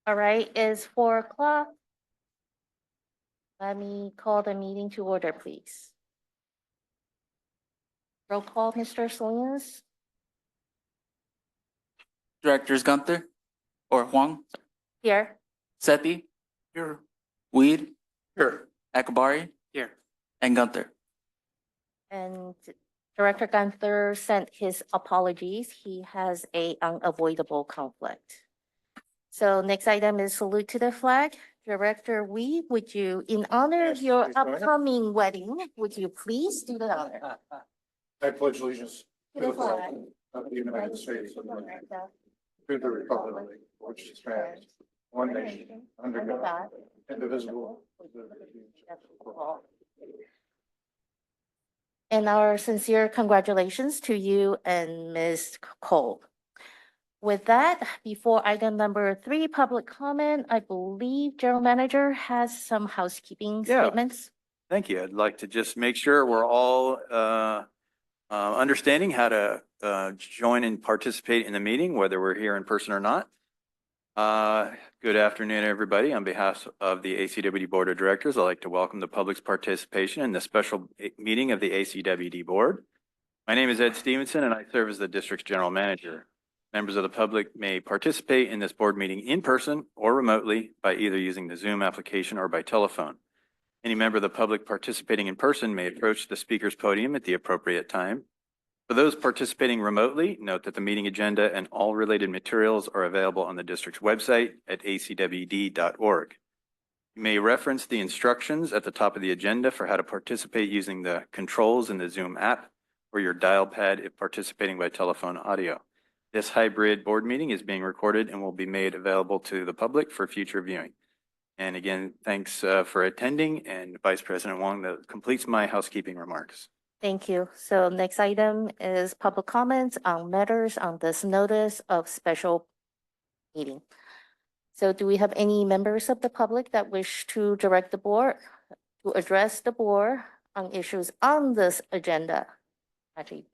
All right, it's 4 o'clock. Let me call the meeting to order, please. Roll call, Mr. Salinas. Directors Gunther or Huang, Here. Sethy, Here. Weed, Here. Akbari, Here. and Gunther. And Director Gunther sent his apologies. He has an unavoidable conflict. So next item is salute to the flag. Director Wee, would you, in honor of Yes, your please join us. upcoming wedding, would you please do the honor? I pledge allegiance To the flag of the United States of America, to the republic which stands one nation under God, indivisible. with liberty and justice for all. And our sincere congratulations to you and Ms. Cole. With that, before item number 3, public comment, I believe General Manager has some housekeeping Yeah. statements. Thank you. I'd like to just make sure we're all understanding how to join and participate in the meeting, whether we're here in person or not. Good afternoon, everybody. On behalf of the ACWD Board of Directors, I'd like to welcome the public's participation in the special meeting of the ACWD Board. My name is Ed Stevenson, and I serve as the district's general manager. Members of the public may participate in this board meeting in person or remotely by either using the Zoom application or by telephone. Any member of the public participating in person may approach the speaker's podium at the appropriate time. For those participating remotely, note that the meeting agenda and all related materials are available on the district's website at acwd.org. You may reference the instructions at the top of the agenda for how to participate using the controls in the Zoom app or your dial pad if participating by telephone audio. This hybrid board meeting is being recorded and will be made available to the public for future viewing. And again, thanks for attending, and Vice President Huang, that completes my housekeeping remarks. Thank you. So next item is public comments on matters on this notice of special meeting. So do we have any members of the public that wish to direct the board to address the board on issues on this agenda? Actually,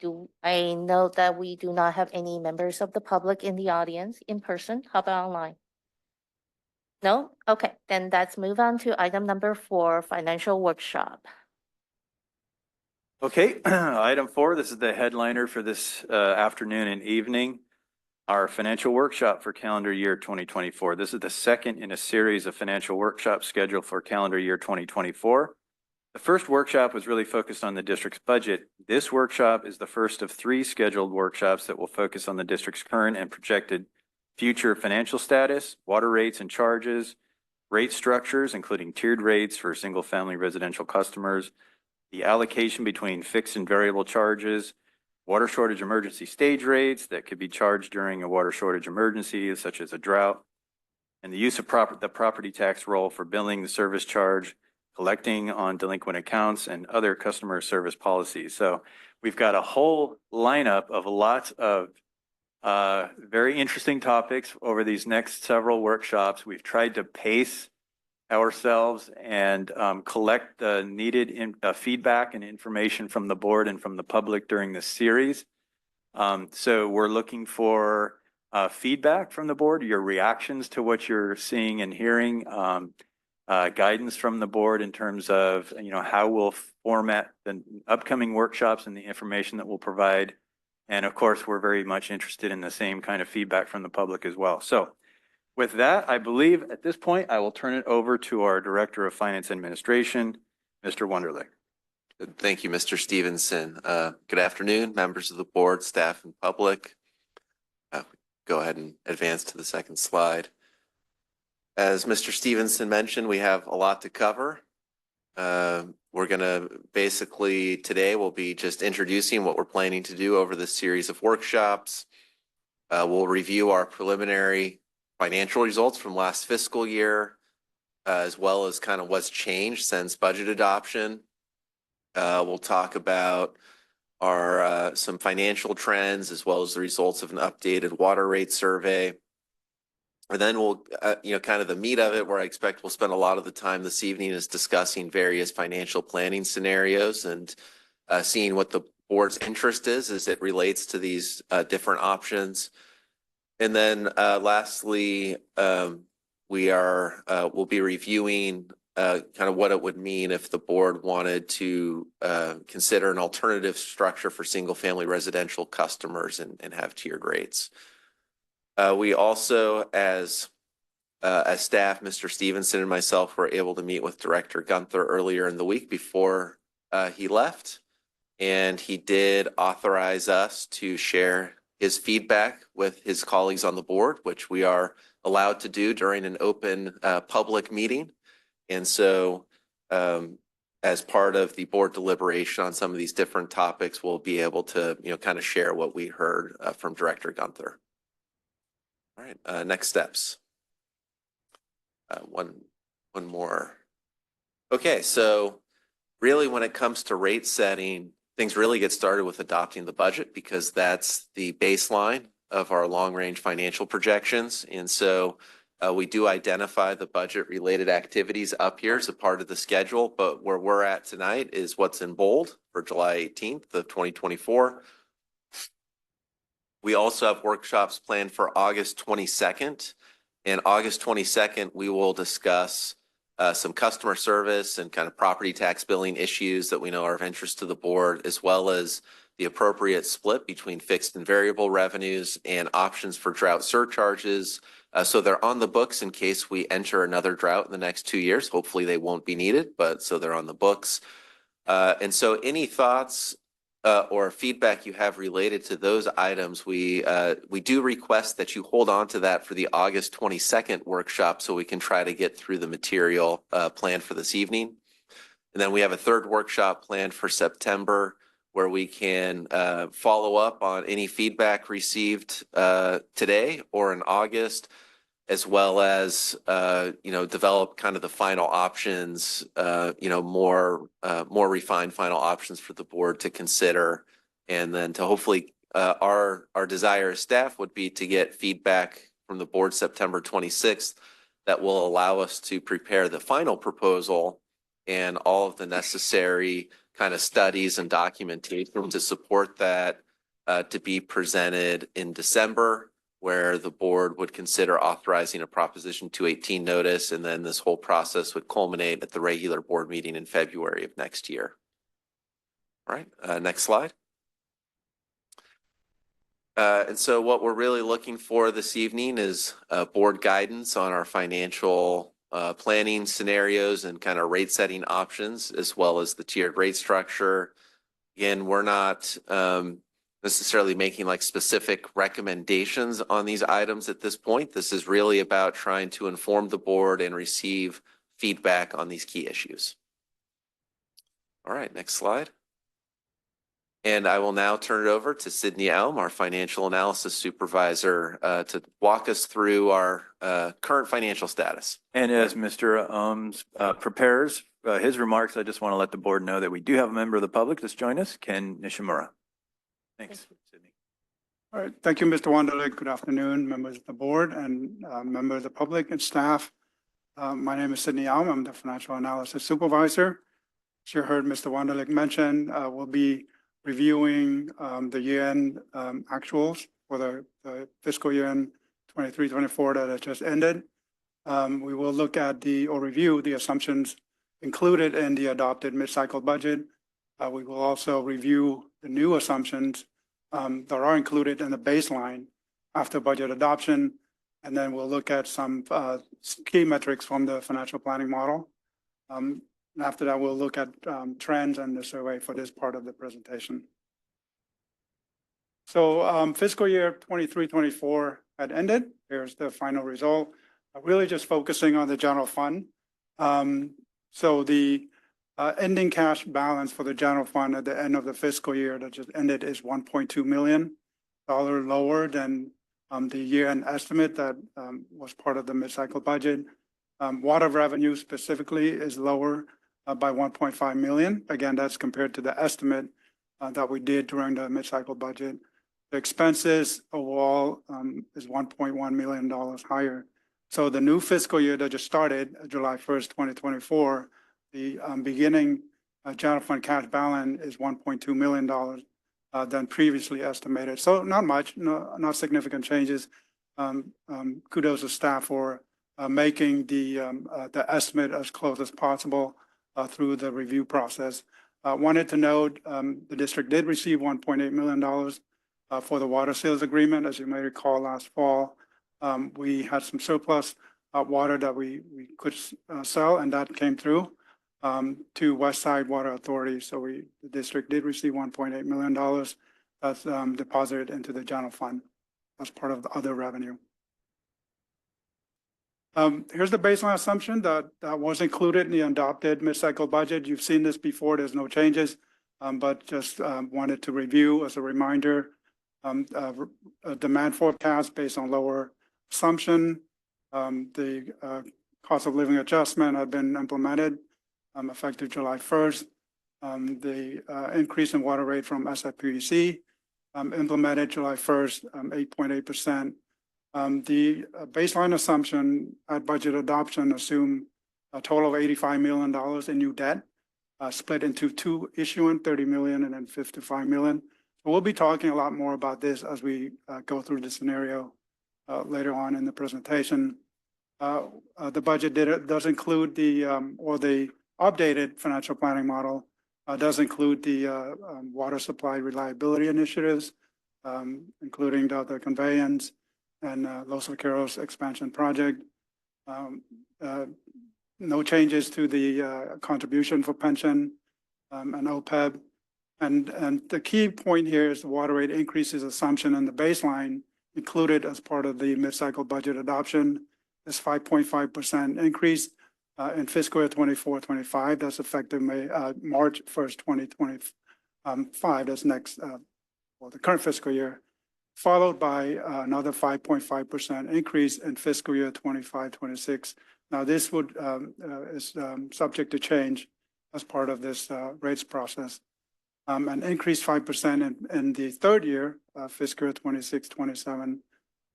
I know that we do not have any members of the public in the audience in person. How about online? No? Okay, then let's move on to item number 4, financial workshop. Okay, item 4, this is the headliner for this afternoon and evening. Our financial workshop for calendar year 2024. This is the second in a series of financial workshops scheduled for calendar year 2024. The first workshop was really focused on the district's budget. This workshop is the first of 3 scheduled workshops that will focus on the district's current and projected future financial status, water rates and charges, rate structures, including tiered rates for single-family residential customers, the allocation between fixed and variable charges, water shortage emergency stage rates that could be charged during a water shortage emergency, such as a drought, and the use of the property tax roll for billing the service charge, collecting on delinquent accounts, and other customer service policies. So we've got a whole lineup of lots of very interesting topics over these next several workshops. We've tried to pace ourselves and collect the needed feedback and information from the board and from the public during this series. So we're looking for feedback from the board, your reactions to what you're seeing and hearing, guidance from the board in terms of how we'll format the upcoming workshops and the information that we'll provide. And of course, we're very much interested in the same kind of feedback from the public as well. So with that, I believe at this point, I will turn it over to our Director of Finance Administration, Mr. Wunderlich. Thank you, Mr. Stevenson. Good afternoon, members of the board, staff, and public. Go ahead and advance to the second slide. As Mr. Stevenson mentioned, we have a lot to cover. We're going to basically, today we'll be just introducing what we're planning to do over this series of workshops. We'll review our preliminary financial results from last fiscal year, as well as kind of what's changed since budget adoption. We'll talk about our some financial trends, as well as the results of an updated water rate survey. And then we'll, kind of the meat of it, where I expect we'll spend a lot of the time this evening is discussing various financial planning scenarios and seeing what the board's interest is as it relates to these different options. And then lastly, we'll be reviewing kind of what it would mean if the board wanted to consider an alternative structure for single-family residential customers and have tiered rates. We also, as staff, Mr. Stevenson and myself were able to meet with Director Gunther earlier in the week before he left, and he did authorize us to share his feedback with his colleagues on the board, which we are allowed to do during an open public meeting. And so as part of the board deliberation on some of these different topics, we'll be able to, kind of share what we heard from Director Gunther. All right, next steps. One more. Okay, so really when it comes to rate setting, things really get started with adopting the budget because that's the baseline of our long-range financial projections. And so we do identify the budget-related activities up here as a part of the schedule, but where we're at tonight is what's in bold for July 18th of 2024. We also have workshops planned for August 22nd. And August 22nd, we will discuss some customer service and kind of property tax billing issues that we know are of interest to the board, as well as the appropriate split between fixed and variable revenues and options for drought surcharges. So they're on the books in case we enter another drought in the next 2 years. Hopefully they won't be needed, but so they're on the books. And so any thoughts or feedback you have related to those items, we do request that you hold on to that for the August 22nd workshop so we can try to get through the material planned for this evening. And then we have a third workshop planned for September where we can follow up on any feedback received today or in August, as well as develop kind of the final options, more refined final options for the board to consider, and then to hopefully our desire as staff would be to get feedback from the board September 26th that will allow us to prepare the final proposal and all of the necessary kind of studies and documentation to support that to be presented in December, where the board would consider authorizing a Proposition 218 notice, and then this whole process would culminate at the regular board meeting in February of next year. All right, next slide. And so what we're really looking for this evening is board guidance on our financial planning scenarios and kind of rate setting options, as well as the tiered rate structure. Again, we're not necessarily making like specific recommendations on these items at this point. This is really about trying to inform the board and receive feedback on these key issues. All right, next slide. And I will now turn it over to Sydney Elm, our financial analysis supervisor, to walk us through our current financial status. And as Mr. Prepares his remarks, I just want to let the board know that we do have a member of the public that's joined us, Ken Nishimura. Thanks, Sydney. All right, thank you, Mr. Wonderlich. Good afternoon, members of the board and members of the public and staff. My name is Sydney Elm. I'm the financial analysis supervisor. As you heard Mr. Wonderlich mention, we'll be reviewing the year-end actuals for the fiscal year end 23-24 that has just ended. We will look at or review the assumptions included in the adopted mid-cycle budget. We will also review the new assumptions that are included in the baseline after budget adoption. And then we'll look at some key metrics from the financial planning model. And after that, we'll look at trends and the survey for this part of the presentation. So fiscal year 23-24 had ended. Here's the final result. Really just focusing on the general fund. So the ending cash balance for the general fund at the end of the fiscal year that just ended is $1.2 million lower than the year-end estimate that was part of the mid-cycle budget. Water revenue specifically is lower by 1.5 million. Again, that's compared to the estimate that we did during the mid-cycle budget. The expenses overall is $1.1 million higher. So the new fiscal year that just started July 1st, 2024, the beginning general fund cash balance is $1.2 million than previously estimated. So not much, not significant changes. Kudos to staff for making the estimate as close as possible through the review process. Wanted to note, the district did receive $1.8 million for the water sales agreement. As you may recall, last fall, we had some surplus water that we could sell, and that came through to West Side Water Authority. So the district did receive $1.8 million that's deposited into the general fund as part of the other revenue. Here's the baseline assumption that was included in the adopted mid-cycle budget. You've seen this before. There's no changes, but just wanted to review as a reminder. A demand forecast based on lower assumption. The cost of living adjustment had been implemented effective July 1st. The increase in water rate from SFPDC implemented July 1st, 8.8%. The baseline assumption at budget adoption assumed a total of $85 million in new debt, split into two issuance, $30 million and then $55 million. We'll be talking a lot more about this as we go through the scenario later on in the presentation. The budget does include the updated financial planning model does include the water supply reliability initiatives, including the conveyance and Los Vaqueros expansion project. No changes to the contribution for pension and OPEB. And the key point here is the water rate increases assumption and the baseline included as part of the mid-cycle budget adoption is 5.5% increase in fiscal year 24-25. That's effective March 1st, 2025. That's next, well, the current fiscal year, followed by another 5.5% increase in fiscal year 25-26. Now this would is subject to change as part of this rates process. An increase 5% in the third year, fiscal year 26-27,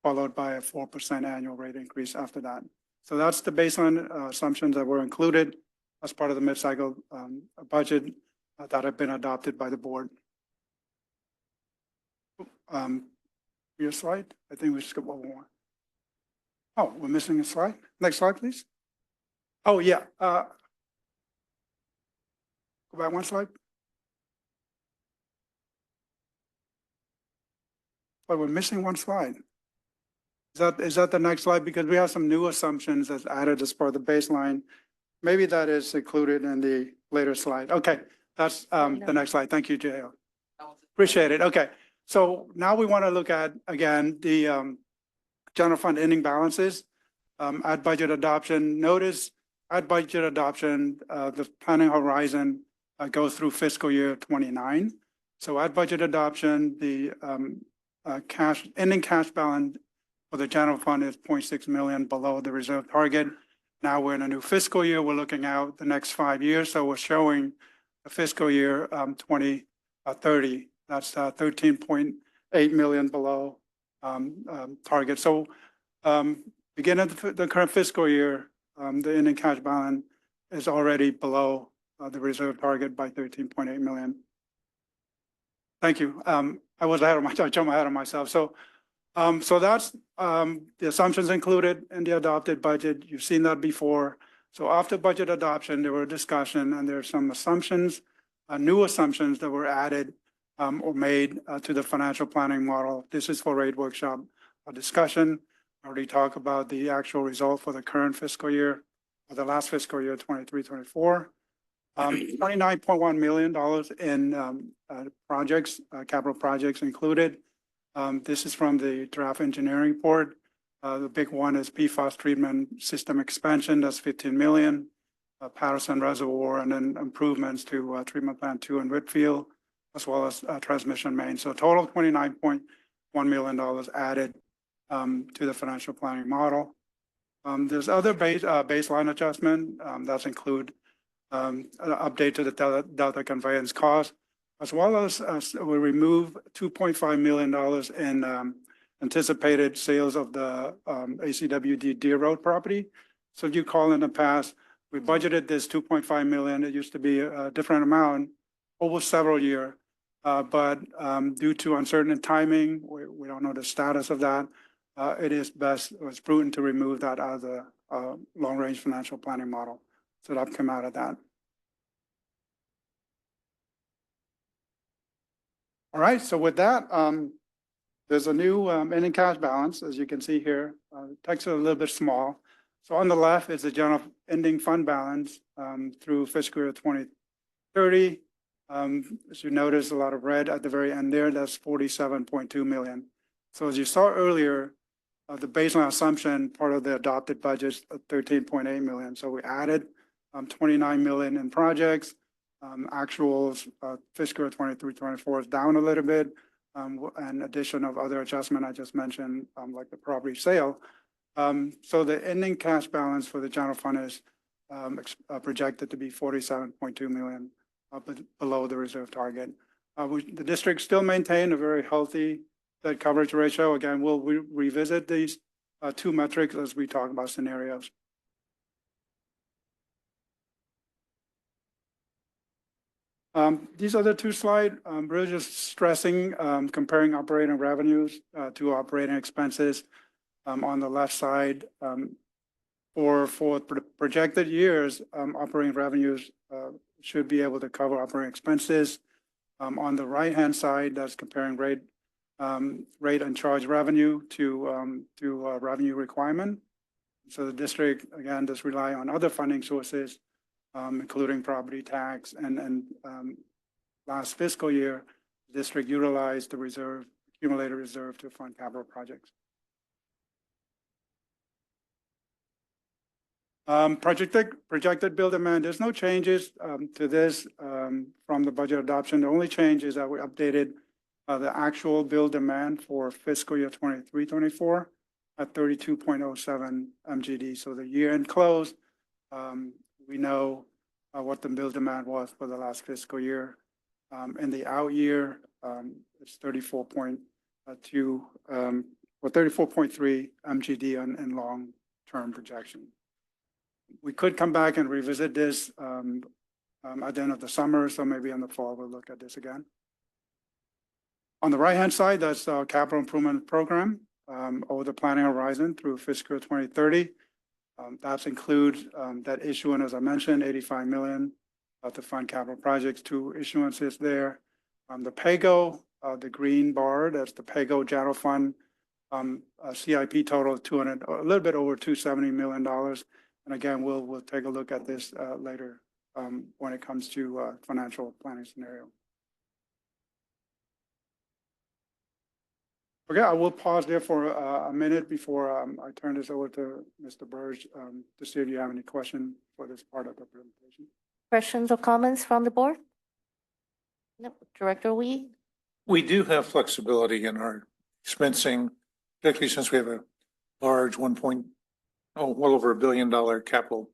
followed by a 4% annual rate increase after that. So that's the baseline assumptions that were included as part of the mid-cycle budget that have been adopted by the board. Your slide? I think we skip one more. Oh, we're missing a slide. Next slide, please. Oh, yeah. Go back one slide. But we're missing one slide. Is that the next slide? Because we have some new assumptions that's added as part of the baseline. Maybe that is included in the later slide. Okay, that's the next slide. Thank you, J.O. Appreciate it. Okay, so now we want to look at, again, the general fund ending balances at budget adoption. Notice at budget adoption, the planning horizon goes through fiscal year 29. So at budget adoption, the ending cash balance for the general fund is 0.6 million below the reserve target. Now we're in a new fiscal year. We're looking out the next 5 years. So we're showing a fiscal year 2030. That's 13.8 million below target. So beginning the current fiscal year, the ending cash balance is already below the reserve target by 13.8 million. Thank you. I was ahead of myself. I jumped ahead of myself. So that's the assumptions included in the adopted budget. You've seen that before. So after budget adoption, there were a discussion and there are some assumptions, new assumptions that were added or made to the financial planning model. This is for rate workshop discussion. I already talked about the actual result for the current fiscal year, or the last fiscal year, 23-24. $29.1 million in projects, capital projects included. This is from the draft engineering report. The big one is PFAS treatment system expansion. That's 15 million. Patterson Reservoir, and then improvements to treatment plant 2 in Whitfield, as well as transmission main. So total $29.1 million added to the financial planning model. There's other baseline adjustment that include an update to the Delta conveyance cost, as well as we remove $2.5 million in anticipated sales of the ACWD Deer Road property. So if you call in the past, we budgeted this $2.5 million. It used to be a different amount over several years, but due to uncertain timing, we don't know the status of that. it is it's prudent to remove that out of the long-range financial planning model. So that come out of that. All right, so with that, there's a new ending cash balance, as you can see here. Text is a little bit small. So on the left is the general ending fund balance through fiscal year 2030. As you notice, a lot of red at the very end there, that's 47.2 million. So as you saw earlier, the baseline assumption, part of the adopted budget, 13.8 million. So we added 29 million in projects. Actuals fiscal year 23-24 is down a little bit, and addition of other adjustment I just mentioned, like the property sale. So the ending cash balance for the general fund is projected to be 47.2 million, below the reserve target. The district still maintain a very healthy debt coverage ratio. Again, we'll revisit these two metrics as we talk about scenarios. These other two slides, really just stressing, comparing operating revenues to operating expenses. On the left side, for projected years, operating revenues should be able to cover operating expenses. On the right-hand side, that's comparing rate and charge revenue to revenue requirement. So the district, again, does rely on other funding sources, including property tax, and last fiscal year, the district utilized the accumulated reserve to fund capital projects. Projected bill demand, there's no changes to this from the budget adoption. The only change is that we updated the actual bill demand for fiscal year 23-24 at 32.07 MGD. So the year-end close, we know what the bill demand was for the last fiscal year. In the out year, it's 34.2 or 34.3 MGD in long-term projection. We could come back and revisit this at the end of the summer, so maybe in the fall we'll look at this again. On the right-hand side, that's our capital improvement program over the planning horizon through fiscal 2030. That includes that issuance, as I mentioned, 85 million to fund capital projects, 2 issuances there. The PAYGO, the green bar, that's the PAYGO general fund, CIP total of a little bit over $270 million. And again, we'll take a look at this later when it comes to financial planning scenario. Okay, I will pause there for a minute before I turn this over to Mr. Burge to see if you have any questions for this part of the presentation. Questions or comments from the board? No. Director Weed? We do have flexibility in our expensing, particularly since we have a large well over $1 billion capital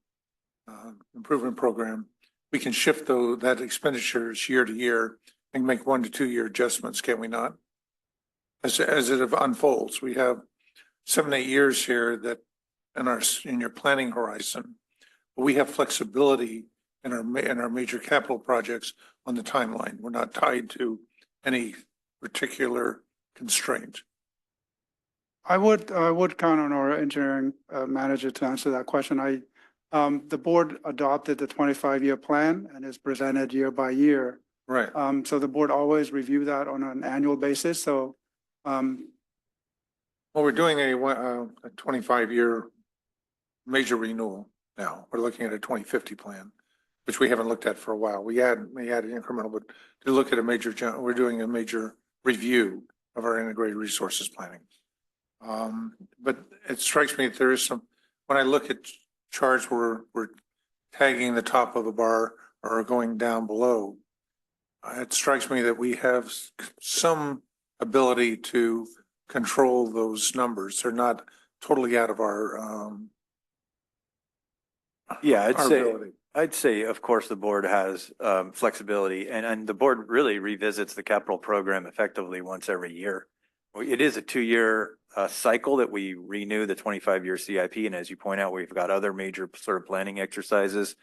improvement program. We can shift that expenditures year to year and make 1 to 2 year adjustments, can we not? As it unfolds, we have 7, 8 years here that in your planning horizon, but we have flexibility in our major capital projects on the timeline. We're not tied to any particular constraint. I would count on our engineering manager to answer that question. The board adopted the 25-year plan and is presented year by year. Right. So the board always review that on an annual basis. So, well, we're doing a 25-year major renewal now. We're looking at a 2050 plan, which we haven't looked at for a while. We had an incremental, but to look at we're doing a major review of our integrated resources planning. But it strikes me that there is when I look at charts where we're tagging the top of a bar or going down below, it strikes me that we have some ability to control those numbers. They're not totally out of our Yeah, ability. I'd say, of course, the board has flexibility, and the board really revisits the capital program effectively once every year. It is a 2-year cycle that we renew the 25-year CIP, and as you point out, we've got other major sort of planning exercises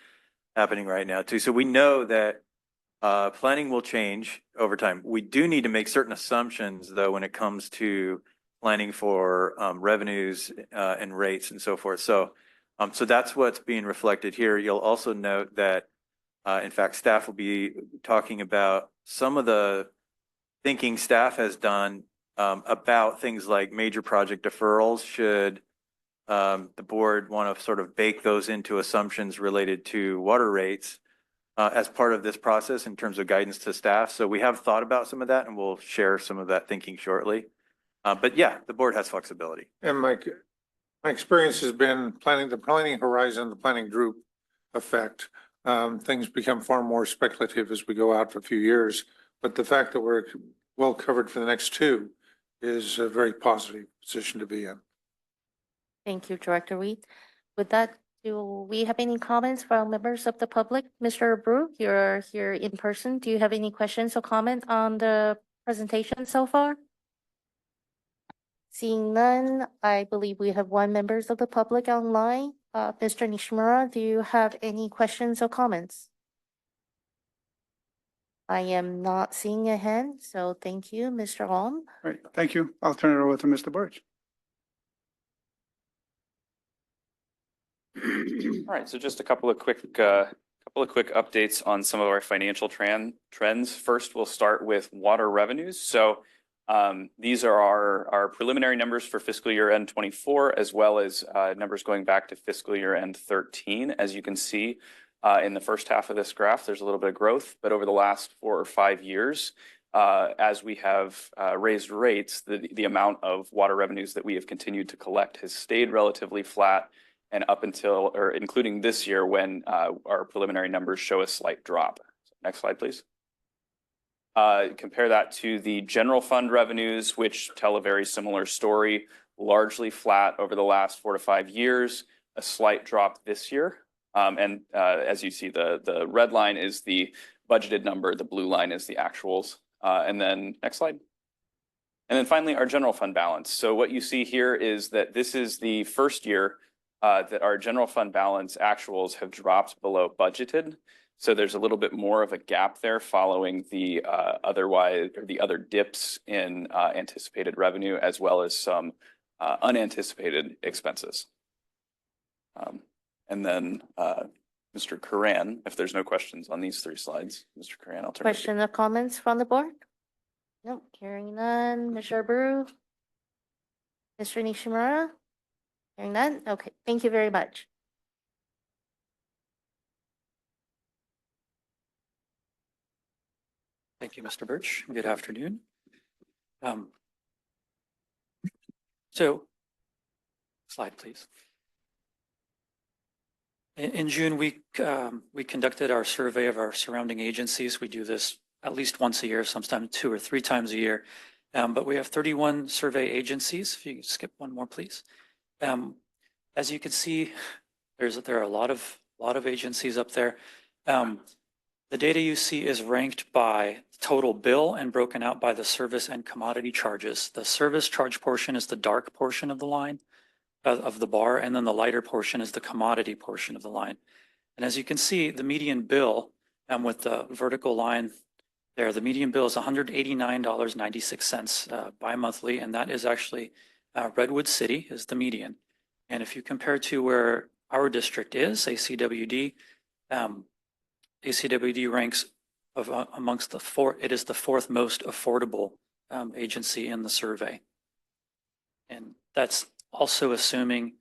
happening right now too. So we know that planning will change over time. We do need to make certain assumptions, though, when it comes to planning for revenues and rates and so forth. So that's what's being reflected here. You'll also note that, in fact, staff will be talking about some of the thinking staff has done about things like major project deferrals. Should the board want to sort of bake those into assumptions related to water rates as part of this process in terms of guidance to staff. So we have thought about some of that, and we'll share some of that thinking shortly. But yeah, the board has flexibility. And my experience has been the planning horizon, the planning group effect. Things become far more speculative as we go out for a few years. But the fact that we're well covered for the next two is a very positive position to be in. Thank you, Director Reed. With that, do we have any comments from members of the public? Mr. Brew, you're here in person. Do you have any questions or comment on the presentation so far? Seeing none, I believe we have one members of the public online. Mr. Nishimura, do you have any questions or comments? I am not seeing a hand, so thank you, Mr. Holm. All right, thank you. I'll turn it over to Mr. Birch. All right, so just a couple of quick updates on some of our financial trends. First, we'll start with water revenues. So these are our preliminary numbers for fiscal year end 24, as well as numbers going back to fiscal year end 13. As you can see in the first half of this graph, there's a little bit of growth, but over the last 4 or 5 years, as we have raised rates, the amount of water revenues that we have continued to collect has stayed relatively flat, and up until or including this year when our preliminary numbers show a slight drop. Next slide, please. Compare that to the general fund revenues, which tell a very similar story, largely flat over the last 4 to 5 years, a slight drop this year. As you see, the red line is the budgeted number, the blue line is the actuals. And then next slide. And then finally, our general fund balance. So what you see here is that this is the first year that our general fund balance actuals have dropped below budgeted. So there's a little bit more of a gap there following the other dips in anticipated revenue, as well as some unanticipated expenses. And then Mr. Curran, if there's no questions on these 3 slides, Mr. Curran, I'll turn it over. Question or comments from the board? Nope, hearing none. Mr. Brew? Mr. Nishimura? Hearing none? Okay, thank you very much. Thank you, Mr. Birch. Good afternoon. So, slide, please. In June, we conducted our survey of our surrounding agencies. We do this at least once a year, sometimes 2 or 3 times a year. But we have 31 survey agencies. If you could skip one more, please. As you can see, there are a lot of agencies up there. The data you see is ranked by total bill and broken out by the service and commodity charges. The service charge portion is the dark portion of the line of the bar, and then the lighter portion is the commodity portion of the line. And as you can see, the median bill with the vertical line there, the median bill is $189.96 bi-monthly, and that is actually Redwood City is the median. And if you compare to where our district is, ACWD, ACWD ranks amongst the it is the 4th most affordable agency in the survey. And that's also assuming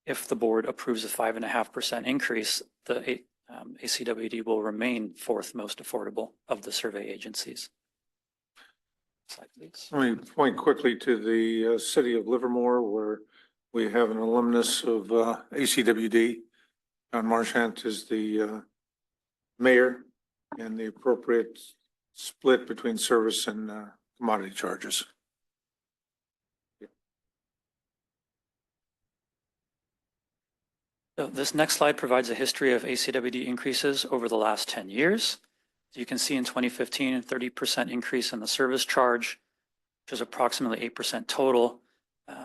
if the board approves a 5.5% increase, the ACWD will remain 4th most affordable of the survey agencies. Slide, please. Let me point quickly to the city of Livermore, where we have an alumnus of ACWD. John Marchant is the mayor, and the appropriate split between service and commodity charges. So this next slide provides a history of ACWD increases over the last 10 years. So you can see in 2015, a 30% increase in the service charge, which is approximately 8% total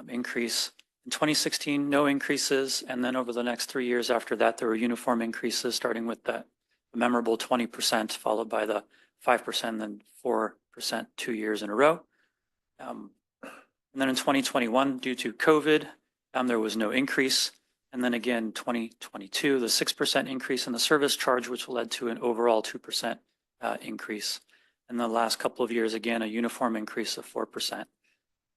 increase. In 2016, no increases. And then over the next 3 years after that, there were uniform increases, starting with that memorable 20%, followed by the 5%, then 4% 2 years in a row. And then in 2021, due to COVID, there was no increase. And then again, 2022, the 6% increase in the service charge, which led to an overall 2% increase. And the last couple of years, again, a uniform increase of 4%.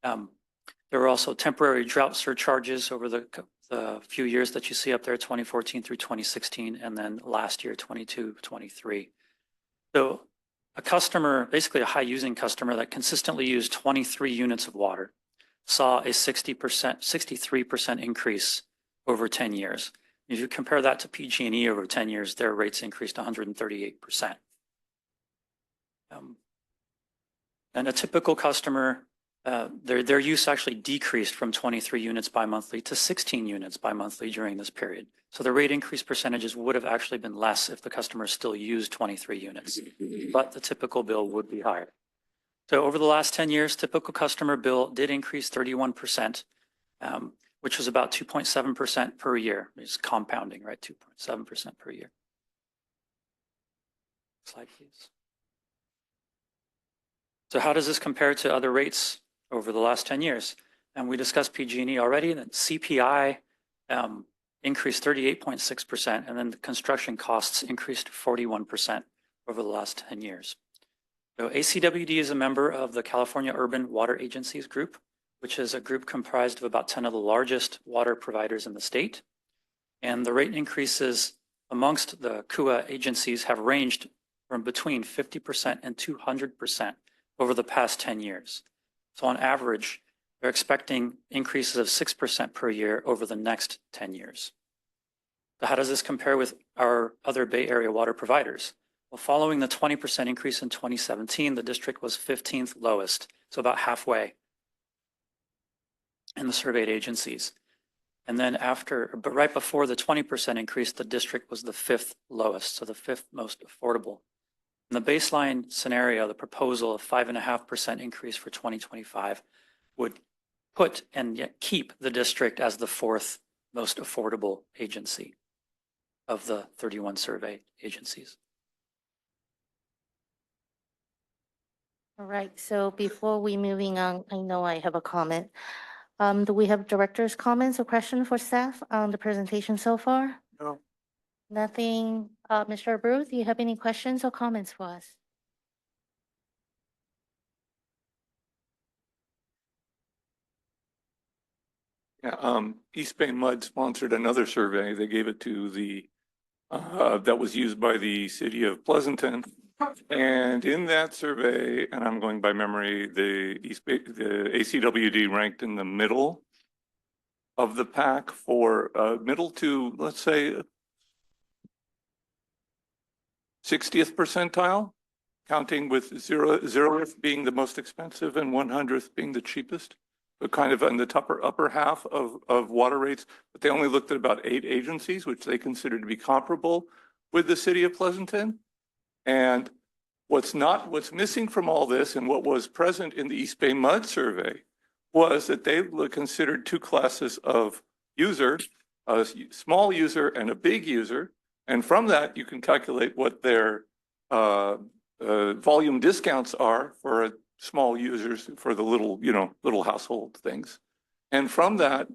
There were also temporary drought surcharges over the few years that you see up there, 2014 through 2016, and then last year, 22, 23. So a customer, basically a high using customer that consistently used 23 units of water, saw a 63% increase over 10 years. If you compare that to PG&E over 10 years, their rates increased 138%. And a typical customer, their use actually decreased from 23 units bi-monthly to 16 units bi-monthly during this period. So the rate increase percentages would have actually been less if the customer still used 23 units, but the typical bill would be higher. So over the last 10 years, typical customer bill did increase 31%, which was about 2.7% per year. It's compounding, right? 2.7% per year. Slide, please. So how does this compare to other rates over the last 10 years? And we discussed PG&E already, that CPI increased 38.6%, and then the construction costs increased 41% over the last 10 years. So ACWD is a member of the California Urban Water Agencies Group, which is a group comprised of about 10 of the largest water providers in the state. And the rate increases amongst the CUA agencies have ranged from between 50% and 200% over the past 10 years. So on average, they're expecting increases of 6% per year over the next 10 years. So how does this compare with our other Bay Area water providers? Well, following the 20% increase in 2017, the district was 15th lowest, so about halfway in the surveyed agencies. And then but right before the 20% increase, the district was the 5th lowest, so the 5th most affordable. In the baseline scenario, the proposal of 5.5% increase for 2025 would put and yet keep the district as the 4th most affordable agency of the 31 surveyed agencies. All right, so before we moving on, I know I have a comment. Do we have director's comments or questions for staff on the presentation so far? No. Nothing. Mr. Abreu, do you have any questions or comments for us? Yeah, East Bay Mud sponsored another survey. They gave it to the, that was used by the city of Pleasanton. And in that survey, and I'm going by memory, the ACWD ranked in the middle of the pack for middle to, let's say, 60th percentile, counting with 0th being the most expensive and 100th being the cheapest. But kind of in the upper half of water rates, but they only looked at about 8 agencies, which they considered to be comparable with the city of Pleasanton. And what's missing from all this and what was present in the East Bay Mud survey was that they considered 2 classes of user, a small user and a big user. And from that, you can calculate what their volume discounts are for small users, for the little household things. And from that,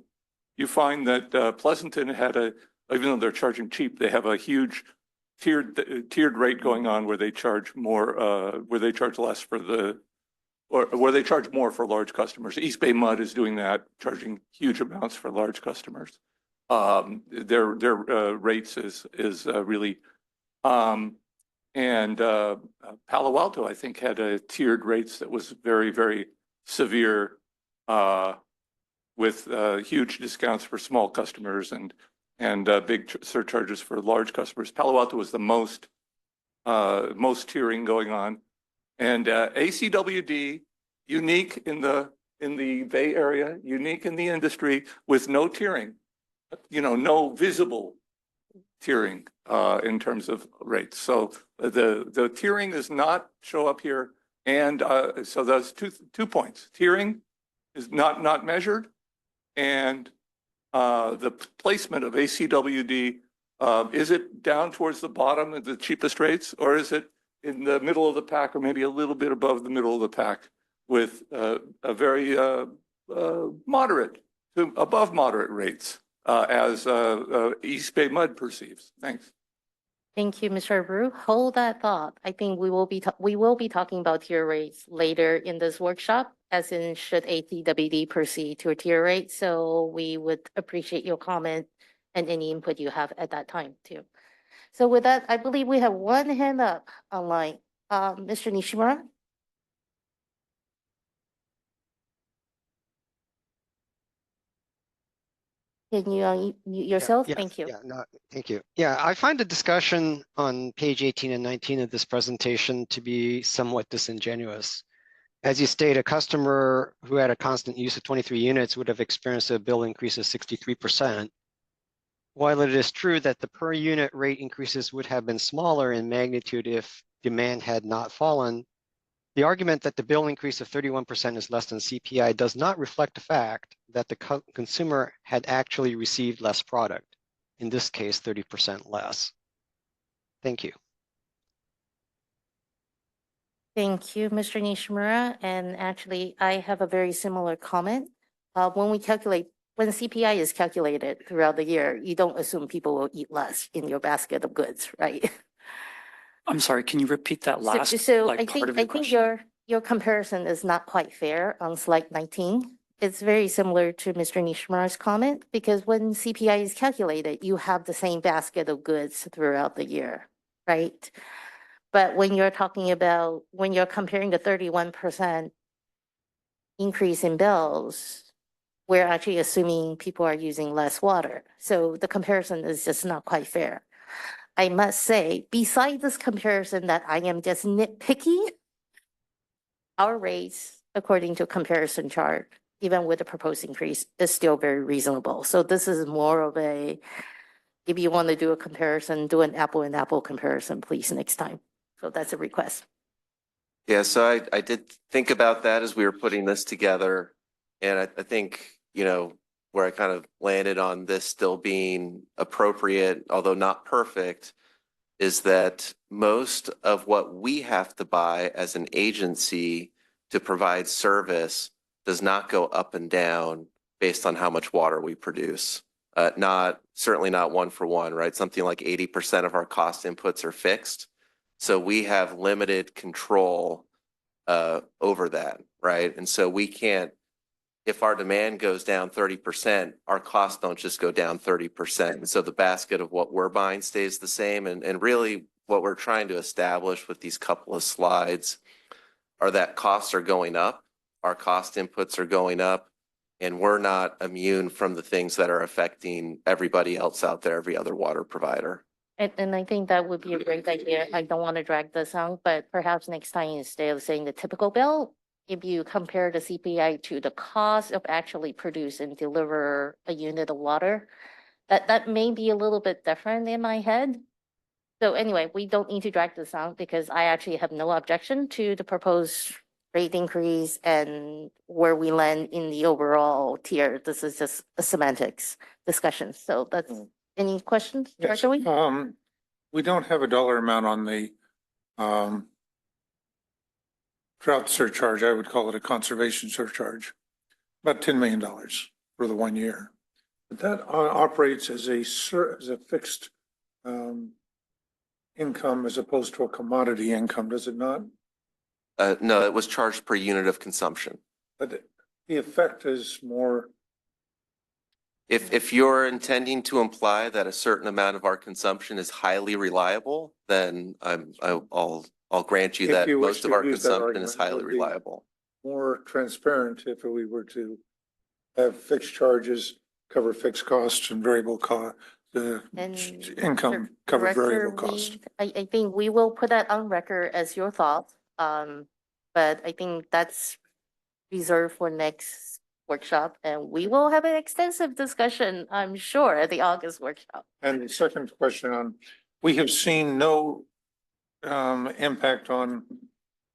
you find that Pleasanton had even though they're charging cheap, they have a huge tiered rate going on where they charge more, where they charge less for where they charge more for large customers. East Bay Mud is doing that, charging huge amounts for large customers. Their rates is really, and Palo Alto, I think, had a tiered rates that was very, very severe, with huge discounts for small customers and big surcharges for large customers. Palo Alto was the most tiering going on, and ACWD, unique in the Bay Area, unique in the industry, with no tiering, no visible tiering in terms of rates. So the tiering does not show up here, and so that's two points. Tiering is not measured, and the placement of ACWD, is it down towards the bottom of the cheapest rates, or is it in the middle of the pack, or maybe a little bit above the middle of the pack, with a very moderate to above moderate rates as East Bay Mud perceives. Thanks. Thank you, Mr. Abreu. Hold that thought. I think we will be talking about tier rates later in this workshop, as in should ACWD proceed to a tier rate. So we would appreciate your comment and any input you have at that time too. So with that, I believe we have one hand up online. Mr. Nishimura? Can you unmute yourself? Yeah, Thank you. Yeah, no, thank you. Yeah, I find the discussion on page 18 and 19 of this presentation to be somewhat disingenuous. As you state, a customer who had a constant use of 23 units would have experienced a bill increase of 63%. While it is true that the per unit rate increases would have been smaller in magnitude if demand had not fallen, the argument that the bill increase of 31% is less than CPI does not reflect the fact that the consumer had actually received less product, in this case, 30% less. Thank you. Thank you, Mr. Nishimura. And actually, I have a very similar comment. When CPI is calculated throughout the year, you don't assume people will eat less in your basket of goods, right? I'm sorry, can you repeat that last, So like, I part of think your question? your comparison is not quite fair on slide 19. It's very similar to Mr. Nishimura's comment, because when CPI is calculated, you have the same basket of goods throughout the year, right? But when you're comparing the 31% increase in bills, we're actually assuming people are using less water. So the comparison is just not quite fair. I must say, besides this comparison that I am just nitpicky, our rates, according to comparison chart, even with the proposed increase, is still very reasonable. So this is more of a, if you want to do a comparison, do an apple and apple comparison, please, next time. So that's a request. Yeah, so I did think about that as we were putting this together. And I think, where I kind of landed on this still being appropriate, although not perfect, is that most of what we have to buy as an agency to provide service does not go up and down based on how much water we produce. Certainly not one for one, right? Something like 80% of our cost inputs are fixed. So we have limited control over that, right? And so we can't, if our demand goes down 30%, our costs don't just go down 30%. And so the basket of what we're buying stays the same. And really what we're trying to establish with these couple of slides are that costs are going up, our cost inputs are going up, and we're not immune from the things that are affecting everybody else out there, every other water provider. And I think that would be a great idea. I don't want to drag this on, but perhaps next time, instead of saying the typical bill, if you compare the CPI to the cost of actually produce and deliver a unit of water, that may be a little bit different in my head. So anyway, we don't need to drag this on because I actually have no objection to the proposed rate increase and where we land in the overall tier. This is just a semantics discussion. So that's, any questions? Yes, Director? we don't have a dollar amount on the drought surcharge. I would call it a conservation surcharge, about $10 million for the 1 year. But that operates as a fixed income as opposed to a commodity income, does it not? No, it was charged per unit of consumption. But the effect is more. If you're intending to imply that a certain amount of our consumption is highly reliable, then I'll grant you that most of our consumption is highly reliable. More transparent if we were to have fixed charges, cover fixed costs and variable cost, the income cover variable costs. I think we will put that on record as your thought. But I think that's reserved for next workshop, and we will have an extensive discussion, I'm sure, at the August workshop. And the second question on, we have seen no impact on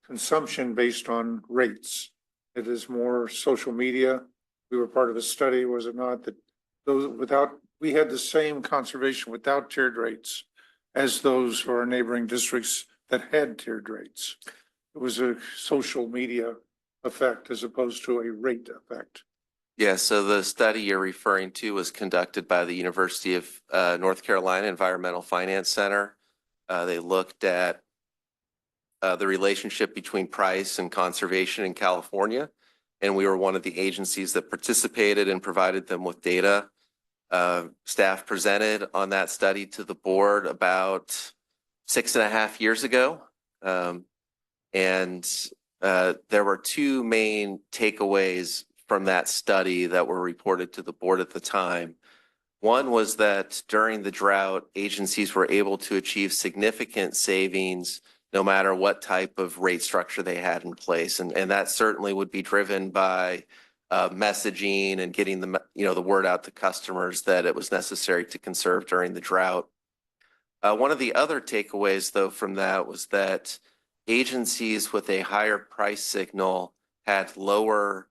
consumption based on rates. It is more social media. We were part of a study, was it not, that those we had the same conservation without tiered rates as those for our neighboring districts that had tiered rates. It was a social media effect as opposed to a rate effect. Yeah, so the study you're referring to was conducted by the University of North Carolina Environmental Finance Center. They looked at the relationship between price and conservation in California, and we were one of the agencies that participated and provided them with data. Staff presented on that study to the board about 6.5 years ago. There were two main takeaways from that study that were reported to the board at the time. One was that during the drought, agencies were able to achieve significant savings no matter what type of rate structure they had in place. And that certainly would be driven by messaging and getting the word out to customers that it was necessary to conserve during the drought. One of the other takeaways, though, from that was that agencies with a higher price signal had lower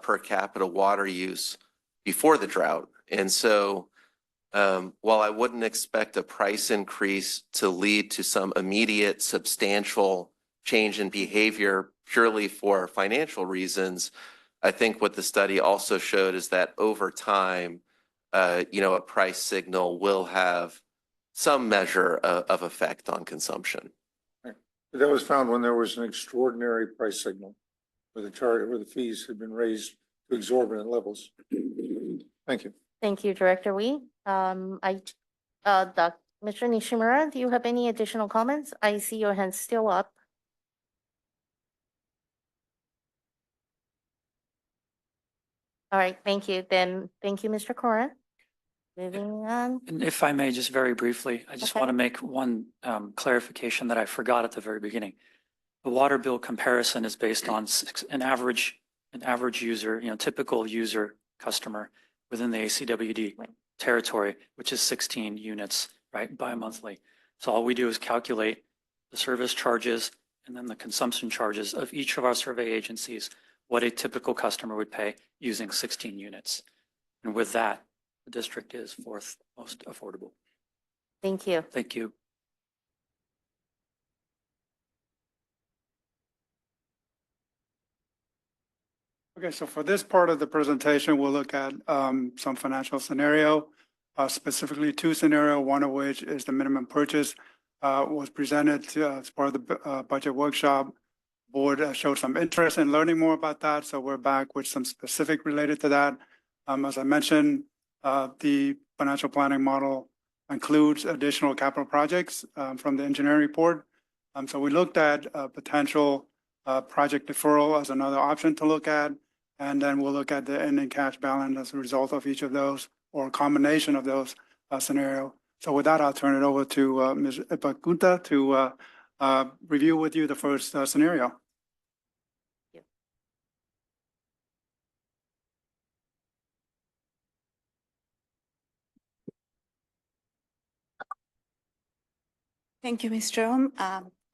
per capita water use before the drought. And so while I wouldn't expect a price increase to lead to some immediate substantial change in behavior purely for financial reasons, I think what the study also showed is that over time, a price signal will have some measure of effect on consumption. That was found when there was an extraordinary price signal where the fees had been raised to exorbitant levels. Thank you. Thank you, Director Wee. Mr. Nishimura, do you have any additional comments? I see your hand still up. All right, thank you. Then, thank you, Mr. Corrin. Moving on. And if I may, just very briefly, I just Okay. want to make one clarification that I forgot at the very beginning. The water bill comparison is based on an average user, typical user customer within the ACWD Right. territory, which is 16 units, right, bi-monthly. So all we do is calculate the service charges and then the consumption charges of each of our survey agencies, what a typical customer would pay using 16 units. And with that, the district is fourth most affordable. Thank you. Thank you. Okay, so for this part of the presentation, we'll look at some financial scenario, specifically two scenario, one of which is the minimum purchase was presented as part of the budget workshop. Board showed some interest in learning more about that, so we're back with some specific related to that. As I mentioned, the financial planning model includes additional capital projects from the engineering report. So we looked at potential project deferral as another option to look at. And then we'll look at the ending cash balance as a result of each of those or a combination of those scenario. So with that, I'll turn it over to Ms. Ipakunta to review with you the first scenario. Thank you, Mr. Om.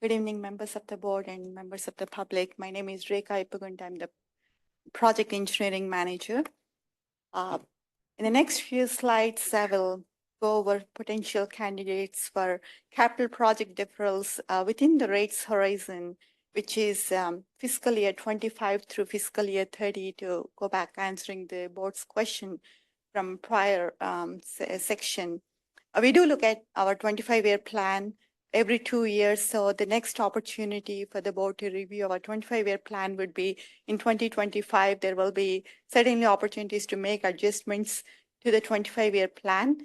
Good evening, members of the board and members of the public. My name is Rekha Ipagunta. I'm the project engineering manager. In the next few slides, I will go over potential candidates for capital project deferrals within the rates horizon, which is fiscal year 25 through fiscal year 30, to go back answering the board's question from prior section. We do look at our 25-year plan every 2 years. So the next opportunity for the board to review our 25-year plan would be in 2025. There will be certainly opportunities to make adjustments to the 25-year plan.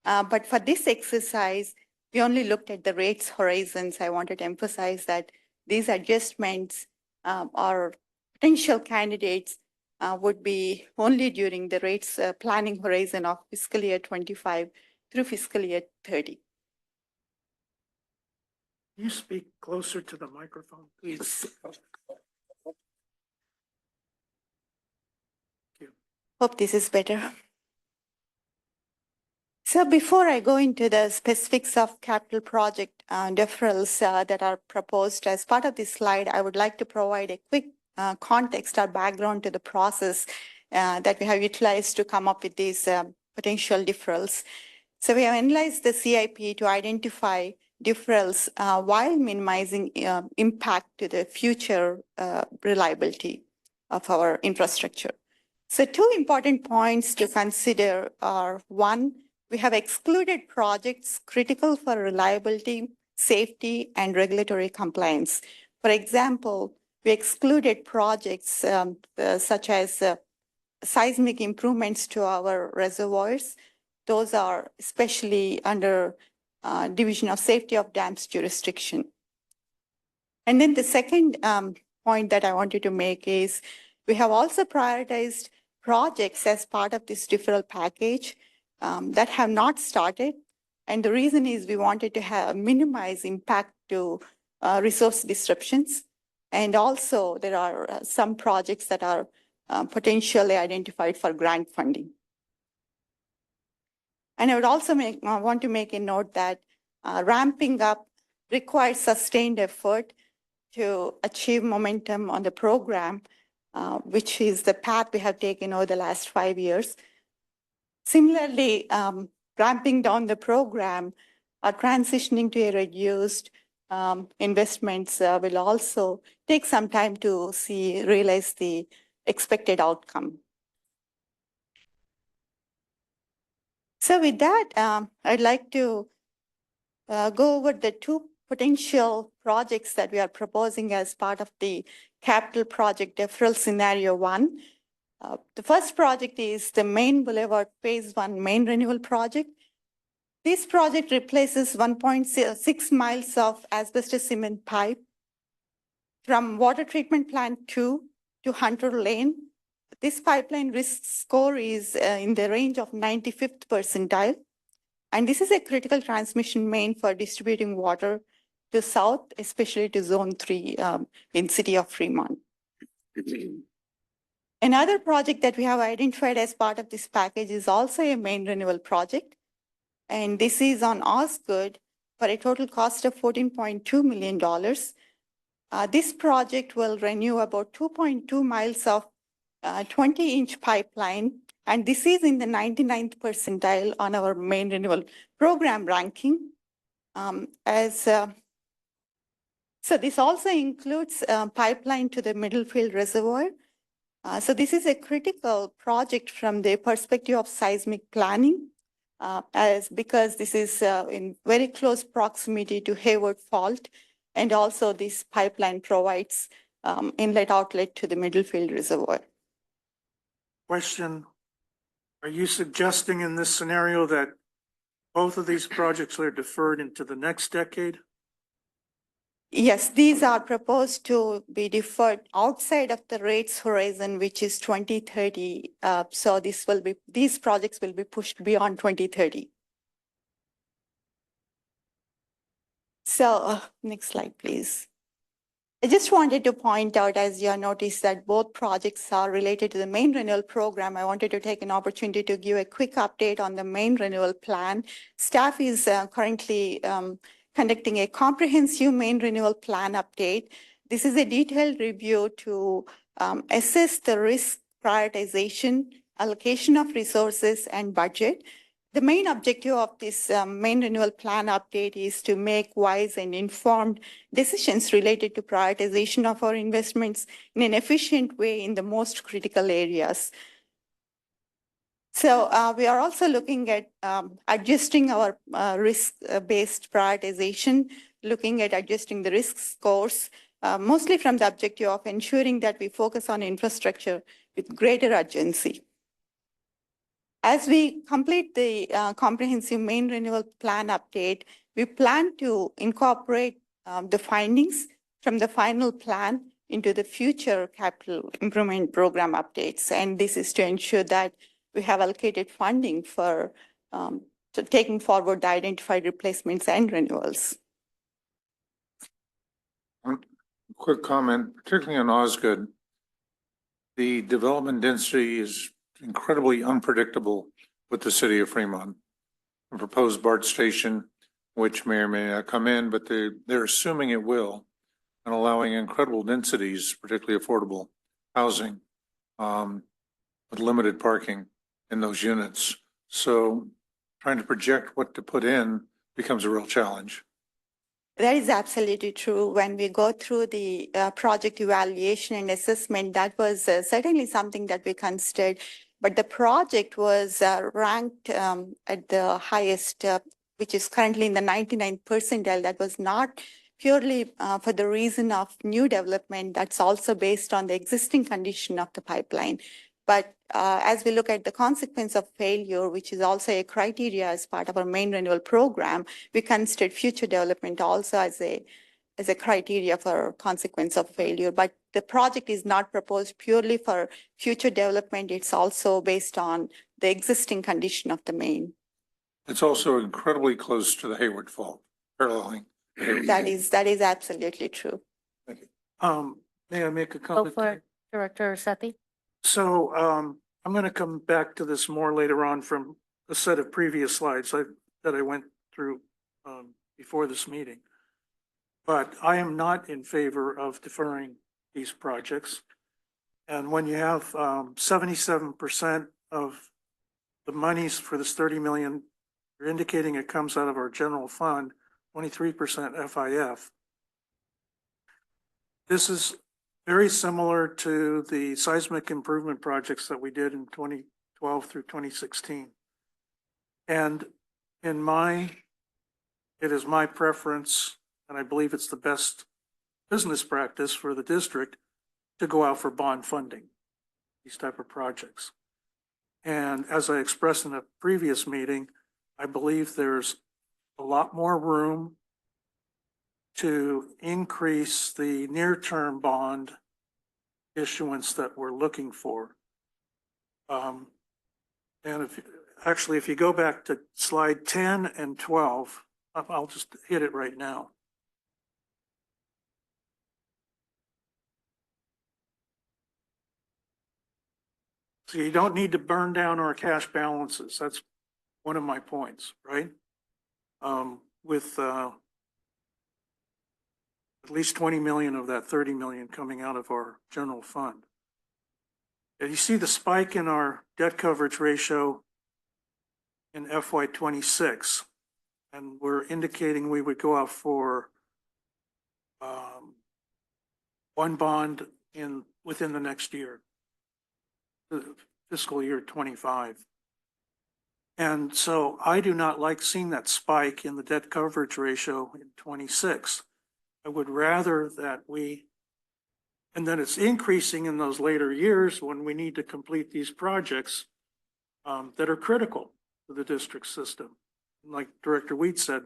But for this exercise, we only looked at the rates horizons. I wanted to emphasize that these adjustments or potential candidates would be only during the rates planning horizon of fiscal year 25 through fiscal year 30. Can you speak closer to the microphone, please? Hope this is better. So before I go into the specifics of capital project deferrals that are proposed as part of this slide, I would like to provide a quick context or background to the process that we have utilized to come up with these potential deferrals. So we have analyzed the CIP to identify deferrals while minimizing impact to the future reliability of our infrastructure. So two important points to consider are, one, we have excluded projects critical for reliability, safety, and regulatory compliance. For example, we excluded projects such as seismic improvements to our reservoirs. Those are especially under Division of Safety of Dams jurisdiction. And then the second point that I wanted to make is we have also prioritized projects as part of this deferral package that have not started. And the reason is we wanted to minimize impact to resource disruptions. And also there are some projects that are potentially identified for grant funding. And I would also want to make a note that ramping up requires sustained effort to achieve momentum on the program, which is the path we have taken over the last 5 years. Similarly, ramping down the program or transitioning to a reduced investments will also take some time to realize the expected outcome. So with that, I'd like to go over the two potential projects that we are proposing as part of the capital project deferral scenario 1. The first project is the Main Boulevard Phase 1 main renewal project. This project replaces 1.6 miles of asbestos cement pipe from water treatment plant 2 to Hunter Lane. This pipeline risk score is in the range of 95th percentile. And this is a critical transmission main for distributing water to south, especially to Zone 3 in City of Fremont. Another project that we have identified as part of this package is also a main renewal project. And this is on Osgood for a total cost of $14.2 million. This project will renew about 2.2 miles of 20-inch pipeline. And this is in the 99th percentile on our main renewal program ranking. So this also includes pipeline to the Middlefield Reservoir. So this is a critical project from the perspective of seismic planning, because this is in very close proximity to Hayward Fault. And also this pipeline provides inlet outlet to the Middlefield Reservoir. Question, are you suggesting in this scenario that both of these projects are deferred into the next decade? Yes, these are proposed to be deferred outside of the rates horizon, which is 2030. So these projects will be pushed beyond 2030. So next slide, please. I just wanted to point out, as you noticed, that both projects are related to the main renewal program. I wanted to take an opportunity to give a quick update on the main renewal plan. Staff is currently conducting a comprehensive main renewal plan update. This is a detailed review to assess the risk prioritization, allocation of resources, and budget. The main objective of this main renewal plan update is to make wise and informed decisions related to prioritization of our investments in an efficient way in the most critical areas. So we are also looking at adjusting our risk-based prioritization, looking at adjusting the risk scores, mostly from the objective of ensuring that we focus on infrastructure with greater urgency. As we complete the comprehensive main renewal plan update, we plan to incorporate the findings from the final plan into the future capital improvement program updates. And this is to ensure that we have allocated funding for taking forward the identified replacements and renewals. Quick comment, particularly on Osgood, the development density is incredibly unpredictable with the city of Fremont. The proposed BART station, which may or may not come in, but they're assuming it will, and allowing incredible densities, particularly affordable housing, with limited parking in those units. So trying to project what to put in becomes a real challenge. That is absolutely true. When we go through the project evaluation and assessment, that was certainly something that we considered. But the project was ranked at the highest, which is currently in the 99th percentile. That was not purely for the reason of new development. That's also based on the existing condition of the pipeline. But as we look at the consequence of failure, which is also a criteria as part of our main renewal program, we considered future development also as a criteria for consequence of failure. But the project is not proposed purely for future development. It's also based on the existing condition of the main. It's also incredibly close to the Hayward Fault, paralleling. the Hayward Fault. That is absolutely true. Thank you. May I make a Go comment? for it, Director Sethy. So I'm going to come back to this more later on from a set of previous slides that I went through before this meeting. But I am not in favor of deferring these projects. And when you have 77% of the monies for this 30 million, you're indicating it comes out of our general fund, 23% FIF. This is very similar to the seismic improvement projects that we did in 2012 through 2016. And it is my preference, and I believe it's the best business practice for the district to go out for bond funding, these type of projects. And as I expressed in a previous meeting, I believe there's a lot more room to increase the near-term bond issuance that we're looking for. And if you go back to slide 10 and 12, I'll just hit it right now. So you don't need to burn down our cash balances. That's one of my points, right? With at least 20 million of that 30 million coming out of our general fund. And you see the spike in our debt coverage ratio in FY26, and we're indicating we would go out for one bond within the next year, fiscal year 25. And so I do not like seeing that spike in the debt coverage ratio in 26. I would rather that and then it's increasing in those later years when we need to complete these projects that are critical to the district system. Like Director Weed said,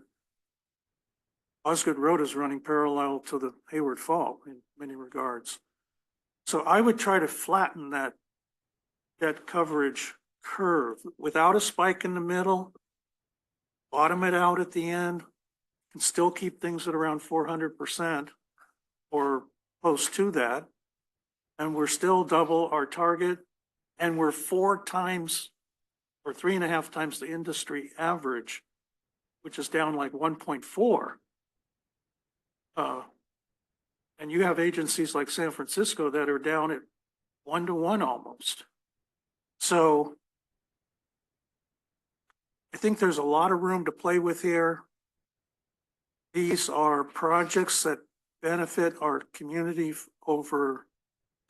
Osgood Road is running parallel to the Hayward Fault in many regards. So I would try to flatten that debt coverage curve without a spike in the middle, bottom it out at the end, and still keep things at around 400% or close to that. And we're still double our target, and we're 4 times or 3.5 times the industry average, which is down like 1.4. And you have agencies like San Francisco that are down at 1-to-1 almost. So I think there's a lot of room to play with here. These are projects that benefit our community over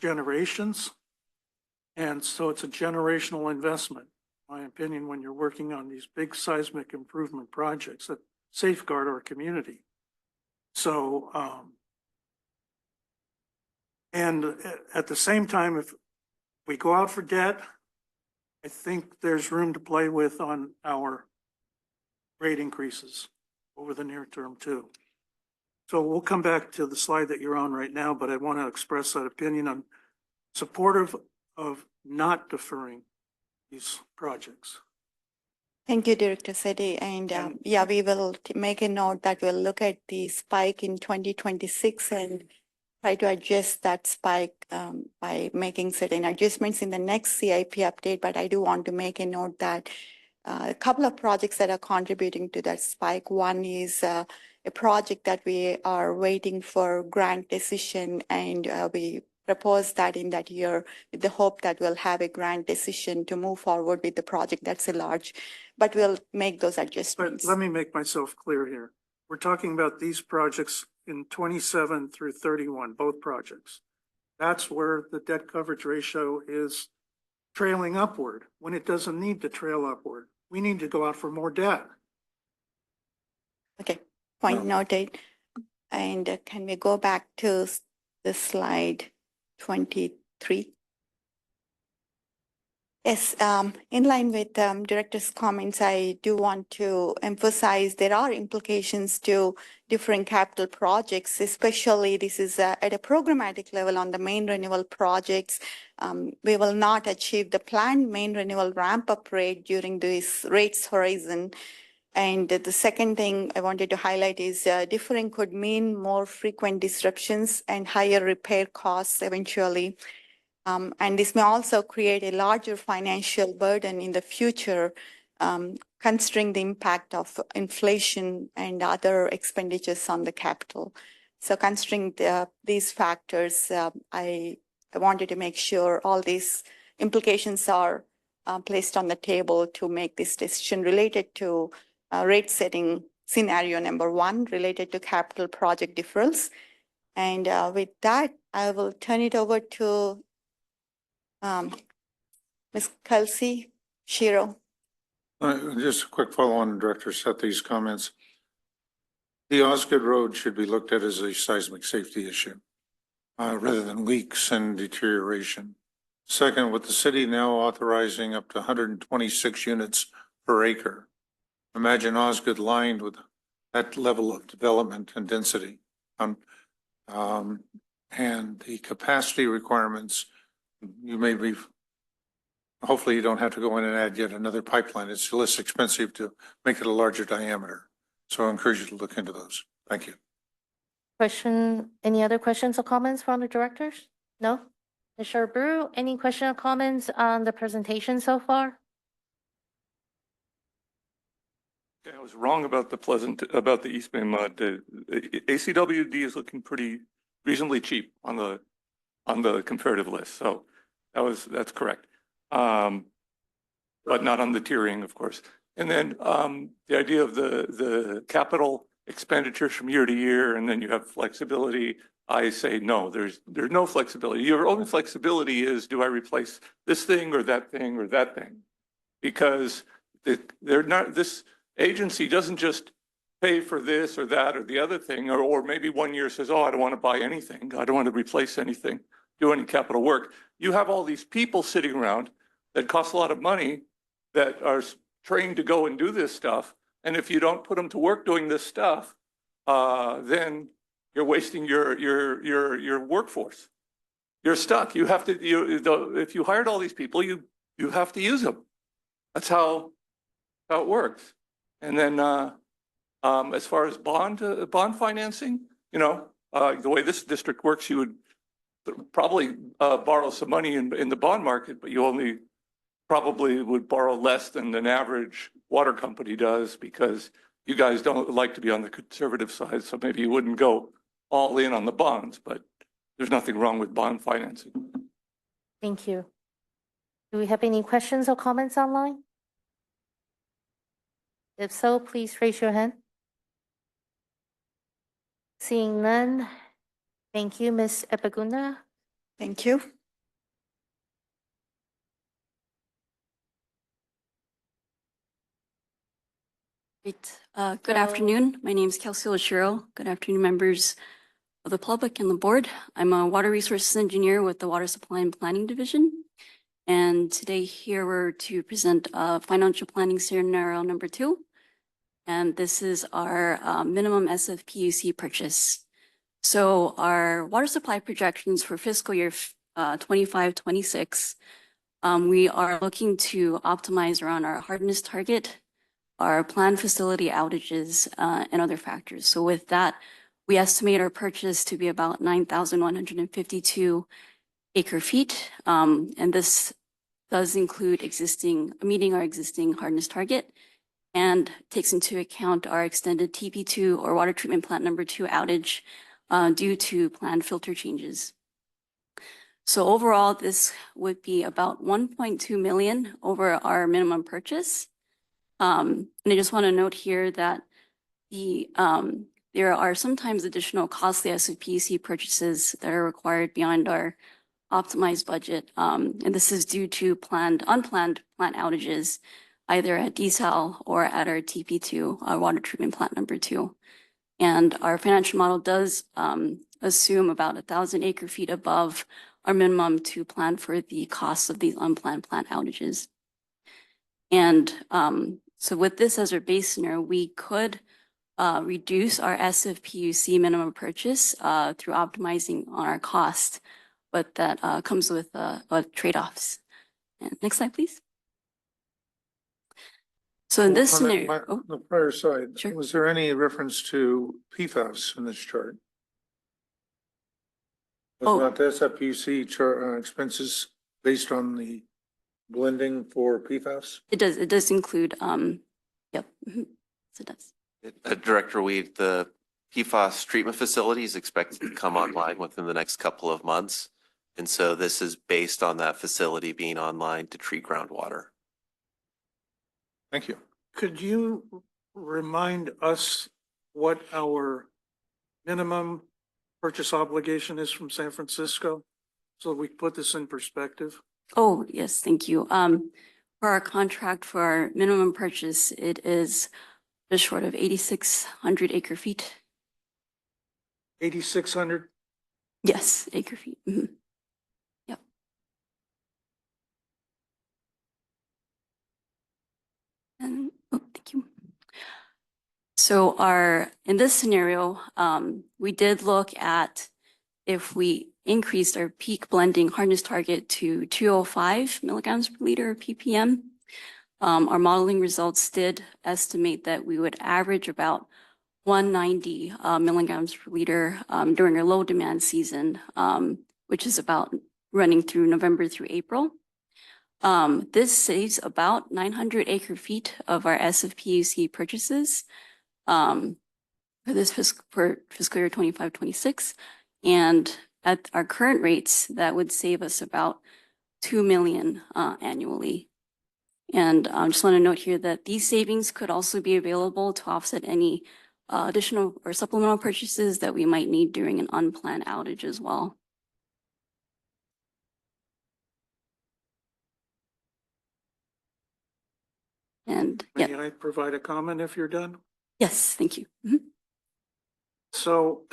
generations. And so it's a generational investment, in my opinion, when you're working on these big seismic improvement projects that safeguard our community. So, and at the same time, if we go out for debt, I think there's room to play with on our rate increases over the near term too. So we'll come back to the slide that you're on right now, but I want to express that opinion. I'm supportive of not deferring these projects. Thank you, Director Sethy. And yeah, we will make a note that we'll look at the spike in 2026 and try to adjust that spike by making certain adjustments in the next CIP update. But I do want to make a note that a couple of projects that are contributing to that spike. One is a project that we are waiting for grant decision, and we propose that in that year with the hope that we'll have a grant decision to move forward with the project. That's a large, but we'll make those adjustments. But let me make myself clear here. we're talking about these projects in 27 through 31, both projects. That's where the debt coverage ratio is trailing upward when it doesn't need to trail upward. We need to go out for more debt. Okay, point noted. And can we go back to the slide 23? Yes, in line with Director's comments, I do want to emphasize there are implications to different capital projects, especially this is at a programmatic level on the main renewal projects. We will not achieve the planned main renewal ramp-up rate during this rates horizon. And the second thing I wanted to highlight is differing could mean more frequent disruptions and higher repair costs eventually. And this may also create a larger financial burden in the future, considering the impact of inflation and other expenditures on the capital. So considering these factors, I wanted to make sure all these implications are placed on the table to make this decision related to rate setting scenario number 1 related to capital project deferrals. And with that, I will turn it over to Ms. Kelsey Shiro. Just a quick follow on Director Sethy's comments. The Osgood Road should be looked at as a seismic safety issue rather than leaks and deterioration. Second, with the city now authorizing up to 126 units per acre, imagine Osgood lined with that level of development and density. And the capacity requirements, you may be, hopefully you don't have to go in and add yet another pipeline. It's less expensive to make it a larger diameter. So I encourage you to look into those. Thank you. Any other questions or comments from the directors? No? Mr. Brew, any question or comments on the presentation so far? I was wrong about the East Bay mud. The ACWD is looking pretty reasonably cheap on the comparative list. So that's correct. But not on the tiering, of course. And then the idea of the capital expenditures from year to year, and then you have flexibility. I say no, there's no flexibility. Your only flexibility is, do I replace this thing or that thing or that thing? Because they're not, this agency doesn't just pay for this or that or the other thing, or maybe one year says, oh, I don't want to buy anything. I don't want to replace anything, do any capital work. You have all these people sitting around that cost a lot of money that are trained to go and do this stuff. And if you don't put them to work doing this stuff, then you're wasting your workforce. You're stuck. You have to, if you hired all these people, you have to use them. That's how it works. And then as far as bond financing, the way this district works, you would probably borrow some money in the bond market, but you only probably would borrow less than an average water company does, because you guys don't like to be on the conservative side. So maybe you wouldn't go all in on the bonds, but there's nothing wrong with bond financing. Thank you. Do we have any questions or comments online? If so, please raise your hand. Seeing none, thank you, Ms. Epagunda. Thank you. Good afternoon. My name is Kelsey Oshiro. Good afternoon, members of the public and the board. I'm a water resources engineer with the Water Supply and Planning Division. And today here we're to present financial planning scenario number 2. And this is our minimum SFPUC purchase. So our water supply projections for fiscal year 25-26, we are looking to optimize around our hardness target, our planned facility outages, and other factors. So with that, we estimate our purchase to be about 9,152 acre feet. And this does include meeting our existing hardness target, and takes into account our extended TP2 or water treatment plant number 2 outage due to planned filter changes. So overall, this would be about 1.2 million over our minimum purchase. And I just want to note here that there are sometimes additional costly SFPUC purchases that are required beyond our optimized budget. And this is due to unplanned plant outages, either at desal or at our TP2, our water treatment plant number 2. And our financial model does assume about 1,000 acre feet above our minimum to plan for the costs of these unplanned plant outages. And so with this as our base scenario, we could reduce our SFPUC minimum purchase through optimizing on our cost, but that comes with trade-offs. And next slide, please. So in this On that- scenario, On the prior side, Sure. was there any reference to PFAS in this chart? Oh. Was not the SFPC expenses based on the blending for PFAS? it does include, yep, mhm, yes, it does. Director Weed, the PFAS treatment facility is expected to come online within the next couple of months. And so this is based on that facility being online to treat groundwater. Thank you. Could you remind us what our minimum purchase obligation is from San Francisco? So we put this in perspective. Oh, yes, thank you. For our contract for our minimum purchase, it is just short of 8,600 acre feet. 8,600? Yes, acre feet. Mhm. Yep. And, oh, thank you. So in this scenario, we did look at if we increased our peak blending hardness target to 205 milligrams per liter ppm. Our modeling results did estimate that we would average about 190 milligrams per liter during our low demand season, which is about running through November through April. This saves about 900 acre feet of our SFPUC purchases for this fiscal year 25-26. And at our current rates, that would save us about 2 million annually. And I just want to note here that these savings could also be available to offset any additional or supplemental purchases that we might need during an unplanned outage as well. And May yeah, I provide a comment if you're done? yes, thank you. Mhm. So,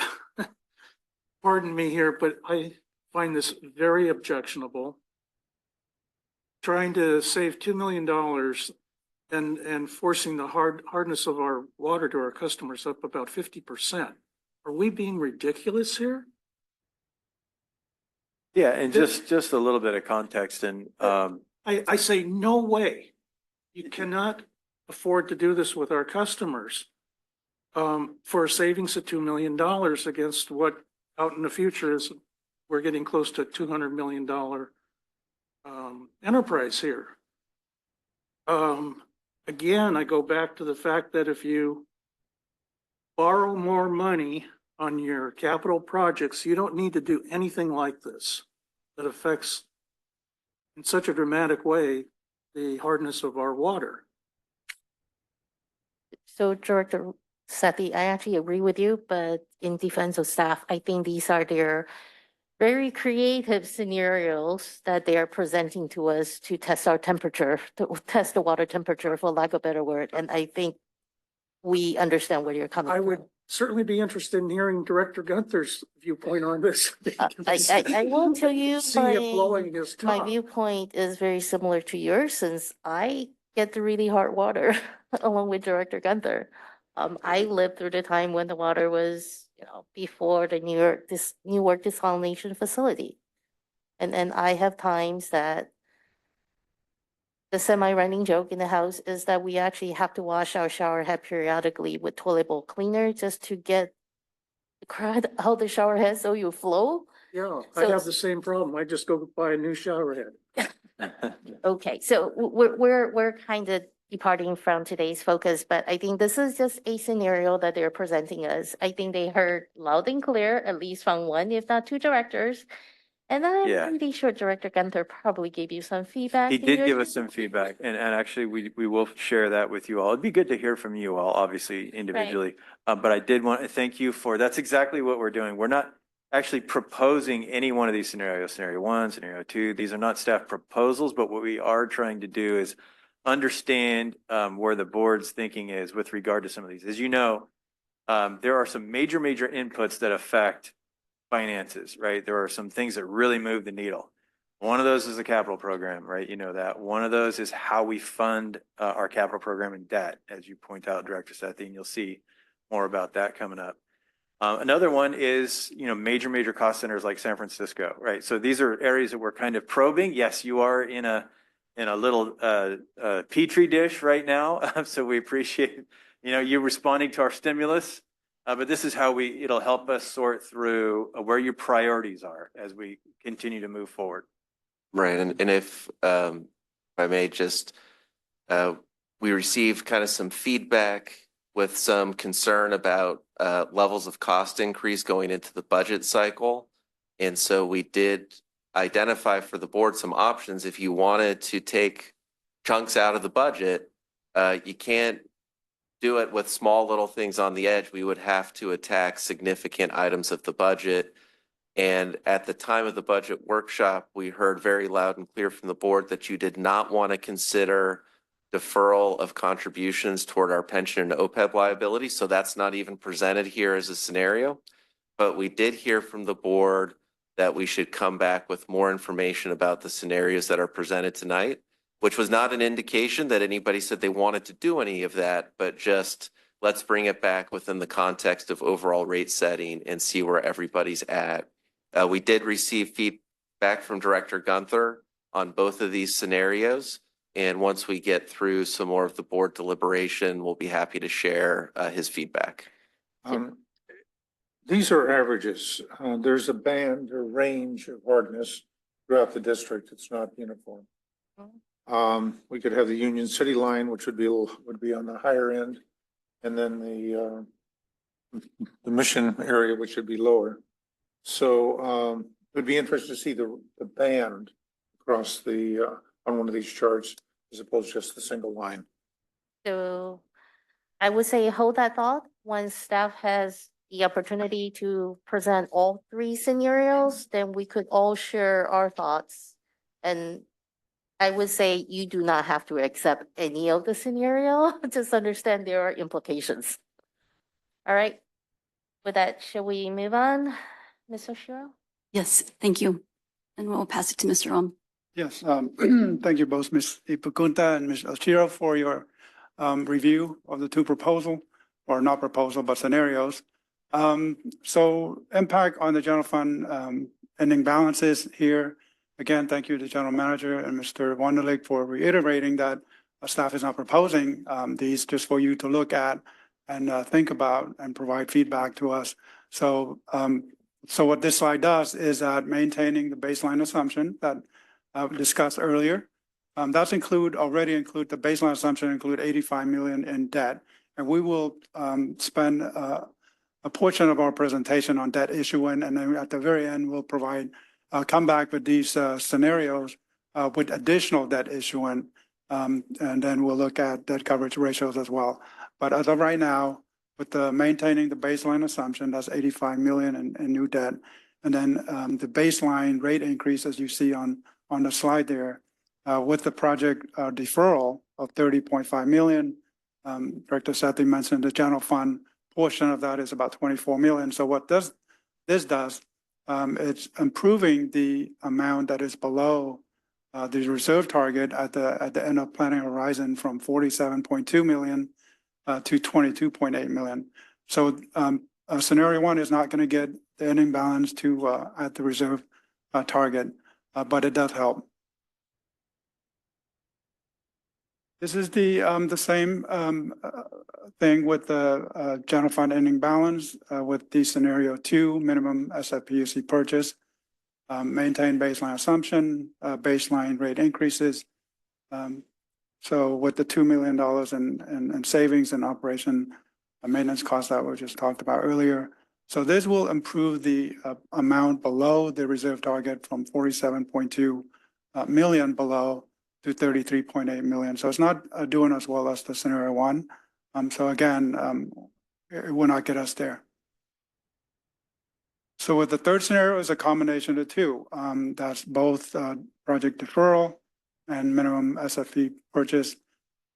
pardon me here, but I find this very objectionable. Trying to save $2 million and forcing the hardness of our water to our customers up about 50%. Are we being ridiculous here? Yeah, and just a little bit of context and I say, no way. You cannot afford to do this with our customers for a savings of $2 million against what out in the future is, we're getting close to $200 million enterprise here. Again, I go back to the fact that if you borrow more money on your capital projects, you don't need to do anything like this that affects in such a dramatic way the hardness of our water. So Director Sethy, I actually agree with you, but in defense of staff, I think these are their very creative scenarios that they are presenting to us to test our temperature, to test the water temperature, for lack of a better word. And I think we understand where you're coming I from. would certainly be interested in hearing Director Gunther's viewpoint on this. I will tell you, See it blowing his my top. viewpoint is very similar to yours, since I get the really hard water along with Director Gunther. I lived through the time when the water was, before the Newark desalination facility. And then I have times that the semi-running joke in the house is that we actually have to wash our shower head periodically with toilet bowl cleaner just to get the crud out the shower head so you flow. Yeah, I So- have the same problem. I just go buy a new shower head. Okay, so we're kind of departing from today's focus, but I think this is just a scenario that they're presenting us. I think they heard loud and clear, at least from one, if not two directors, And I'm Yeah. pretty sure Director Gunther probably gave you some feedback. He in did your- give us some feedback, and actually, we will share that with you all. It'd be good to hear from you all, obviously, individually. But I did want to thank you for, that's exactly what we're doing. We're not actually proposing any one of these scenarios, scenario 1, scenario 2. These are not staff proposals, but what we are trying to do is understand where the board's thinking is with regard to some of these. As you know, there are some major inputs that affect finances, right? There are some things that really move the needle. One of those is the capital program, right? You know that. One of those is how we fund our capital program in debt, as you point out, Director Sethy, and you'll see more about that coming up. Another one is, major cost centers like San Francisco, right? So these are areas that we're kind of probing. Yes, you are in a little petri dish right now, so we appreciate you responding to our stimulus. But this is how it'll help us sort through where your priorities are as we continue to move forward. Right, and if I may just, we received kind of some feedback with some concern about levels of cost increase going into the budget cycle. And so we did identify for the board some options. If you wanted to take chunks out of the budget, you can't do it with small little things on the edge. We would have to attack significant items of the budget. And at the time of the budget workshop, we heard very loud and clear from the board that you did not want to consider deferral of contributions toward our pension and OPEB liability. So that's not even presented here as a scenario. But we did hear from the board that we should come back with more information about the scenarios that are presented tonight, which was not an indication that anybody said they wanted to do any of that, but just let's bring it back within the context of overall rate setting and see where everybody's at. We did receive feedback from Director Gunther on both of these scenarios. And once we get through some more of the board deliberation, we'll be happy to share his feedback. These are averages. There's a band or range of hardness throughout the district. It's not uniform. We could have the Union City line, which would be on the higher end, and then the Mission area, which would be lower. So it would be interesting to see the band across the on one of these charts as opposed to just the single line. So I would say hold that thought. Once staff has the opportunity to present all 3 scenarios, then we could all share our thoughts. And I would say you do not have to accept any of the scenario, just understand there are implications. All right. With that, shall we move on? Ms. Oshiro? Yes, thank you. And we'll pass it to Mr. Om. Yes, thank you both, Ms. Ipakunta and Ms. Oshiro, for your review of the 2 proposal, or not proposal, but scenarios. So impact on the general fund ending balances here. Again, thank you to the general manager and Mr. Wonderlich for reiterating that staff is not proposing these, just for you to look at and think about and provide feedback to us. So, so what this slide does is maintaining the baseline assumption that discussed earlier. That's already include the baseline assumption include 85 million in debt, and we will spend a portion of our presentation on debt issuing, and then at the very end we'll provide come back with these scenarios with additional debt issuing, and then we'll look at debt coverage ratios as well. But as of right now, with the maintaining the baseline assumption, that's 85 million in new debt, and then the baseline rate increase, as you see on the slide there, with the project deferral of 30.5 million. Director Sethy mentioned the general fund portion of that is about 24 million. So what this does, it's improving the amount that is below the reserve target at the end of planning horizon from 47.2 million to 22.8 million. So scenario 1 is not going to get the ending balance to at the reserve target, but it does help. This is the same thing with the general fund ending balance with the scenario 2 minimum SFPUC purchase, maintain baseline assumption, baseline rate increases. So with the $2 million in savings and operation maintenance costs that we just talked about earlier, So this will improve the amount below the reserve target from 47.2 million below to 33.8 million. So it's not doing as well as the scenario one. So again, it will not get us there. So with the third scenario is a combination of two. That's both project deferral and minimum SFE purchase,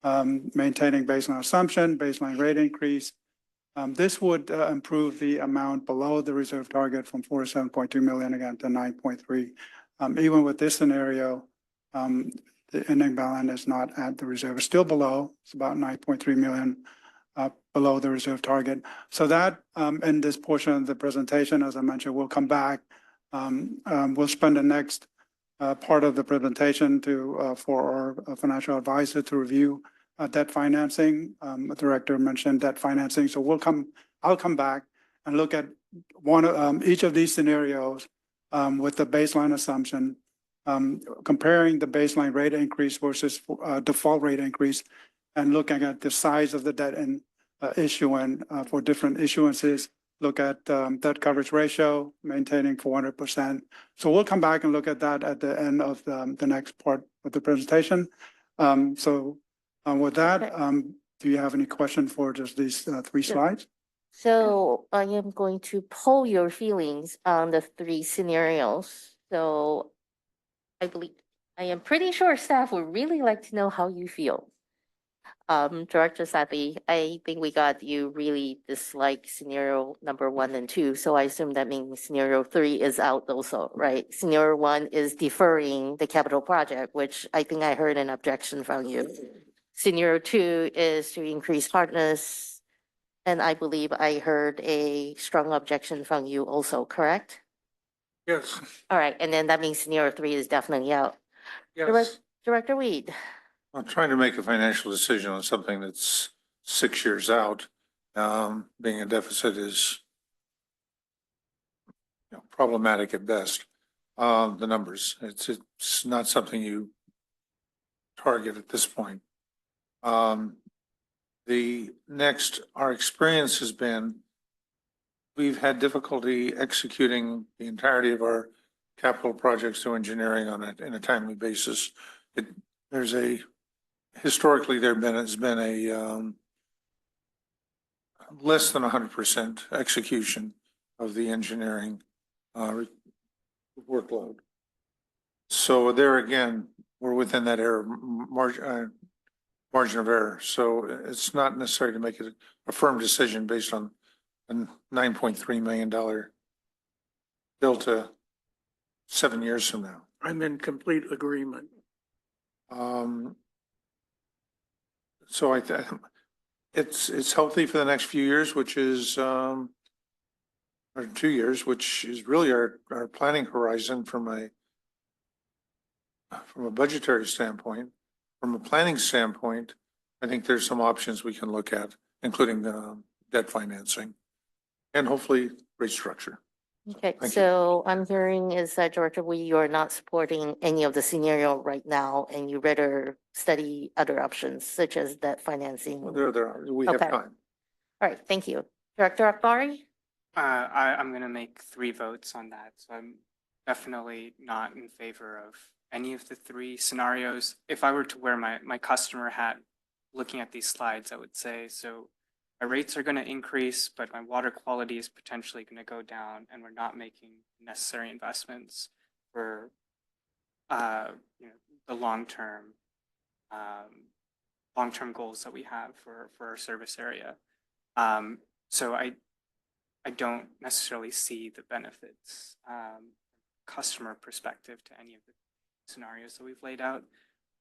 maintaining baseline assumption, baseline rate increase. This would improve the amount below the reserve target from 47.2 million again to 9.3. Even with this scenario, the ending balance is not at the reserve. It's still below. It's about 9.3 million below the reserve target. So that in this portion of the presentation, as I mentioned, we'll come back. We'll spend the next part of the presentation for our financial advisor to review debt financing. The director mentioned debt financing. So I'll come back and look at each of these scenarios with the baseline assumption, comparing the baseline rate increase versus default rate increase, and looking at the size of the debt and issuance for different issuances. Look at debt coverage ratio, maintaining 400%. So we'll come back and look at that at the end of the next part of the presentation. With that, do you have any question for just these three slides? So I am going to poll your feelings on the three scenarios. So I am pretty sure staff would really like to know how you feel. Director Sethy, I think we got you really dislike scenario number 1 and 2. So I assume that means scenario 3 is out also, right? Scenario 1 is deferring the capital project, which I think I heard an objection from you. Scenario 2 is to increase partners. And I believe I heard a strong objection from you also, correct? Yes, All right, and then that means scenario 3 is definitely out. yes. Director Weed. I'm trying to make a financial decision on something that's 6 years out. Being a deficit is problematic at best. The numbers, it's not something you target at this point. Our experience has been, we've had difficulty executing the entirety of our capital projects through engineering in a timely basis. Historically, has been a less than 100% execution of the engineering workload. So there again, we're within that error margin of error. So it's not necessary to make it a firm decision based on a $9.3 million delta 7 years from now. I'm in complete agreement. So it's healthy for the next few years, which is or 2 years, which is really our planning horizon from a budgetary standpoint. From a planning standpoint, I think there's some options we can look at, including debt financing and hopefully rate structure. Okay, Thank so I'm hearing is that Director Wee, you're not supporting any of the scenario right now, and you better study other options such as debt financing. We have Okay. time. All right, thank you. Director Akbari? I'm going to make 3 votes on that. So I'm definitely not in favor of any of the 3 scenarios. If I were to wear my customer hat looking at these slides, I would say, so my rates are going to increase, but my water quality is potentially going to go down, and we're not making necessary investments for the long-term goals that we have for our service area. So I don't necessarily see the benefits customer perspective to any of the scenarios that we've laid out.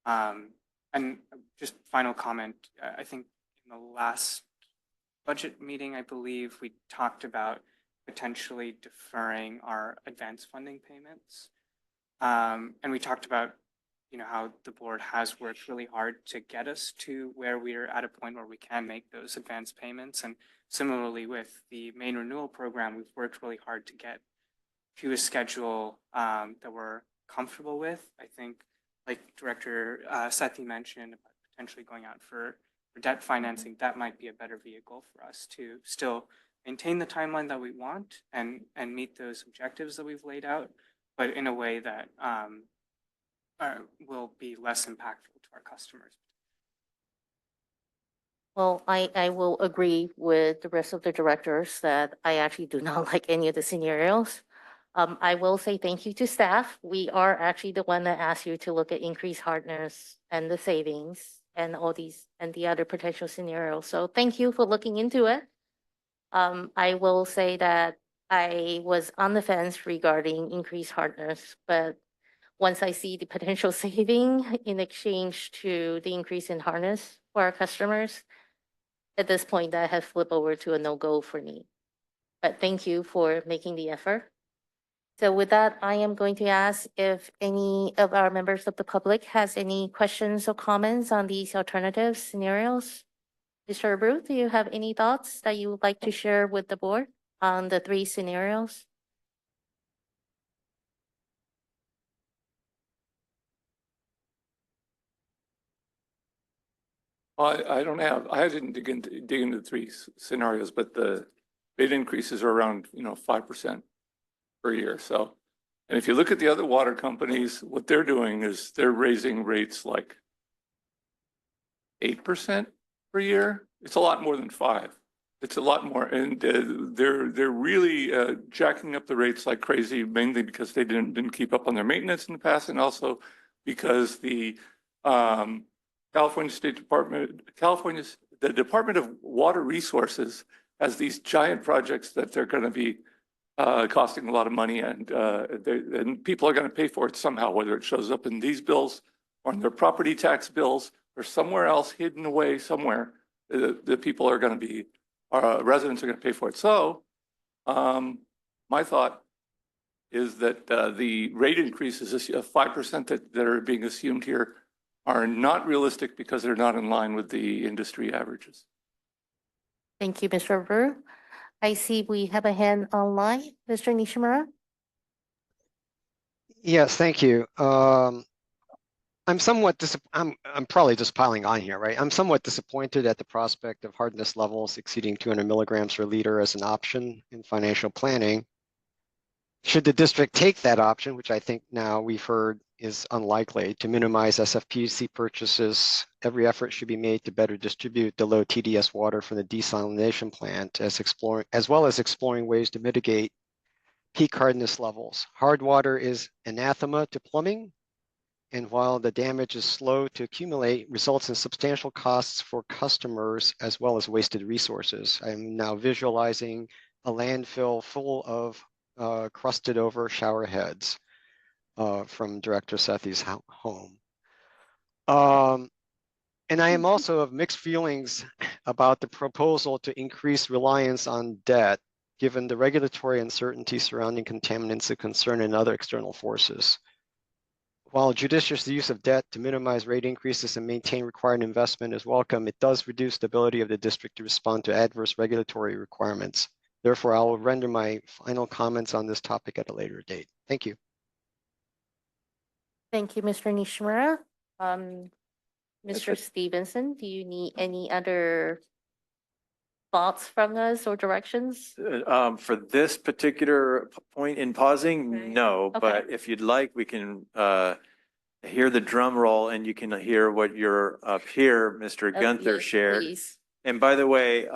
And just final comment, I think in the last budget meeting, I believe we talked about potentially deferring our advance funding payments. And we talked about, how the board has worked really hard to get us to where we are at a point where we can make those advance payments. And similarly with the main renewal program, we've worked really hard to get to a schedule that we're comfortable with. I think, like Director Sethy mentioned, about potentially going out for debt financing, that might be a better vehicle for us to still maintain the timeline that we want and meet those objectives that we've laid out, but in a way that will be less impactful to our customers. Well, I will agree with the rest of the directors that I actually do not like any of the scenarios. I will say thank you to staff. We are actually the one that asked you to look at increased hardness and the savings and all these and the other potential scenarios. So thank you for looking into it. I will say that I was on the fence regarding increased hardness, but once I see the potential saving in exchange to the increase in hardness for our customers, at this point that has flipped over to a no-go for me. But thank you for making the effort. So with that, I am going to ask if any of our members of the public has any questions or comments on these alternative scenarios. Mr. Abreu, do you have any thoughts that you would like to share with the board on the 3 scenarios? I don't have, I didn't dig into the 3 scenarios, but the rate increases are around, 5% per year. So, and if you look at the other water companies, what they're doing is they're raising rates like 8% per year. It's a lot more than 5. It's a lot more, and they're really jacking up the rates like crazy, mainly because they didn't keep up on their maintenance in the past, and also because the the Department of Water Resources has these giant projects that they're going to be costing a lot of money, and people are going to pay for it somehow, whether it shows up in these bills or in their property tax bills or somewhere else hidden away somewhere. The people are going to be, residents are going to pay for it. So my thought is that the rate increases of 5% that are being assumed here are not realistic because they're not in line with the industry averages. Thank you, Mr. Abreu. I see we have a hand online. Mr. Nishimura? Yes, thank you. I'm probably just piling on here, right? I'm somewhat disappointed at the prospect of hardness levels exceeding 200 milligrams per liter as an option in financial planning. Should the district take that option, which I think now we've heard is unlikely, to minimize SFPC purchases, every effort should be made to better distribute the low TDS water from the desalination plant, as well as exploring ways to mitigate peak hardness levels. Hard water is anathema to plumbing, and while the damage is slow to accumulate, results in substantial costs for customers as well as wasted resources. I'm now visualizing a landfill full of crusted over shower heads from Director Sethy's home. And I am also of mixed feelings about the proposal to increase reliance on debt, given the regulatory uncertainty surrounding contaminants of concern and other external forces. While judicious use of debt to minimize rate increases and maintain required investment is welcome, it does reduce the ability of the district to respond to adverse regulatory requirements. Therefore, I will render my final comments on this topic at a later date. Thank you. Thank you, Mr. Nishimura. Mr. Stevenson, do you need any other thoughts from us or directions? For this particular point in pausing, no, Okay. but if you'd like, we can hear the drum roll and you can hear what your peer, Mr. Gunther, Yes, shared. please. And by the way,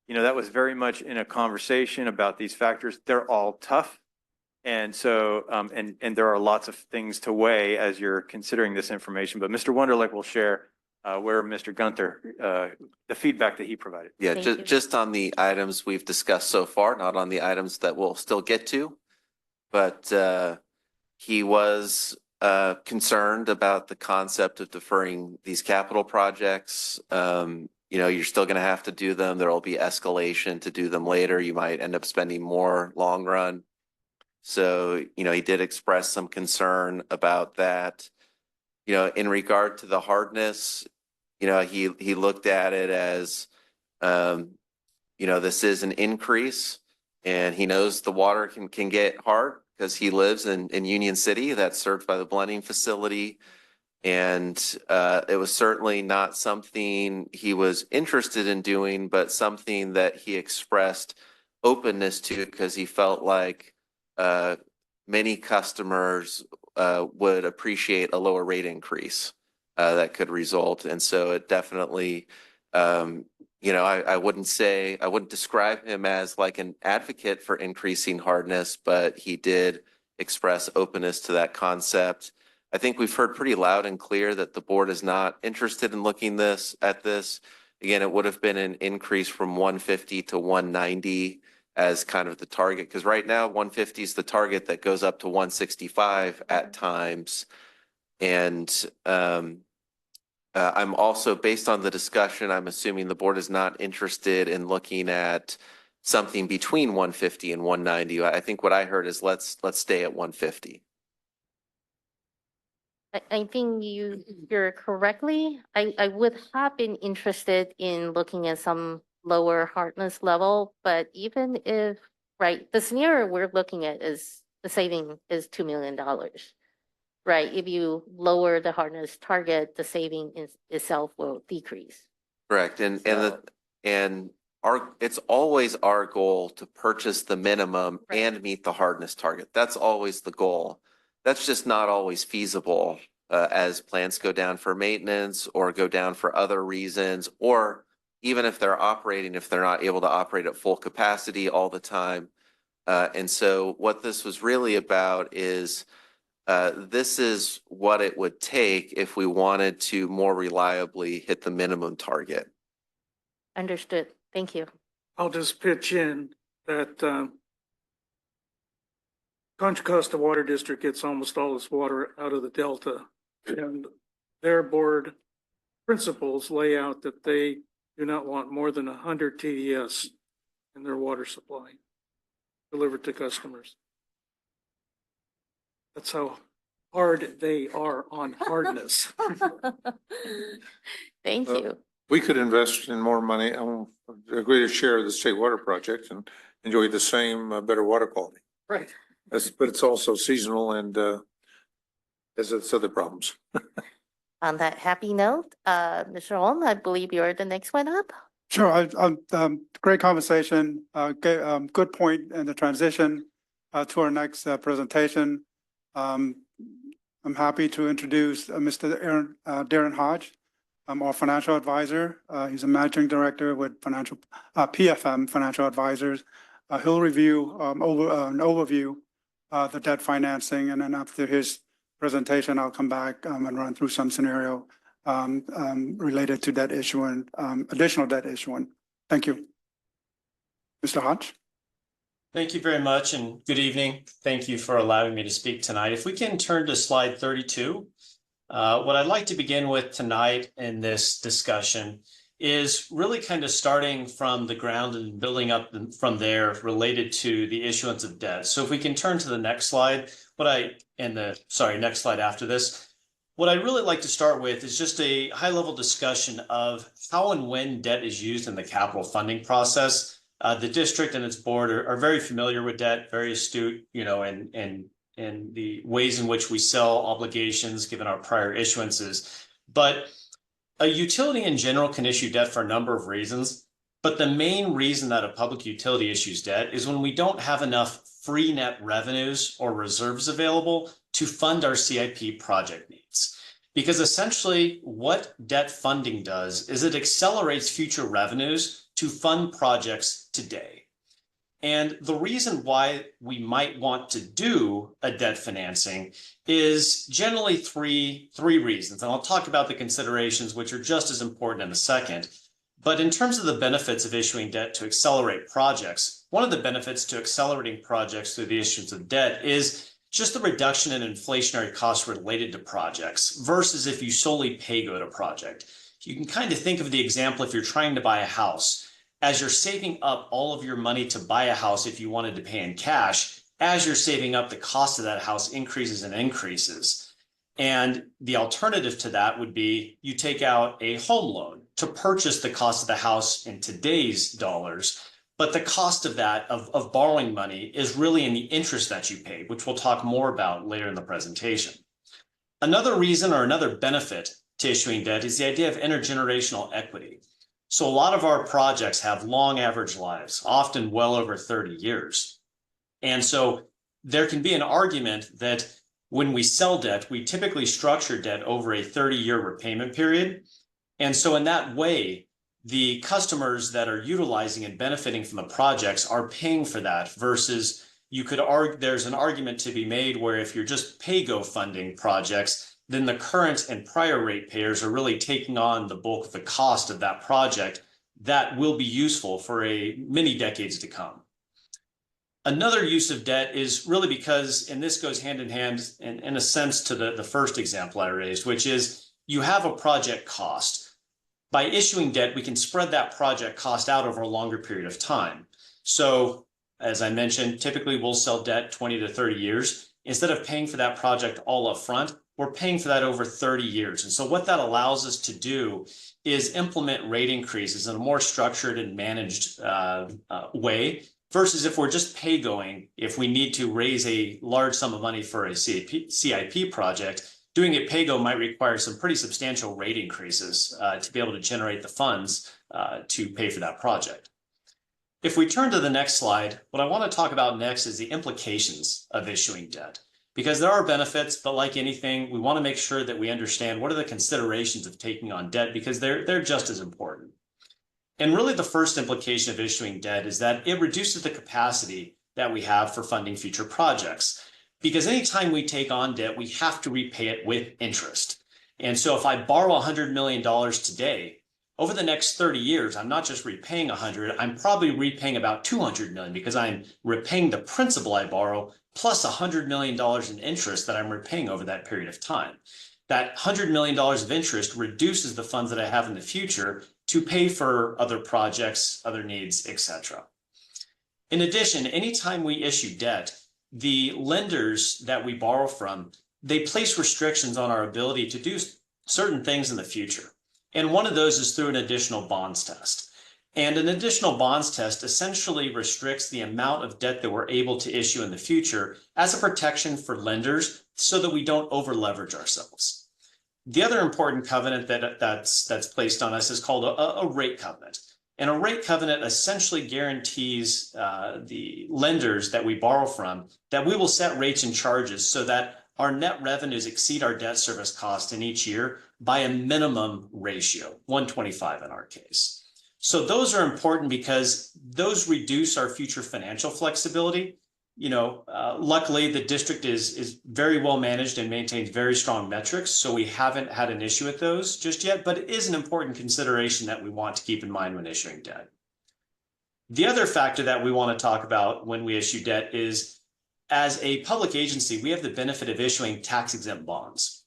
that was very much in a conversation about these factors. They're all tough. And so, and there are lots of things to weigh as you're considering this information, but Mr. Wunderlich will share where Mr. Gunther, the feedback that he provided. Yeah, Thank you. just on the items we've discussed so far, not on the items that we'll still get to. But he was concerned about the concept of deferring these capital projects. You're still going to have to do them. There will be escalation to do them later. You might end up spending more long run. So, he did express some concern about that. In regard to the hardness, he looked at it as, this is an increase, and he knows the water can get hard because he lives in Union City that's served by the blending facility. And it was certainly not something he was interested in doing, but something that he expressed openness to because he felt like many customers would appreciate a lower rate increase that could result. And so it definitely, I wouldn't describe him as like an advocate for increasing hardness, but he did express openness to that concept. I think we've heard pretty loud and clear that the board is not interested in looking at this. Again, it would have been an increase from 150 to 190 as kind of the target, because right now 150 is the target that goes up to 165 at times. And I'm also, based on the discussion, I'm assuming the board is not interested in looking at something between 150 and 190. I think what I heard is let's stay at 150. I think you're correctly. I would have been interested in looking at some lower hardness level, but even if, right, the scenario we're looking at is the saving is $2 million, right? If you lower the hardness target, the saving itself will decrease. Correct. It's always our goal to purchase the minimum and meet the hardness target. That's always the goal. That's just not always feasible as plants go down for maintenance or go down for other reasons, or even if they're operating, if they're not able to operate at full capacity all the time. And so what this was really about is this is what it would take if we wanted to more reliably hit the minimum target. Understood. Thank you. I'll just pitch in that Contra Costa Water District gets almost all its water out of the Delta, and their board principles lay out that they do not want more than 100 TDS in their water supply delivered to customers. That's how hard they are on hardness. Thank you. We could invest in more money, a greater share of the state water project and enjoy the same better water quality. Right. But it's also seasonal and there's other problems. On that happy note, Mr. Huang, I believe you're the next one up. Sure, great conversation, good point in the transition to our next presentation. I'm happy to introduce Mr. Darren Hodge, our financial advisor. He's a managing director with PFM Financial Advisors. He'll review an overview the debt financing, and then after his presentation, I'll come back and run through some scenario related to debt issuance, additional debt issuance. Thank you. Mr. Hodge. Thank you very much and good evening. Thank you for allowing me to speak tonight. If we can turn to slide 32, what I'd like to begin with tonight in this discussion is really kind of starting from the ground and building up from there related to the issuance of debt. So if we can turn to the next slide, next slide after this. What I'd really like to start with is just a high-level discussion of how and when debt is used in the capital funding process. The district and its board are very familiar with debt, very astute, in the ways in which we sell obligations given our prior issuances. But a utility in general can issue debt for a number of reasons. But the main reason that a public utility issues debt is when we don't have enough free net revenues or reserves available to fund our CIP project needs. Because essentially what debt funding does is it accelerates future revenues to fund projects today. And the reason why we might want to do a debt financing is generally three reasons. And I'll talk about the considerations, which are just as important in a second. But in terms of the benefits of issuing debt to accelerate projects, one of the benefits to accelerating projects through the issuance of debt is just the reduction in inflationary costs related to projects versus if you solely pay go to project. You can kind of think of the example if you're trying to buy a house. As you're saving up all of your money to buy a house if you wanted to pay in cash, as you're saving up, the cost of that house increases and increases. And the alternative to that would be you take out a home loan to purchase the cost of the house in today's dollars. But the cost of that, of borrowing money, is really in the interest that you pay, which we'll talk more about later in the presentation. Another reason or another benefit to issuing debt is the idea of intergenerational equity. So a lot of our projects have long average lives, often well over 30 years. And so there can be an argument that when we sell debt, we typically structure debt over a 30-year repayment period. And so in that way, the customers that are utilizing and benefiting from the projects are paying for that versus you could argue there's an argument to be made where if you're just pay-go funding projects, then the current and prior ratepayers are really taking on the bulk of the cost of that project that will be useful for many decades to come. Another use of debt is really because, and this goes hand in hand in a sense to the first example I raised, which is you have a project cost. By issuing debt, we can spread that project cost out over a longer period of time. So as I mentioned, typically we'll sell debt 20 to 30 years. Instead of paying for that project all up front, we're paying for that over 30 years. And so what that allows us to do is implement rate increases in a more structured and managed way versus if we're just pay going, if we need to raise a large sum of money for a CIP project, doing it pay go might require some pretty substantial rate increases to be able to generate the funds to pay for that project. If we turn to the next slide, what I want to talk about next is the implications of issuing debt. Because there are benefits, but like anything, we want to make sure that we understand what are the considerations of taking on debt because they're just as important. And really the first implication of issuing debt is that it reduces the capacity that we have for funding future projects. Because anytime we take on debt, we have to repay it with interest. And so if I borrow $100 million today, over the next 30 years, I'm not just repaying 100, I'm probably repaying about 200 million because I'm repaying the principal I borrow plus $100 million in interest that I'm repaying over that period of time. That $100 million of interest reduces the funds that I have in the future to pay for other projects, other needs, etc. In addition, anytime we issue debt, the lenders that we borrow from, they place restrictions on our ability to do certain things in the future. And one of those is through an additional bonds test. And an additional bonds test essentially restricts the amount of debt that we're able to issue in the future as a protection for lenders so that we don't over leverage ourselves. The other important covenant that's placed on us is called a rate covenant. And a rate covenant essentially guarantees the lenders that we borrow from that we will set rates and charges so that our net revenues exceed our debt service cost in each year by a minimum ratio, 125 in our case. So those are important because those reduce our future financial flexibility. You know, luckily the district is very well managed and maintains very strong metrics. So we haven't had an issue with those just yet, but it is an important consideration that we want to keep in mind when issuing debt. The other factor that we want to talk about when we issue debt is as a public agency, we have the benefit of issuing tax-exempt bonds.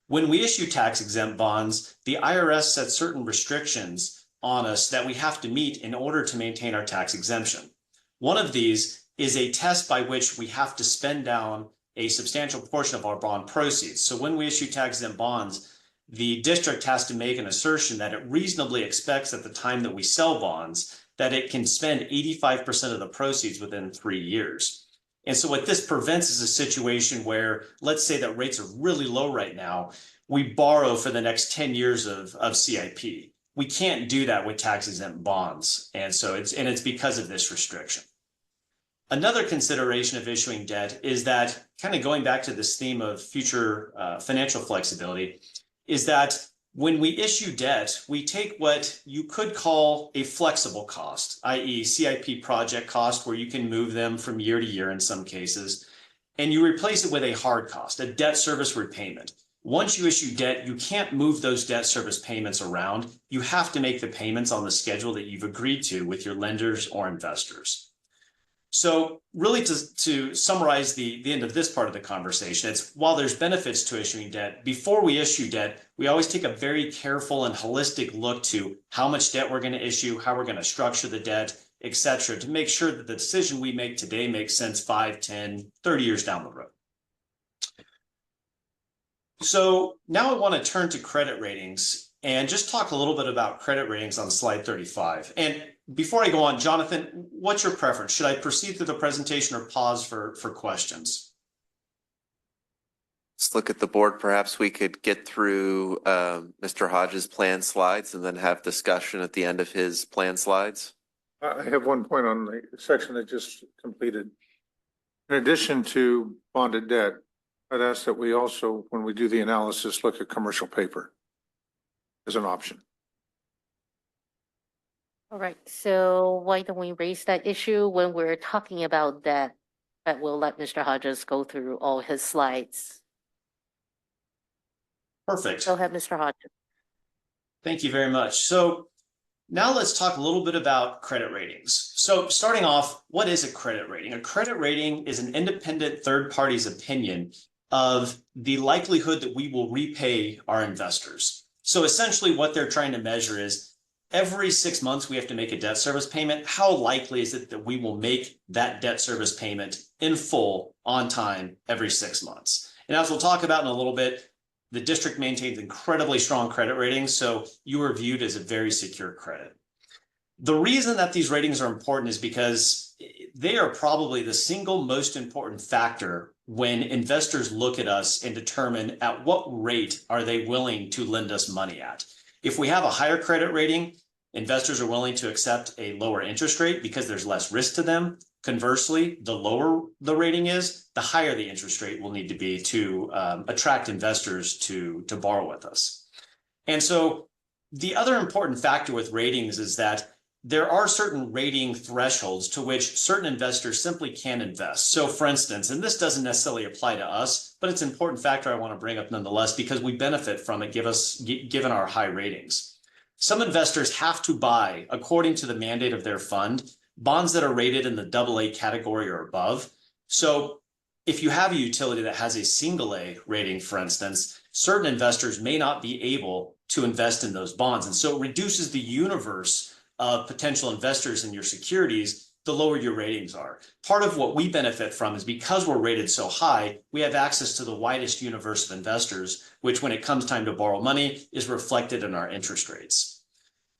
When we issue tax-exempt bonds, the IRS sets certain restrictions on us that we have to meet in order to maintain our tax exemption. One of these is a test by which we have to spend down a substantial portion of our bond proceeds. So when we issue tax-exempt bonds, the district has to make an assertion that it reasonably expects at the time that we sell bonds that it can spend 85% of the proceeds within 3 years. And so what this prevents is a situation where, let's say that rates are really low right now, we borrow for the next 10 years of CIP. We can't do that with tax-exempt bonds. And so it's because of this restriction. Another consideration of issuing debt is that, kind of going back to this theme of future financial flexibility, is that when we issue debt, we take what you could call a flexible cost, i.e. CIP project cost, where you can move them from year to year in some cases, and you replace it with a hard cost, a debt service repayment. Once you issue debt, you can't move those debt service payments around. You have to make the payments on the schedule that you've agreed to with your lenders or investors. So really to summarize the end of this part of the conversation, it's while there's benefits to issuing debt, before we issue debt, we always take a very careful and holistic look to how much debt we're going to issue, how we're going to structure the debt, et cetera, to make sure that the decision we make today makes sense 5, 10, 30 years down the road. So now I want to turn to credit ratings and just talk a little bit about credit ratings on slide 35. And before I go on, Jonathan, what's your preference? Should I proceed through the presentation or pause for questions? Let's look at the board. Perhaps we could get through Mr. Hodges' plan slides and then have discussion at the end of his plan slides. I have one point on the section that just completed. In addition to bonded debt, I'd ask that we also, when we do the analysis, look at commercial paper as an option. All right, so why don't we raise that issue when we're talking about that? But we'll let Mr. Hodges go through all his slides. Perfect. Go ahead, Mr. Hodges. Thank you very much. So now let's talk a little bit about credit ratings. So starting off, what is a credit rating? A credit rating is an independent third party's opinion of the likelihood that we will repay our investors. So essentially what they're trying to measure is every 6 months we have to make a debt service payment. How likely is it that we will make that debt service payment in full on time every 6 months? And as we'll talk about in a little bit, the district maintains incredibly strong credit ratings, so you are viewed as a very secure credit. The reason that these ratings are important is because they are probably the single most important factor when investors look at us and determine at what rate are they willing to lend us money at. If we have a higher credit rating, investors are willing to accept a lower interest rate because there's less risk to them. Conversely, the lower the rating is, the higher the interest rate will need to be to attract investors to borrow with us. And so the other important factor with ratings is that there are certain rating thresholds to which certain investors simply can't invest. So for instance, and this doesn't necessarily apply to us, but it's an important factor I want to bring up nonetheless because we benefit from it given our high ratings. Some investors have to buy, according to the mandate of their fund, bonds that are rated in the AA category or above. So if you have a utility that has a single A rating, for instance, certain investors may not be able to invest in those bonds. And so it reduces the universe of potential investors in your securities the lower your ratings are. Part of what we benefit from is because we're rated so high, we have access to the widest universe of investors, which when it comes time to borrow money is reflected in our interest rates.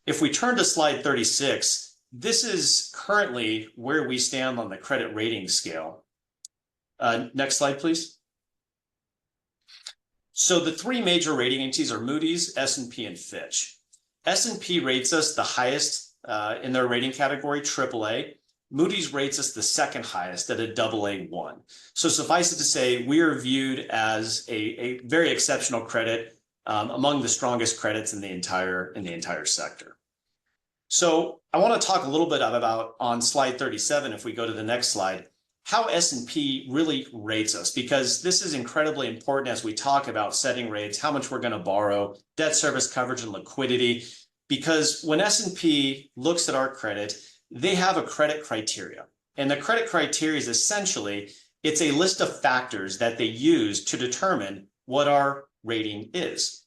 If we turn to slide 36, this is currently where we stand on the credit rating scale. Next slide, please. So the three major rating agencies are Moody's, S&P, and Fitch. S&P rates us the highest in their rating category, AAA. Moody's rates us the second highest at a AA1. So suffice it to say, we are viewed as a very exceptional credit, among the strongest credits in the entire sector. So I want to talk a little bit about on slide 37, if we go to the next slide, how S&P really rates us, because this is incredibly important as we talk about setting rates, how much we're going to borrow, debt service coverage and liquidity, because when S&P looks at our credit, they have a credit criteria. And the credit criteria is essentially, it's a list of factors that they use to determine what our rating is.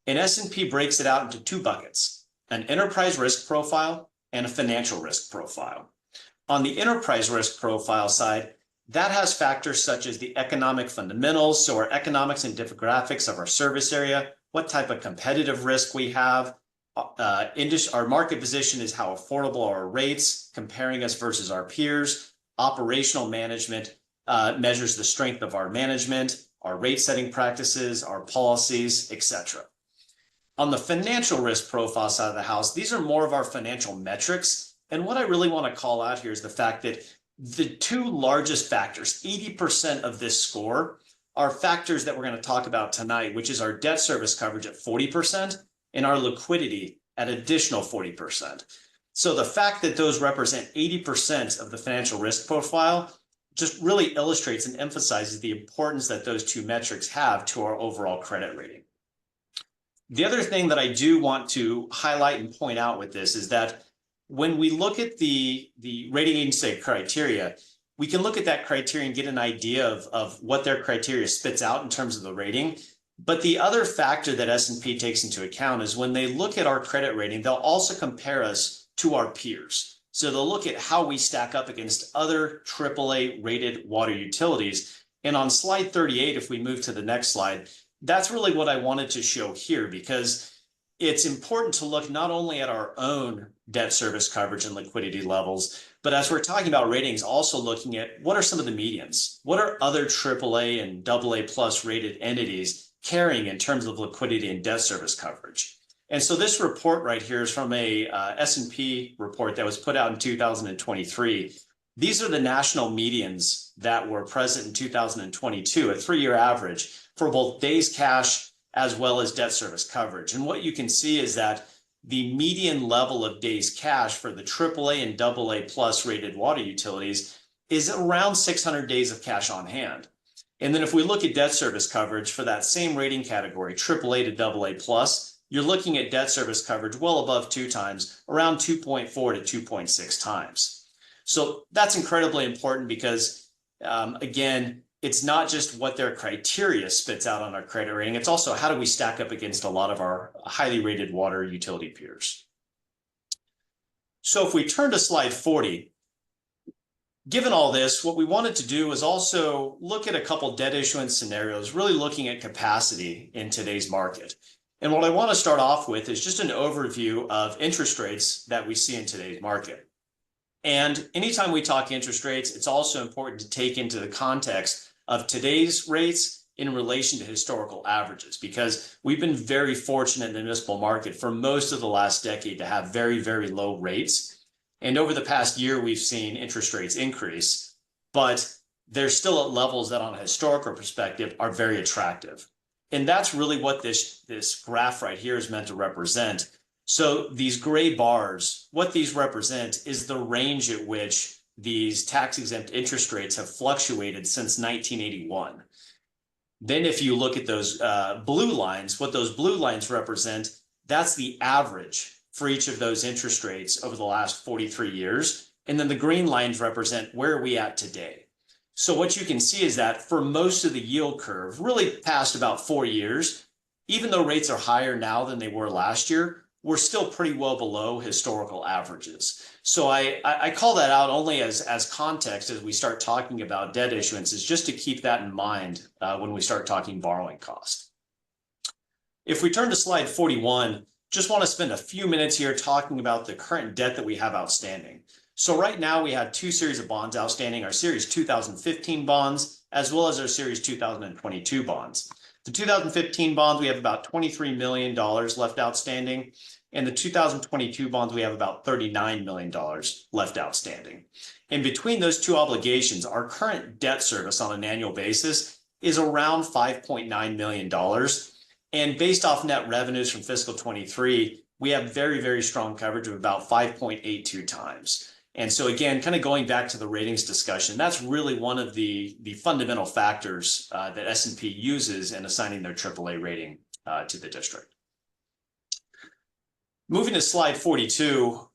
And S&P breaks it out into two buckets, an enterprise risk profile and a financial risk profile. On the enterprise risk profile side, that has factors such as the economic fundamentals, so our economics and demographics of our service area, what type of competitive risk we have, our market position is how affordable are our rates, comparing us versus our peers, operational management measures the strength of our management, our rate setting practices, our policies, etc. On the financial risk profile side of the house, these are more of our financial metrics. And what I really want to call out here is the fact that the two largest factors, 80% of this score, are factors that we're going to talk about tonight, which is our debt service coverage at 40% and our liquidity at additional 40%. So the fact that those represent 80% of the financial risk profile just really illustrates and emphasizes the importance that those two metrics have to our overall credit rating. The other thing that I do want to highlight and point out with this is that when we look at the rating agency criteria, we can look at that criteria and get an idea of what their criteria spits out in terms of the rating. But the other factor that S&P takes into account is when they look at our credit rating, they'll also compare us to our peers. So they'll look at how we stack up against other AAA rated water utilities. And on slide 38, if we move to the next slide, that's really what I wanted to show here, because it's important to look not only at our own debt service coverage and liquidity levels, But as we're talking about ratings, also looking at what are some of the medians? What are other AAA and AA plus rated entities carrying in terms of liquidity and debt service coverage? And so this report right here is from a S&P report that was put out in 2023. These are the national medians that were present in 2022, a 3-year average for both days cash as well as debt service coverage. And what you can see is that the median level of days cash for the AAA and AA plus rated water utilities is around 600 days of cash on hand. And then if we look at debt service coverage for that same rating category, AAA to AA plus, you're looking at debt service coverage well above 2 times, around 2.4 to 2.6 times. So that's incredibly important because, again, it's not just what their criteria spits out on our credit rating. It's also how do we stack up against a lot of our highly rated water utility peers. So if we turn to slide 40, given all this, what we wanted to do is also look at a couple debt issuance scenarios, really looking at capacity in today's market. And what I want to start off with is just an overview of interest rates that we see in today's market. And anytime we talk interest rates, it's also important to take into the context of today's rates in relation to historical averages, because we've been very fortunate in the municipal market for most of the last decade to have very, very low rates. And over the past year, we've seen interest rates increase, but they're still at levels that on a historical perspective are very attractive. And that's really what this graph right here is meant to represent. So these gray bars, what these represent is the range at which these tax-exempt interest rates have fluctuated since 1981. Then if you look at those blue lines, what those blue lines represent, that's the average for each of those interest rates over the last 43 years. And then the green lines represent where are we at today. So what you can see is that for most of the yield curve, really past about 4 years, even though rates are higher now than they were last year, we're still pretty well below historical averages. So I call that out only as context as we start talking about debt issuances, just to keep that in mind when we start talking borrowing cost. If we turn to slide 41, just want to spend a few minutes here talking about the current debt that we have outstanding. So right now we have 2 series of bonds outstanding, our Series 2015 bonds, as well as our Series 2022 bonds. The 2015 bonds, we have about $23 million left outstanding. And the 2022 bonds, we have about $39 million left outstanding. And between those two obligations, our current debt service on an annual basis is around $5.9 million. And based off net revenues from fiscal 23, we have very, very strong coverage of about 5.82 times. And so again, kind of going back to the ratings discussion, that's really one of the fundamental factors that S&P uses in assigning their AAA rating to the district. Moving to slide 42,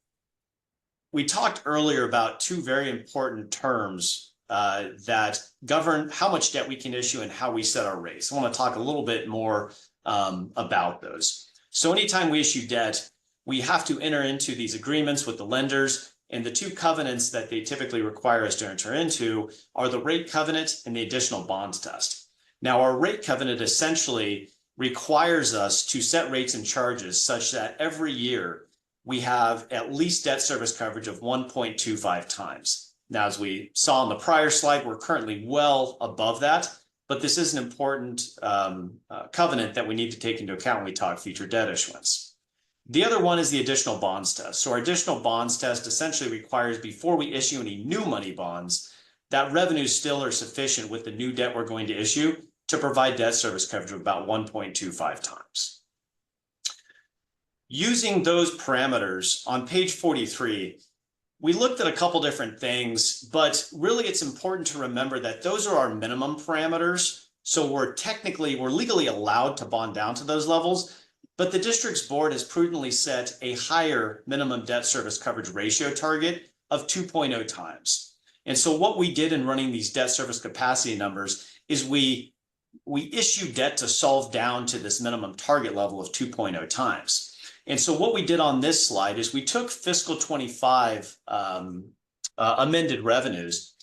we talked earlier about 2 very important terms that govern how much debt we can issue and how we set our rates. I want to talk a little bit more about those. So anytime we issue debt, we have to enter into these agreements with the lenders. And the 2 covenants that they typically require us to enter into are the rate covenant and the additional bonds test. Now, our rate covenant essentially requires us to set rates and charges such that every year we have at least debt service coverage of 1.25 times. Now, as we saw on the prior slide, we're currently well above that, but this is an important covenant that we need to take into account when we talk future debt issuance. The other one is the additional bonds test. So our additional bonds test essentially requires before we issue any new money bonds, that revenues still are sufficient with the new debt we're going to issue to provide debt service coverage of about 1.25 times. Using those parameters on page 43, we looked at a couple different things, but really it's important to remember that those are our minimum parameters. So we're legally allowed to bond down to those levels, but the district's board has prudently set a higher minimum debt service coverage ratio target of 2.0 times. And so what we did in running these debt service capacity numbers is we issue debt to solve down to this minimum target level of 2.0 times. And so what we did on this slide is we took fiscal 25 amended revenues,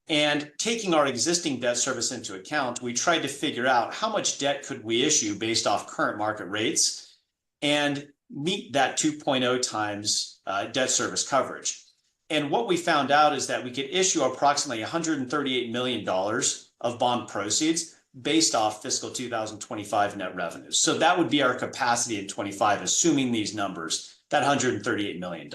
and taking our existing debt service into account, we tried to figure out how much debt could we issue based off current market rates and meet that 2.0 times debt service coverage. And what we found out is that we could issue approximately $138 million of bond proceeds based off fiscal 2025 net revenues. So that would be our capacity in 25, assuming these numbers, that $138 million.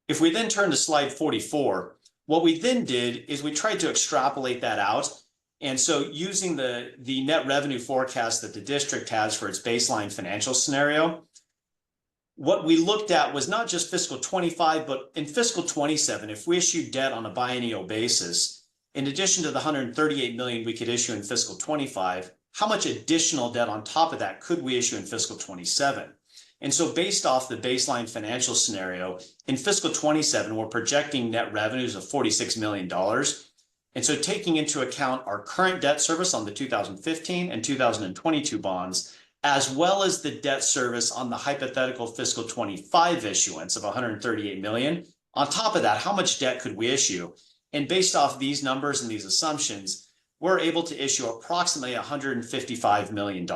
If we then turn to slide 44, what we then did is we tried to extrapolate that out. And so using the net revenue forecast that the district has for its baseline financial scenario, what we looked at was not just fiscal 25, but in fiscal 27, if we issued debt on a biennial basis, in addition to the 138 million we could issue in fiscal 25, how much additional debt on top of that could we issue in fiscal 27? And so based off the baseline financial scenario, in fiscal 27, we're projecting net revenues of $46 million. And so taking into account our current debt service on the 2015 and 2022 bonds, as well as the debt service on the hypothetical fiscal 25 issuance of 138 million. On top of that, how much debt could we issue? And based off these numbers and these assumptions, we're able to issue approximately $155 million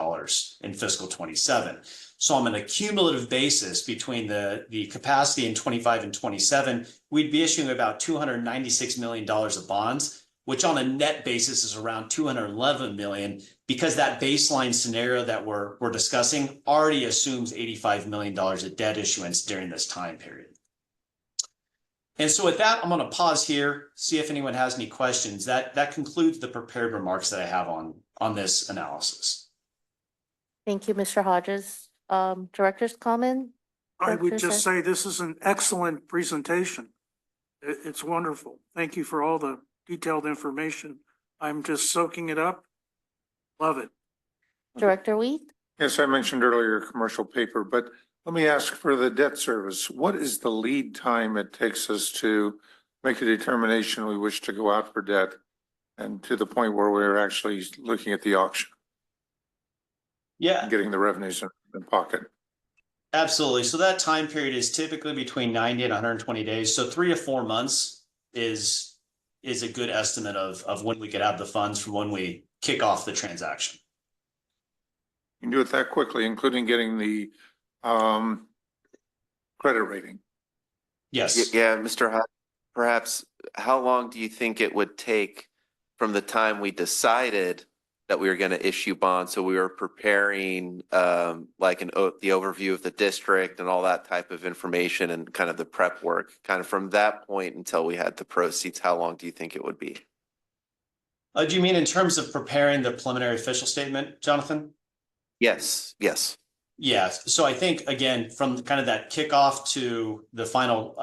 in fiscal 27. So on an accumulative basis between the capacity in 25 and 27, we'd be issuing about $296 million of bonds, which on a net basis is around 211 million, because that baseline scenario that we're discussing already assumes $85 million of debt issuance during this time period. And so with that, I'm going to pause here, see if anyone has any questions. That concludes the prepared remarks that I have on this analysis. Thank you, Mr. Hodges. Director's comment? I would Director just say this is an excellent presentation. It's wonderful. Thank you for all the detailed information. I'm just soaking it up. Love it. Director Weed? Yes, I mentioned earlier commercial paper, but let me ask for the debt service. What is the lead time it takes us to make a determination we wish to go out for debt and to the point where we're actually looking at the auction? Yeah, getting the revenues in pocket. Absolutely. So that time period is typically between 90 and 120 days. So 3 to 4 months is a good estimate of when we could have the funds from when we kick off the transaction. You can do it that quickly, including getting the credit rating. Yes. Yeah, Mr. Hunt, perhaps how long do you think it would take from the time we decided that we were going to issue bonds? So we were preparing the overview of the district and all that type of information and kind of the prep work, kind of from that point until we had the proceeds. How long do you think it would be? Do you mean in terms of preparing the preliminary official statement, Jonathan? Yes. Yeah. So I think, again, from kind of that kickoff to the final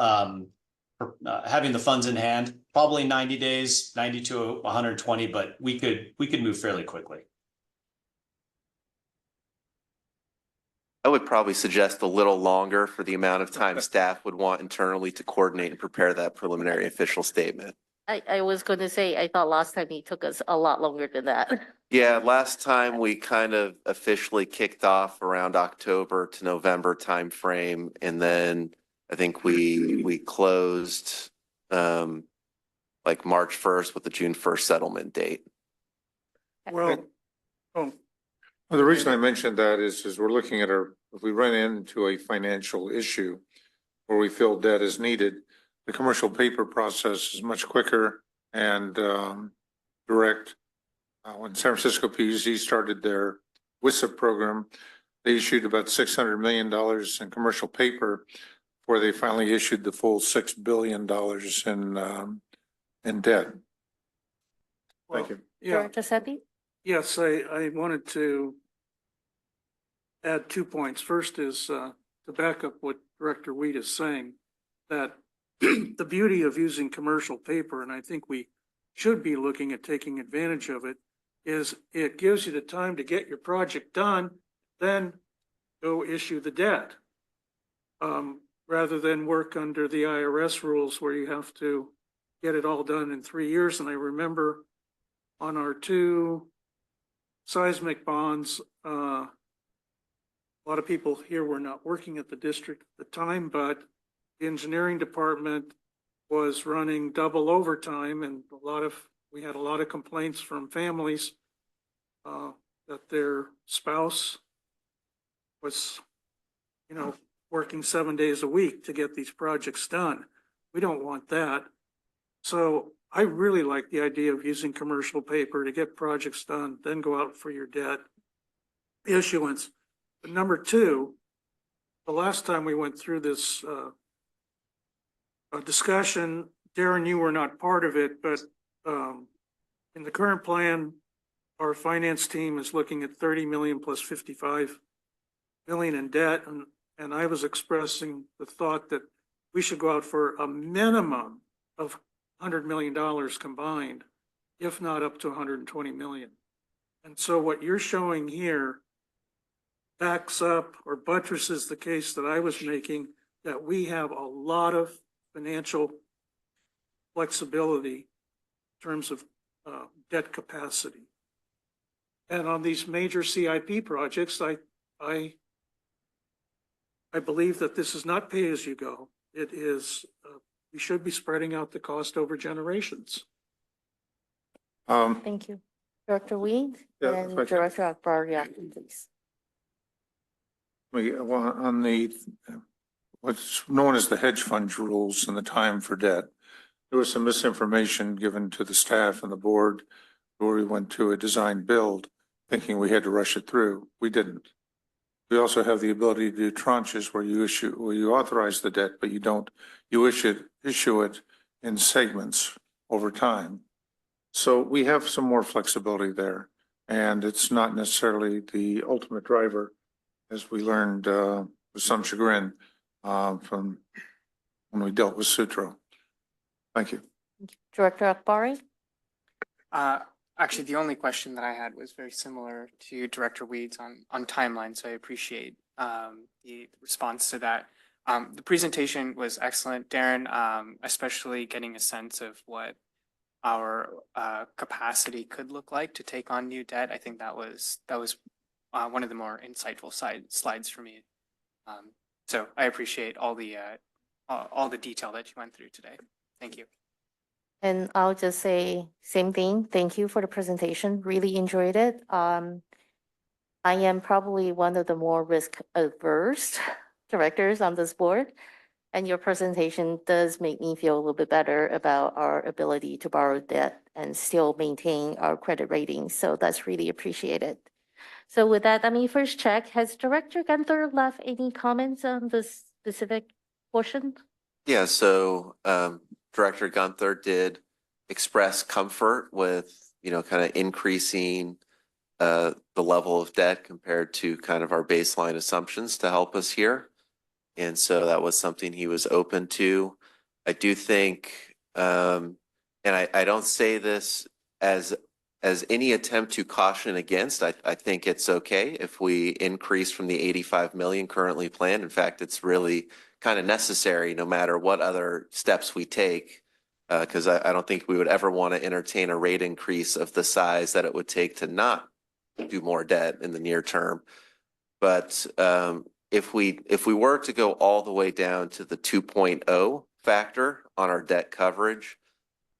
having the funds in hand, probably 90 days, 90 to 120, but we could move fairly quickly. I would probably suggest a little longer for the amount of time staff would want internally to coordinate and prepare that preliminary official statement. I was going to say, I thought last time it took us a lot longer than that. Yeah, last time we kind of officially kicked off around October to November timeframe, and then I think we closed like March 1st with the June 1st settlement date. Well, Well, the reason I mentioned that is we're looking at if we run into a financial issue where we feel debt is needed, the commercial paper process is much quicker and direct. When San Francisco PUC started their WISA program, they issued about $600 million in commercial paper before they finally issued the full $6 billion in debt. Thank you. Yeah. Director Sethy? Yes, I wanted to add 2 points. First is to back up what Director Weed is saying, that the beauty of using commercial paper, and I think we should be looking at taking advantage of it, is it gives you the time to get your project done, then go issue the debt, rather than work under the IRS rules where you have to get it all done in 3 years. And I remember on our 2 seismic bonds, a lot of people here were not working at the district at the time, but the engineering department was running double overtime, and we had a lot of complaints from families that their spouse was, working 7 days a week to get these projects done. We don't want that. So I really like the idea of using commercial paper to get projects done, then go out for your debt issuance. But number two, the last time we went through this discussion, Darren, you were not part of it, but in the current plan, our finance team is looking at 30 million plus 55 million in debt. And I was expressing the thought that we should go out for a minimum of $100 million combined, if not up to 120 million. And so what you're showing here backs up or buttresses the case that I was making, that we have a lot of financial flexibility in terms of debt capacity. And on these major CIP projects, I believe that this is not pay as you go. It is, we should be spreading out the cost over generations. Thank you. Director Weed Yeah, and if I can- Director Akbari, please. Well, on the, what's known as the hedge fund rules and the time for debt, there was some misinformation given to the staff and the board where we went to a design build thinking we had to rush it through. We didn't. We also have the ability to do tranches where you authorize the debt, but you don't, you issue it in segments over time. So we have some more flexibility there, and it's not necessarily the ultimate driver, as we learned with some chagrin from when we dealt with Sutro. Thank you. Director Akbari? Actually, the only question that I had was very similar to Director Weed's on timeline, so I appreciate the response to that. The presentation was excellent, Darren, especially getting a sense of what our capacity could look like to take on new debt. I think that was one of the more insightful slides for me. So I appreciate all the detail that you went through today. Thank you. And I'll just say same thing. Thank you for the presentation. Really enjoyed it. I am probably one of the more risk averse directors on this board. And your presentation does make me feel a little bit better about our ability to borrow debt and still maintain our credit rating. So that's really appreciated. So with that, let me first check, has Director Gunther left any comments on this specific portion? Yeah, so Director Gunther did express comfort with, kind of increasing the level of debt compared to kind of our baseline assumptions to help us here. And so that was something he was open to. I do think, and I don't say this as any attempt to caution against. I think it's okay if we increase from the 85 million currently planned. In fact, it's really kind of necessary no matter what other steps we take, because I don't think we would ever want to entertain a rate increase of the size that it would take to not do more debt in the near term. But if we were to go all the way down to the 2.0 factor on our debt coverage,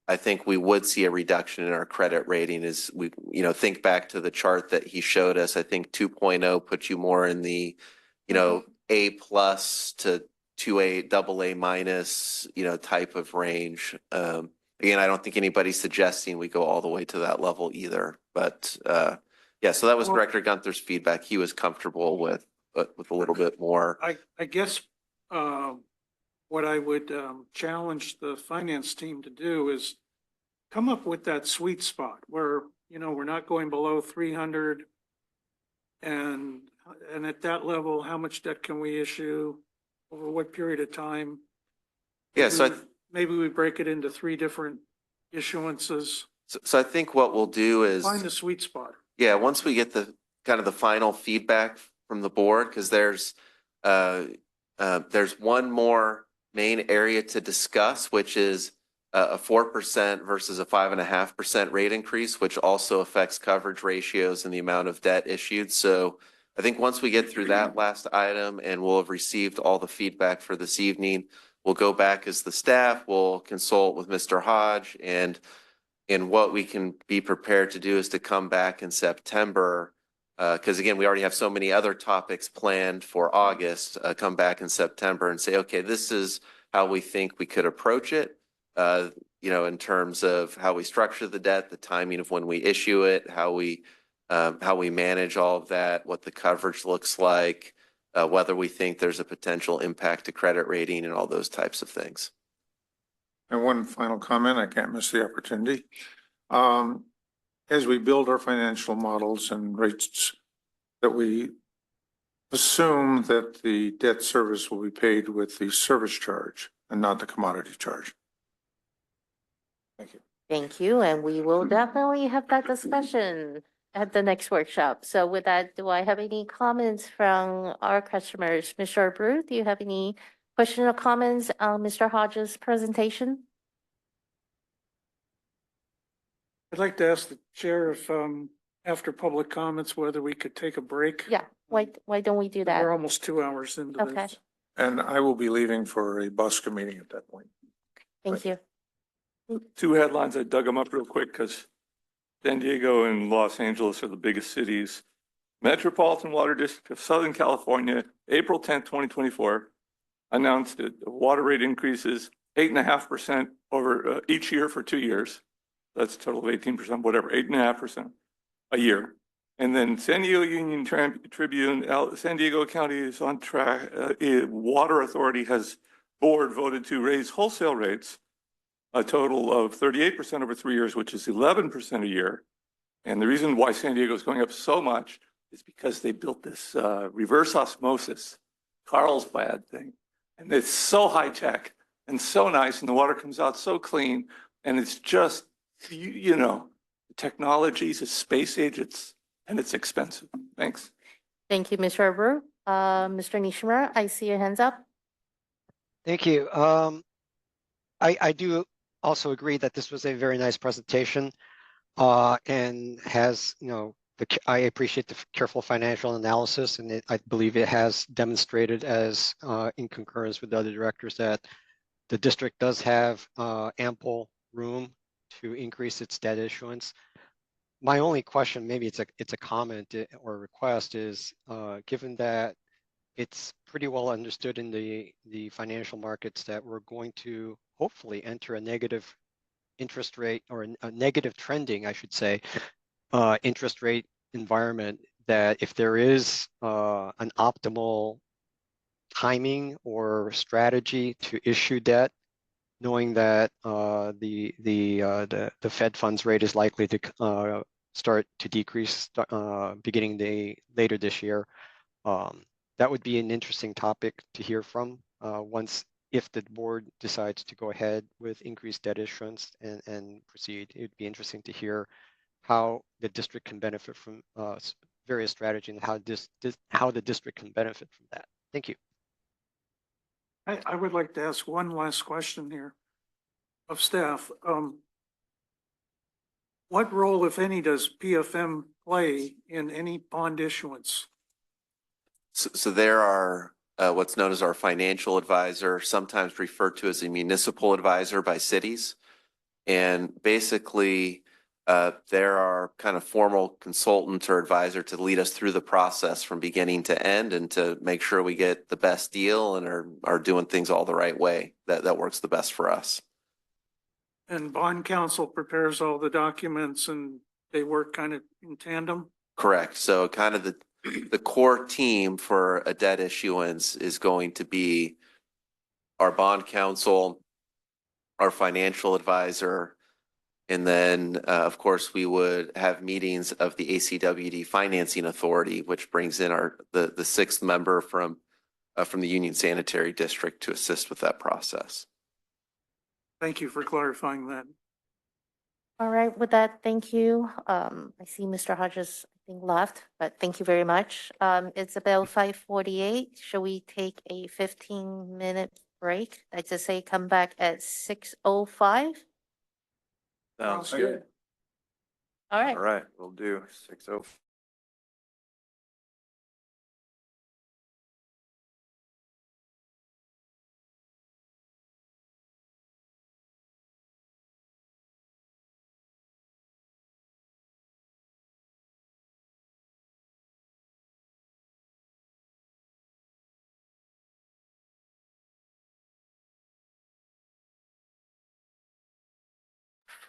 I think we would see a reduction in our credit rating. As we, think back to the chart that he showed us, I think 2.0 puts you more in the, A+ to 2A, AA minus, type of range. Again, I don't think anybody's suggesting we go all the way to that level either. But yeah, so that was Director Gunther's feedback. He was comfortable with a little bit more. I guess what I would challenge the finance team to do is come up with that sweet spot where, we're not going below 300. And at that level, how much debt can we issue over what period of time? Yeah, so maybe we break it into 3 different issuances. So I think what we'll do is find the sweet spot. Yeah, once we get the kind of the final feedback from the board, because there's one more main area to discuss, which is a 4% versus a 5.5% rate increase, which also affects coverage ratios and the amount of debt issued. So I think once we get through that last item and we'll have received all the feedback for this evening, we'll go back as the staff, we'll consult with Mr. Hodge, and what we can be prepared to do is to come back in September Because again, we already have so many other topics planned for August, come back in September and say, okay, this is how we think we could approach it. In terms of how we structure the debt, the timing of when we issue it, how we manage all of that, what the coverage looks like, whether we think there's a potential impact to credit rating and all those types of things. And one final comment, I can't miss the opportunity. As we build our financial models and rates, that we assume that the debt service will be paid with the service charge and not the commodity charge. Thank you. Thank you, and we will definitely have that discussion at the next workshop. So with that, do I have any comments from our customers? Mr. Abreu, do you have any questions or comments on Mr. Hodges' presentation? I'd like to ask the chair if, after public comments, whether we could take a break. Yeah, why don't we do that? We're almost 2 hours into Okay. this. And I will be leaving for a BUSCA meeting at that point. Thank you. Two headlines, I dug them up real quick because San Diego and Los Angeles are the biggest cities. Metropolitan Water District of Southern California, April 10th, 2024, announced that the water rate increases 8.5% over each year for 2 years. That's a total of 18%, whatever, 8.5% a year. And then San Diego Union Tribune, San Diego County is on track. Water Authority board voted to raise wholesale rates a total of 38% over 3 years, which is 11% a year. And the reason why San Diego is going up so much is because they built this reverse osmosis Carlsbad thing. And it's so high tech and so nice, and the water comes out so clean. And it's just, the technologies, it's space age, and it's expensive. Thanks. Thank you, Mr. Abreu. Mr. Nishimura, I see your hands up. Thank you. I do also agree that this was a very nice presentation and has, I appreciate the careful financial analysis, and I believe it has demonstrated as in concurrence with the other directors that the district does have ample room to increase its debt issuance. My only question, maybe it's a comment or a request, is given that it's pretty well understood in the financial markets that we're going to hopefully enter a negative interest rate, or a negative trending, I should say, interest rate environment, that if there is an optimal timing or strategy to issue debt, knowing that the Fed funds rate is likely to start to decrease beginning later this year. That would be an interesting topic to hear from if the board decides to go ahead with increased debt issuance and proceed. It'd be interesting to hear how the district can benefit from various strategies and how the district can benefit from that. Thank you. I would like to ask one last question here of staff. What role, if any, does PFM play in any bond issuance? So there are what's known as our financial advisor, sometimes referred to as a municipal advisor by cities. And basically, they're our kind of formal consultant or advisor to lead us through the process from beginning to end, and to make sure we get the best deal and are doing things all the right way that works the best for us. And bond counsel prepares all the documents and they work kind of in tandem? Correct. So kind of the core team for a debt issuance is going to be our bond counsel, our financial advisor, and then, of course, we would have meetings of the ACWD Financing Authority, which brings in the sixth member from the Union Sanitary District to assist with that process. Thank you for clarifying that. All right, with that, thank you. I see Mr. Hodges, I think, left, but thank you very much. It's about 5:48. Shall we take a 15-minute break? Like to say, come back at 6:05? Sounds good. All right. All right, we'll do 6:05.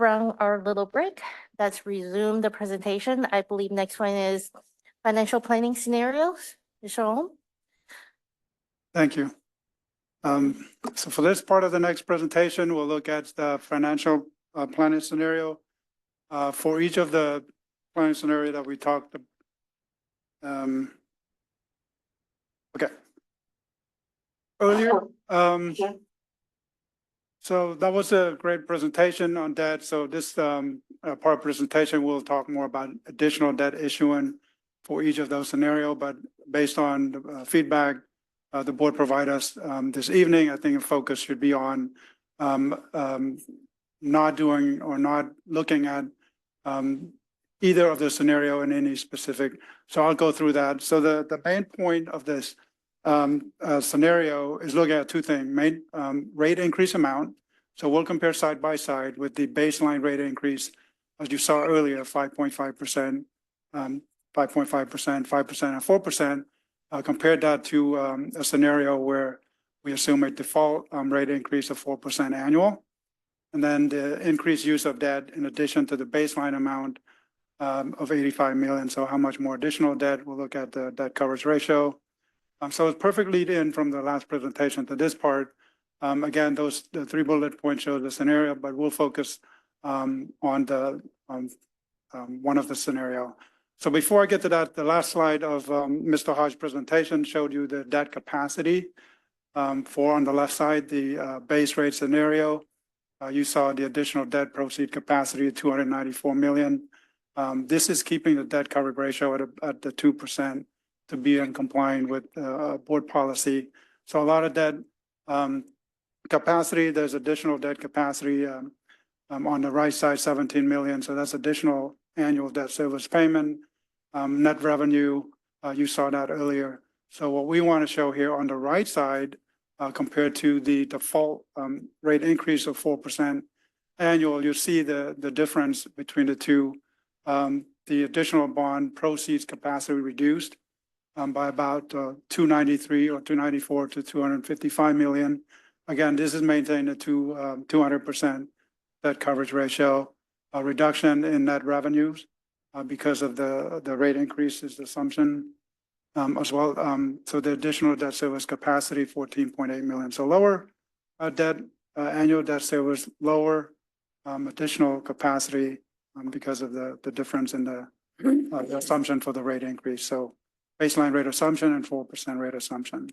from our little break, let's resume the presentation. I believe next one is financial planning scenarios. Mr. Huang? Thank you. So for this part of the next presentation, we'll look at the financial planning scenario. For each of the planning scenario that we talked. Okay. Earlier, so that was a great presentation on debt. So this part presentation, we'll talk more about additional debt issuing for each of those scenarios. But based on the feedback the board provide us this evening, I think the focus should be on not doing or not looking at either of the scenario in any specific. So I'll go through that. So the main point of this scenario is looking at two things: main rate increase amount. So we'll compare side by side with the baseline rate increase, as you saw earlier, 5.5%, 5.5%, 5%, and 4%. Compared that to a scenario where we assume a default rate increase of 4% annual, and then the increased use of debt in addition to the baseline amount of 85 million. So how much more additional debt? We'll look at the debt coverage ratio. So it's perfectly in from the last presentation to this part. Again, the 3 bullet points show the scenario, but we'll focus on the one of the scenario. So before I get to that, the last slide of Mr. Hodge's presentation showed you the debt capacity for, on the left side, the base rate scenario. You saw the additional debt proceed capacity of 294 million. This is keeping the debt coverage ratio at the 2% to be in compliance with board policy. So a lot of debt capacity, there's additional debt capacity on the right side, 17 million. So that's additional annual debt service payment. Net revenue, you saw that earlier. So what we want to show here on the right side, compared to the default rate increase of 4% annual, you see the difference between the two. The additional bond proceeds capacity reduced by about 293 or 294 to 255 million. Again, this is maintained at 200% debt coverage ratio. A reduction in net revenues because of the rate increases assumption as well. So the additional debt service capacity, 14.8 million. So lower debt, annual debt service, lower additional capacity because of the difference in the assumption for the rate increase. So baseline rate assumption and 4% rate assumption.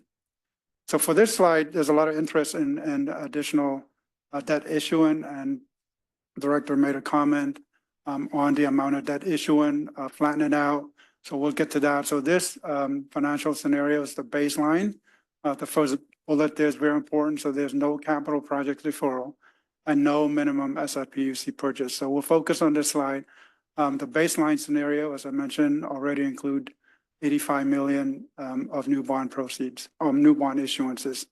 So for this slide, there's a lot of interest in additional debt issuing, and the director made a comment on the amount of debt issuing, flattening out. So we'll get to that. So this financial scenario is the baseline. The first bullet there is very important. So there's no capital project deferral and no minimum SFPUC purchase. So we'll focus on this slide. The baseline scenario, as I mentioned, already include 85 million of new bond proceeds, new bond issuances.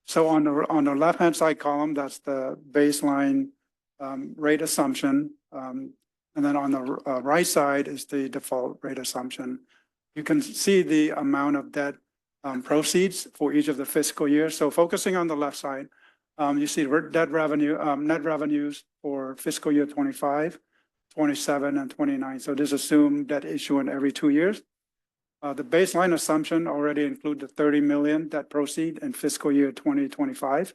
So on the left-hand side column, that's the baseline rate assumption. And then on the right side is the default rate assumption. You can see the amount of debt proceeds for each of the fiscal years. So focusing on the left side, you see debt revenue, net revenues for fiscal year 25, 27, and 29. So this assumed debt issuing every 2 years. The baseline assumption already include the 30 million debt proceed in fiscal year 2025,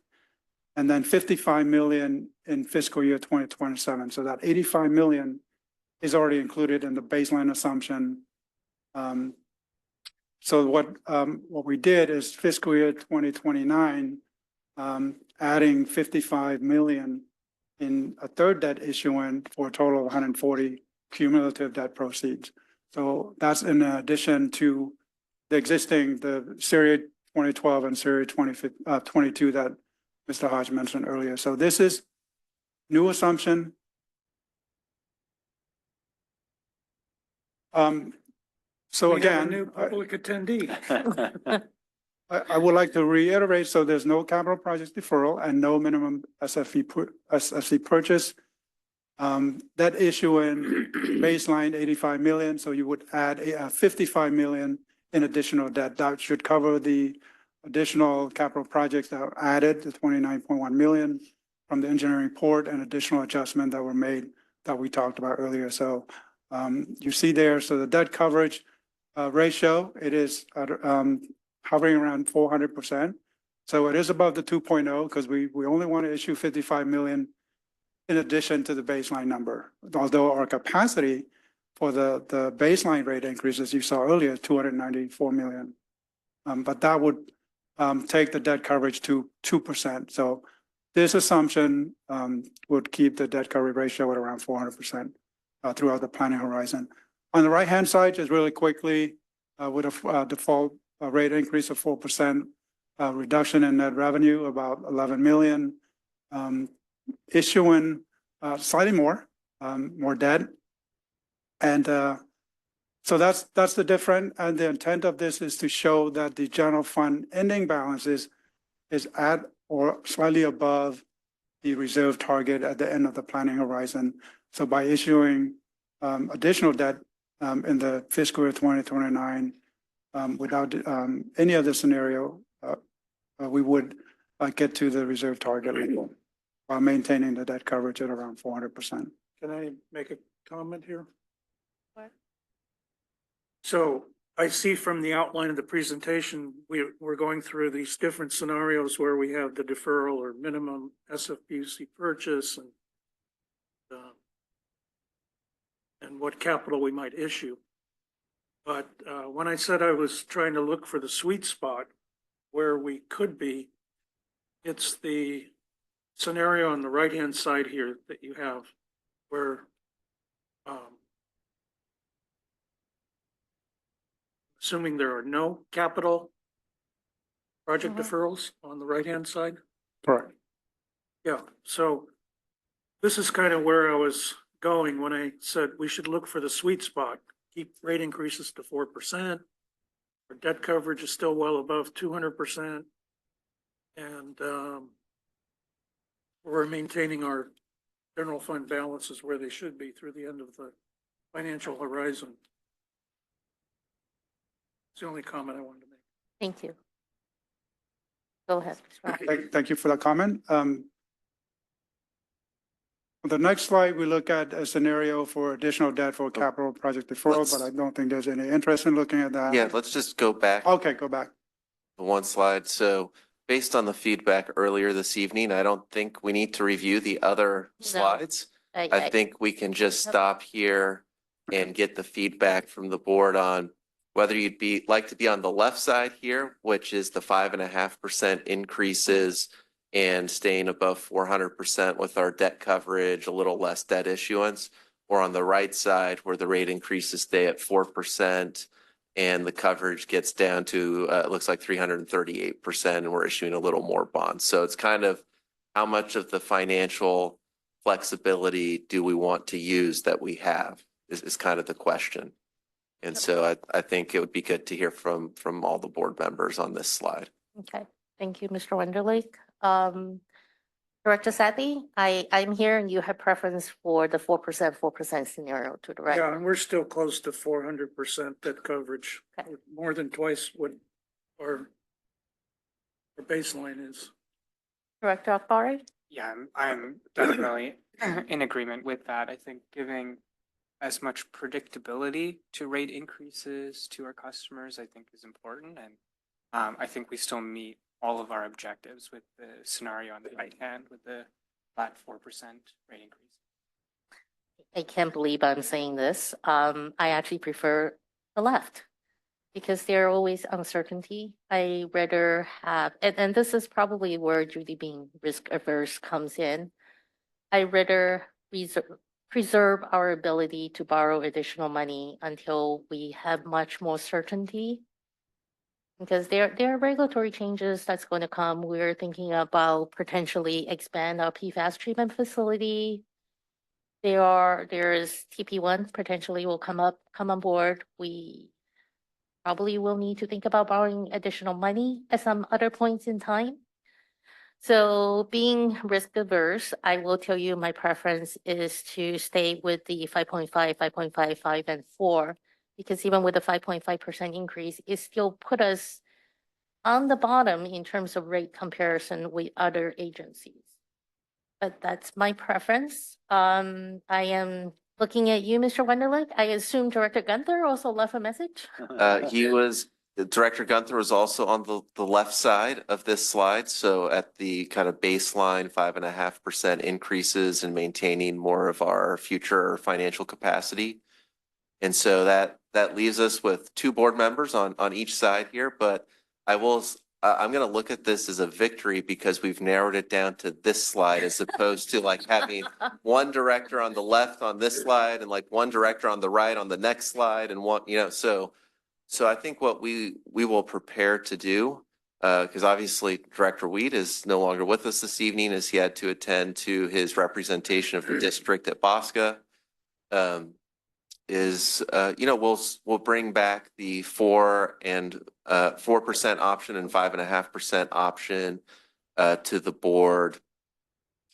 and then 55 million in fiscal year 2027. So that 85 million is already included in the baseline assumption. So what we did is fiscal year 2029, adding 55 million in a third debt issuance for a total of 140 cumulative debt proceeds. So that's in addition to the existing, the Series 2012 and Series 2022 that Mr. Hodge mentioned earlier. So this is new assumption. So We have a again, new public attendee. I would like to reiterate, so there's no capital projects deferral and no minimum SFC purchase. That issue in baseline 85 million, so you would add 55 million in additional debt. That should cover the additional capital projects that are added, the 29.1 million. from the engineering report and additional adjustment that were made that we talked about earlier. So you see there, so the debt coverage ratio, it is hovering around 400%. So it is above the 2.0 because we only want to issue 55 million in addition to the baseline number. Although our capacity for the baseline rate increase, as you saw earlier, is 294 million. But that would take the debt coverage to 2%. So this assumption would keep the debt coverage ratio at around 400% throughout the planning horizon. On the right-hand side, just really quickly, with a default rate increase of 4%, reduction in net revenue, about 11 million, issuing slightly more debt. And so that's the difference. And the intent of this is to show that the general fund ending balance is at or slightly above the reserve target at the end of the planning horizon. So by issuing additional debt in the fiscal year 2029, without any other scenario, we would get to the reserve target level while maintaining the debt coverage at around 400%. Can I make a comment here? What? So I see from the outline of the presentation, we're going through these different scenarios where we have the deferral or minimum SFPC purchase and what capital we might issue. But when I said I was trying to look for the sweet spot where we could be, it's the scenario on the right-hand side here that you have where assuming there are no capital project deferrals on the right-hand side. Correct. Yeah, so this is kind of where I was going when I said we should look for the sweet spot, keep rate increases to 4%. Our debt coverage is still well above 200%. And we're maintaining our general fund balances where they should be through the end of the financial horizon. It's the only comment I wanted to make. Thank you. Go ahead. Thank you for that comment. On the next slide, we look at a scenario for additional debt for capital project deferral, but I don't think there's any interest in looking at that. Yeah, let's just go back Okay, go back. one slide. So based on the feedback earlier this evening, I don't think we need to review the other slides. I think we can just stop here and get the feedback from the board on whether you'd like to be on the left side here, which is the 5.5% increases and staying above 400% with our debt coverage, a little less debt issuance, or on the right side where the rate increases stay at 4% and the coverage gets down to, it looks like 338%, and we're issuing a little more bonds. So it's kind of how much of the financial flexibility do we want to use that we have is kind of the question. And so I think it would be good to hear from all the board members on this slide. Okay, thank you, Mr. Wonderlake. Director Sethy, I'm here and you have preference for the 4% scenario to the right. Yeah, and we're still close to 400% debt coverage, Okay. more than twice what our baseline is. Director Akbari? Yeah, I'm definitely in agreement with that. I think giving as much predictability to rate increases to our customers, I think is important. And I think we still meet all of our objectives with the scenario on the right hand with the flat 4% rate increase. I can't believe I'm saying this. I actually prefer the left because there are always uncertainty. I rather have, and this is probably where Judy being risk averse comes in. I rather preserve our ability to borrow additional money until we have much more certainty. Because there are regulatory changes that's going to come. We're thinking about potentially expand our PFAS treatment facility. There is TP1 potentially will come on board. We probably will need to think about borrowing additional money at some other points in time. So being risk averse, I will tell you my preference is to stay with the 5.5, 5.55, and 4. Because even with a 5.5% increase, it still put us on the bottom in terms of rate comparison with other agencies. but that's my preference. I am looking at you, Mr. Wonderlich. I assume Director Gunther also left a message? Director Gunther was also on the left side of this slide. So at the kind of baseline 5.5% increases and maintaining more of our future financial capacity. And so that leaves us with 2 board members on each side here, but I'm going to look at this as a victory because we've narrowed it down to this slide as opposed to like having one director on the left on this slide and like one director on the right on the next slide and one, so I think what we will prepare to do, because obviously Director Weed is no longer with us this evening as he had to attend to his representation of the district at Bosca, we'll bring back the 4% option and 5.5% option to the board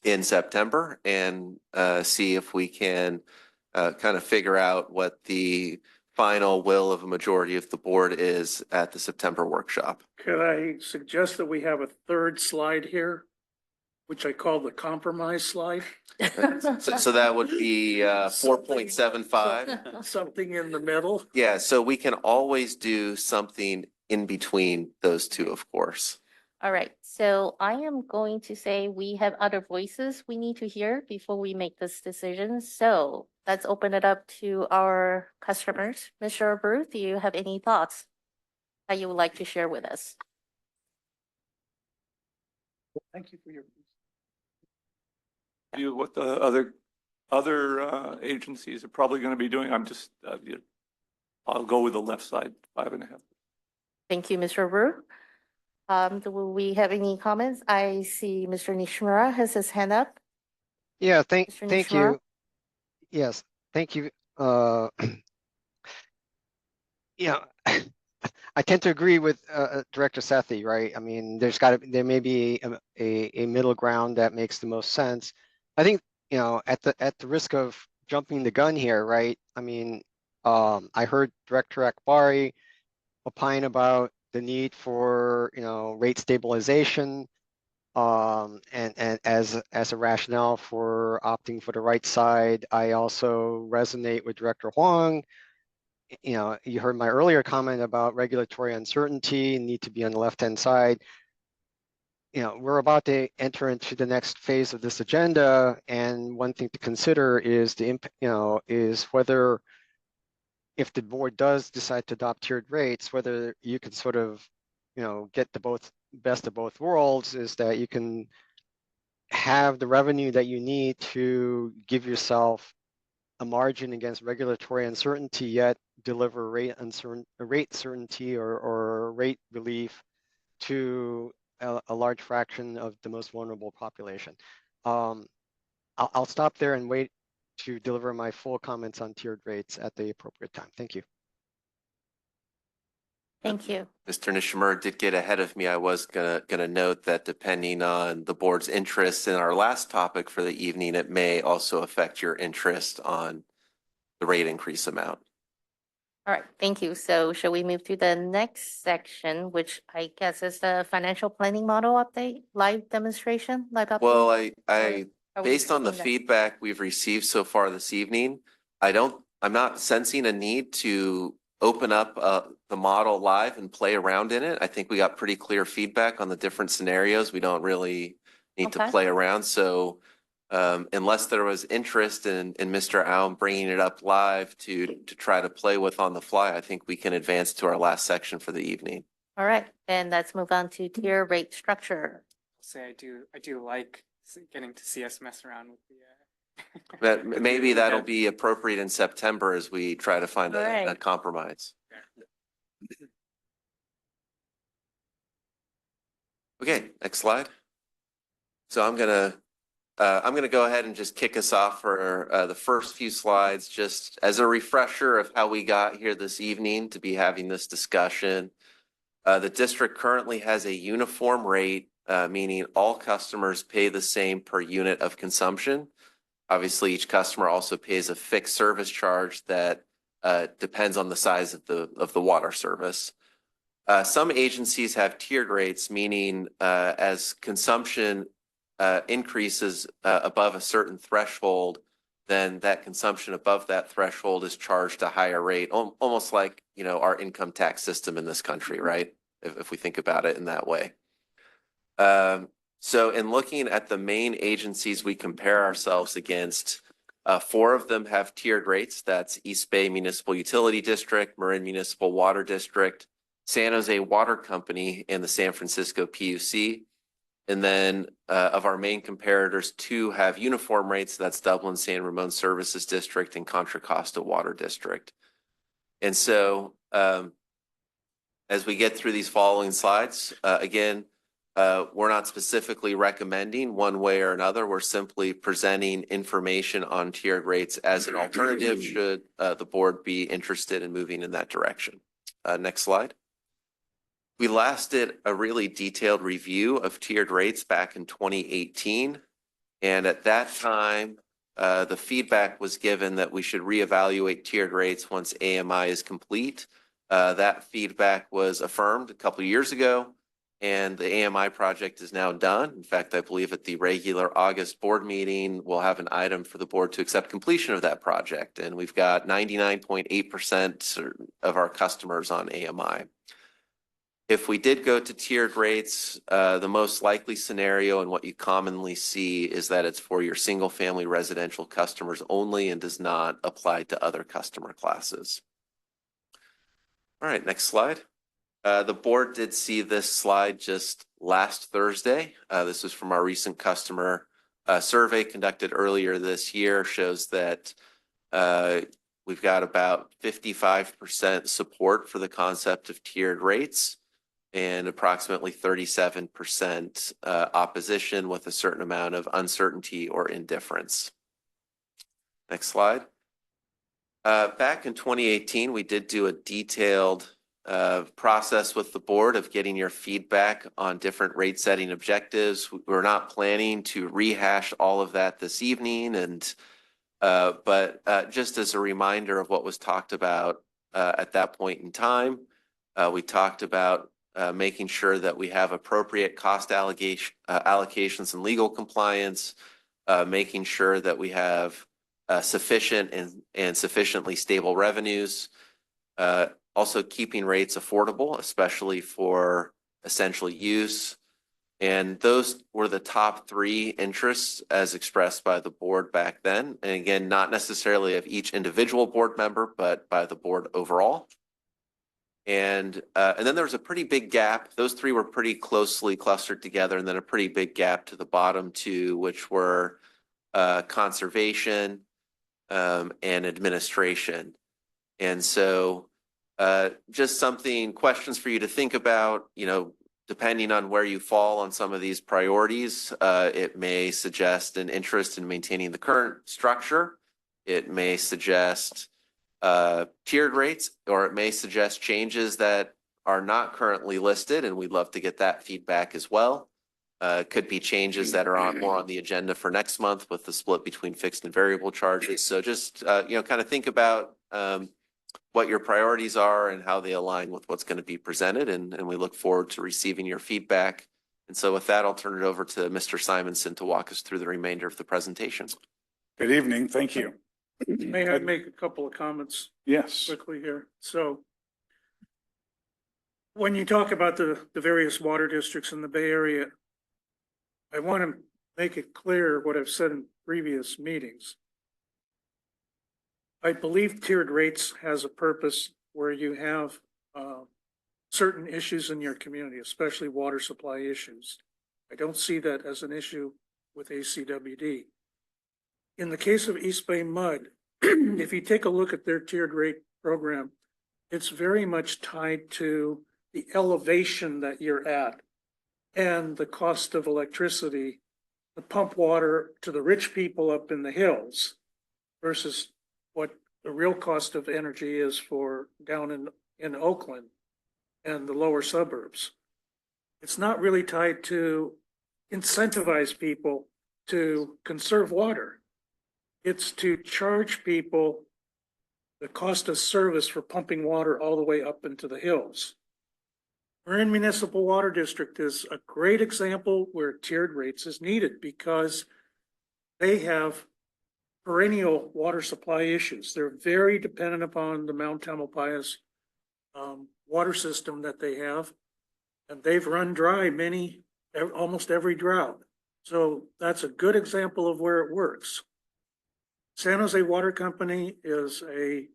in September and see if we can kind of figure out what the final will of a majority of the board is at the September workshop. Could I suggest that we have a 3rd slide here, which I call the compromise slide? So that would be 4.75. Something in the middle. Yeah, so we can always do something in between those two, of course. All right, so I am going to say we have other voices we need to hear before we make this decision. So let's open it up to our customers. Mr. Brew, do you have any thoughts that you would like to share with us? Thank you for your. View what the other agencies are probably going to be doing. I'll go with the left side, 5.5. Thank you, Mr. Brew. Do we have any comments? I see Mr. Nishimura has his hand up. Yeah, thank Nishimura? you. Yes, thank you. I tend to agree with Director Sethy, right? I mean, there may be a middle ground that makes the most sense. I think, at the risk of jumping the gun here, right? I mean, I heard Director Akbari opine about the need for, rate stabilization, and as a rationale for opting for the right side. I also resonate with Director Huang. You heard my earlier comment about regulatory uncertainty and need to be on the left-hand side. We're about to enter into the next phase of this agenda, and one thing to consider is is whether, if the board does decide to adopt tiered rates, whether you can sort of, get the best of both worlds, is that you can have the revenue that you need to give yourself a margin against regulatory uncertainty, yet deliver rate certainty or rate relief to a large fraction of the most vulnerable population. I'll stop there and wait to deliver my full comments on tiered rates at the appropriate time. Thank you. Thank you. Mr. Nishimura did get ahead of me. I was gonna note that depending on the board's interest in our last topic for the evening, it may also affect your interest on the rate increase amount. All right, thank you. So shall we move to the next section, which I guess is the financial planning model update, live demonstration, live update? Well, Are we based on the skipping that? feedback we've received so far this evening, I'm not sensing a need to open up the model live and play around in it. I think we got pretty clear feedback on the different scenarios. We don't really need to play around. So unless there was interest in Mr. Aum bringing it up live to try to play with on the fly, I think we can advance to our last section for the evening. All right, then let's move on to tier rate structure. Say I do like getting to see us mess around with the. But maybe that'll be appropriate in September as we try to find a compromise. Okay, next slide. So I'm gonna go ahead and just kick us off for the first few slides, just as a refresher of how we got here this evening to be having this discussion. The district currently has a uniform rate, meaning all customers pay the same per unit of consumption. Obviously, each customer also pays a fixed service charge that depends on the size of the water service. Some agencies have tiered rates, meaning as consumption increases above a certain threshold, then that consumption above that threshold is charged a higher rate, almost like, you know, our income tax system in this country, right? If we think about it in that way. So in looking at the main agencies we compare ourselves against, 4 of them have tiered rates. That's East Bay Municipal Utility District, Marin Municipal Water District, San Jose Water Company, and the San Francisco PUC. And then of our main comparators, 2 have uniform rates. That's Dublin San Ramon Services District and Contra Costa Water District. And so as we get through these following slides, again, we're not specifically recommending one way or another. We're simply presenting information on tiered rates as an alternative should the board be interested in moving in that direction. Next slide. We last did a really detailed review of tiered rates back in 2018. And at that time, the feedback was given that we should reevaluate tiered rates once AMI is complete. That feedback was affirmed a couple of years ago, and the AMI project is now done. In fact, I believe at the regular August board meeting, we'll have an item for the board to accept completion of that project. And we've got 99.8% of our customers on AMI. If we did go to tiered rates, the most likely scenario and what you commonly see is that it's for your single family residential customers only and does not apply to other customer classes. All right, next slide. The board did see this slide just last Thursday. This was from our recent customer survey conducted earlier this year, shows that we've got about 55% support for the concept of tiered rates and approximately 37% opposition with a certain amount of uncertainty or indifference. Next slide. Back in 2018, we did do a detailed process with the board of getting your feedback on different rate setting objectives. We're not planning to rehash all of that this evening, and but just as a reminder of what was talked about at that point in time, we talked about making sure that we have appropriate cost allocations and legal compliance, making sure that we have sufficient and sufficiently stable revenues, also keeping rates affordable, especially for essential use. And those were the top 3 interests as expressed by the board back then. And again, not necessarily of each individual board member, but by the board overall. And then there was a pretty big gap. Those 3 were pretty closely clustered together, and then a pretty big gap to the bottom 2, which were conservation and administration. And so just questions for you to think about, you know, depending on where you fall on some of these priorities, it may suggest an interest in maintaining the current structure. It may suggest tiered rates, or it may suggest changes that are not currently listed, and we'd love to get that feedback as well. Could be changes that are more on the agenda for next month with the split between fixed and variable charges. So just you know, kind of think about what your priorities are and how they align with what's going to be presented, and we look forward to receiving your feedback. And so with that, I'll turn it over to Mr. Simonson to walk us through the remainder of the presentation. Good evening. Thank you. May I make a couple of comments? Yes. Quickly here. So when you talk about the various water districts in the Bay Area, I want to make it clear what I've said in previous meetings. I believe tiered rates has a purpose where you have certain issues in your community, especially water supply issues. I don't see that as an issue with ACWD. In the case of East Bay Mud, if you take a look at their tiered rate program, it's very much tied to the elevation that you're at and the cost of electricity to pump water to the rich people up in the hills versus what the real cost of energy is for down in Oakland and the lower suburbs. It's not really tied to incentivize people to conserve water. It's to charge people the cost of service for pumping water all the way up into the hills. Marin Municipal Water District is a great example where tiered rates is needed because they have perennial water supply issues. They're very dependent upon the Mount Tamalpais water system that they have. And they've run dry almost every drought. So that's a good example of where it works. San Jose Water Company is a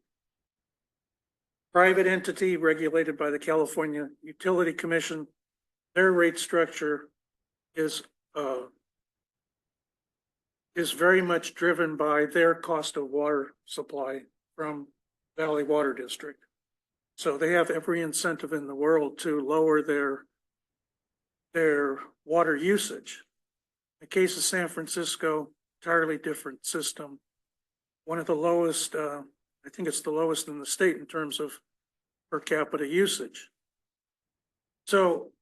private entity regulated by the California Utility Commission. Their rate structure is very much driven by their cost of water supply from Valley Water District. So they have every incentive in the world to lower their water usage. In the case of San Francisco, entirely different system. One of the lowest, I think it's the lowest in the state in terms of per capita usage. So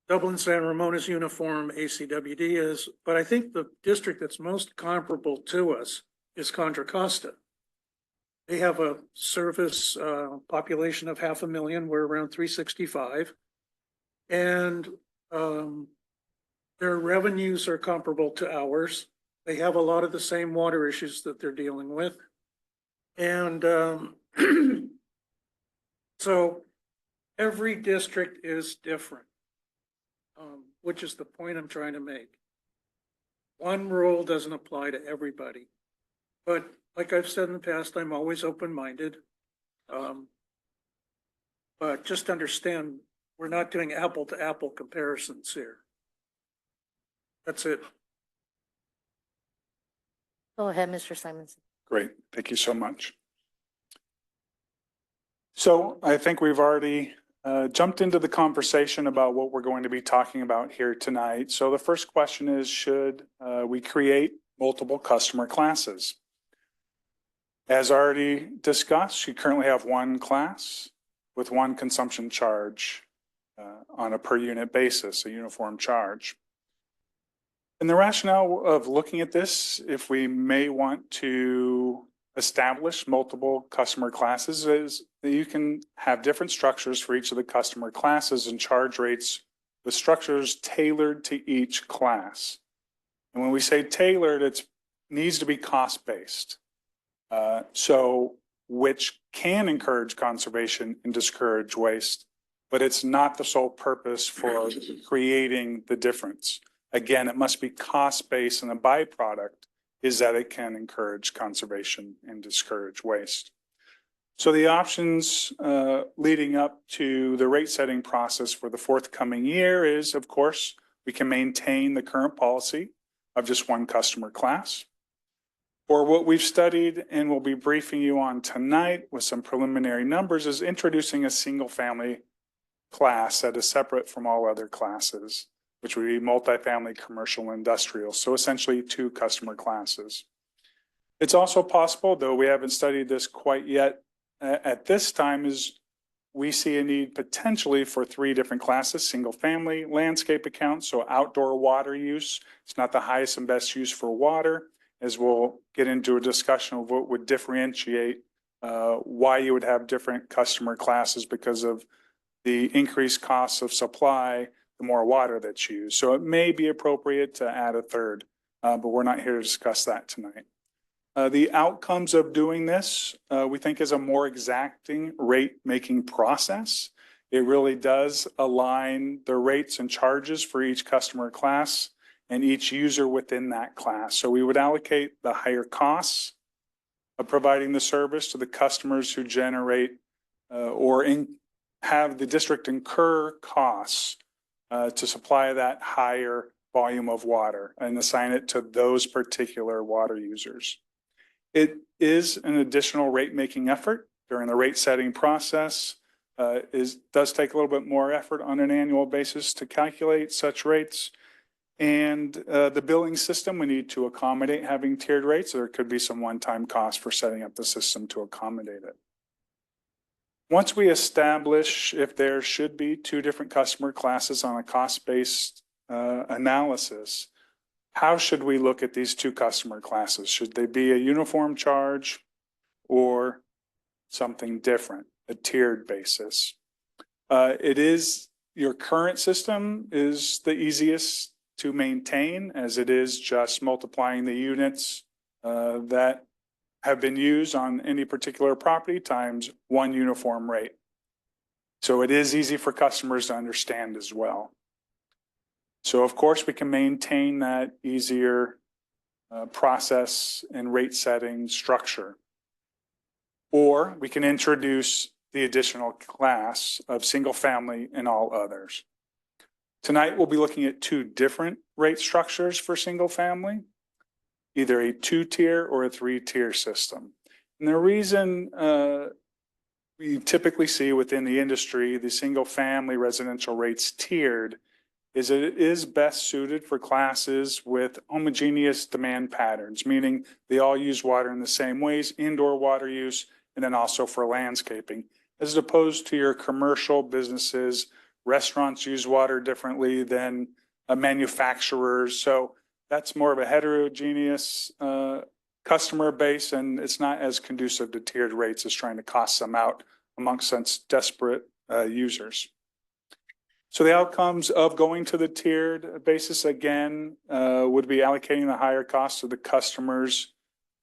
Dublin, San Ramon is uniform, ACWD is, but I think the district that's most comparable to us is Contra Costa. They have a service population of 500,000. We're around 365. And their revenues are comparable to ours. They have a lot of the same water issues that they're dealing with. And so every district is different, which is the point I'm trying to make. One rule doesn't apply to everybody. But like I've said in the past, I'm always open-minded. But just understand, we're not doing apple-to-apple comparisons here. That's it. Go ahead, Mr. Simonson. Great. Thank you so much. So I think we've already jumped into the conversation about what we're going to be talking about here tonight. So the first question is, should we create multiple customer classes? As already discussed, you currently have one class with one consumption charge on a per unit basis, a uniform charge. And the rationale of looking at this, if we may want to establish multiple customer classes, is that you can have different structures for each of the customer classes and charge rates with structures tailored to each class. And when we say tailored, it needs to be cost-based. So which can encourage conservation and discourage waste, but it's not the sole purpose for creating the difference. Again, it must be cost-based, and the byproduct is that it can encourage conservation and discourage waste. So the options leading up to the rate setting process for the forthcoming year is, of course, we can maintain the current policy of just one customer class. Or what we've studied and will be briefing you on tonight with some preliminary numbers is introducing a single family class that is separate from all other classes, which would be multifamily, commercial, industrial. So essentially 2 customer classes. It's also possible, though we haven't studied this quite yet at this time, is we see a need potentially for 3 different classes: single family, landscape accounts, so outdoor water use. It's not the highest and best use for water, as we'll get into a discussion of what would differentiate why you would have different customer classes because of the increased costs of supply, the more water that's used. So it may be appropriate to add a 3rd, but we're not here to discuss that tonight. The outcomes of doing this, we think, is a more exacting rate-making process. It really does align the rates and charges for each customer class and each user within that class. So we would allocate the higher costs of providing the service to the customers who generate have the district incur costs to supply that higher volume of water and assign it to those particular water users. It is an additional rate-making effort during the rate setting process. Does take a little bit more effort on an annual basis to calculate such rates. And the billing system, we need to accommodate having tiered rates. There could be some one-time cost for setting up the system to accommodate it. Once we establish if there should be 2 different customer classes on a cost-based analysis, how should we look at these 2 customer classes? Should they be a uniform charge or something different, a tiered basis? Your current system is the easiest to maintain, as it is just multiplying the units that have been used on any particular property times one uniform rate. So it is easy for customers to understand as well. So of course we can maintain that easier process and rate setting structure. Or we can introduce the additional class of single family and all others. Tonight we'll be looking at two different rate structures for single family, either a 2-tier or a 3-tier system. And the reason we typically see within the industry the single family residential rates tiered is that it is best suited for classes with homogeneous demand patterns, meaning they all use water in the same ways, indoor water use, and then also for landscaping, as opposed to your commercial businesses. Restaurants use water differently than manufacturers. So that's more of a heterogeneous customer base, and it's not as conducive to tiered rates as trying to cost them out amongst such desperate users. So the outcomes of going to the tiered basis again would be allocating the higher costs to the customers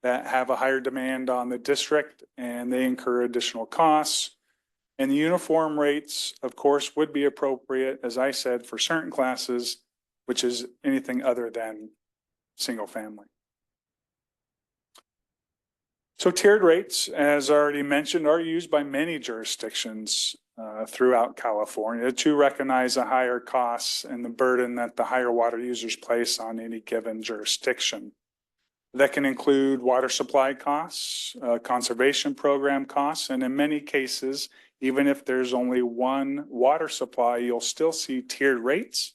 that have a higher demand on the district and they incur additional costs. And the uniform rates, of course, would be appropriate, as I said, for certain classes, which is anything other than single family. So tiered rates, as already mentioned, are used by many jurisdictions throughout California to recognize the higher costs and the burden that the higher water users place on any given jurisdiction. That can include water supply costs, conservation program costs, and in many cases, even if there's only one water supply, you'll still see tiered rates.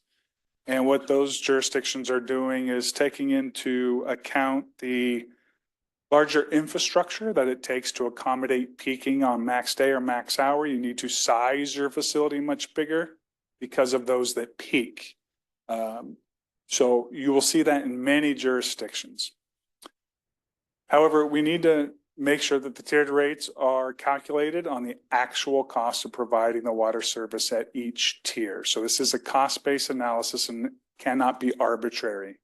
And what those jurisdictions are doing is taking into account the larger infrastructure that it takes to accommodate peaking on max day or max hour. You need to size your facility much bigger because of those that peak. So you will see that in many jurisdictions. However, we need to make sure that the tiered rates are calculated on the actual cost of providing the water service at each tier. So this is a cost-based analysis and cannot be arbitrary.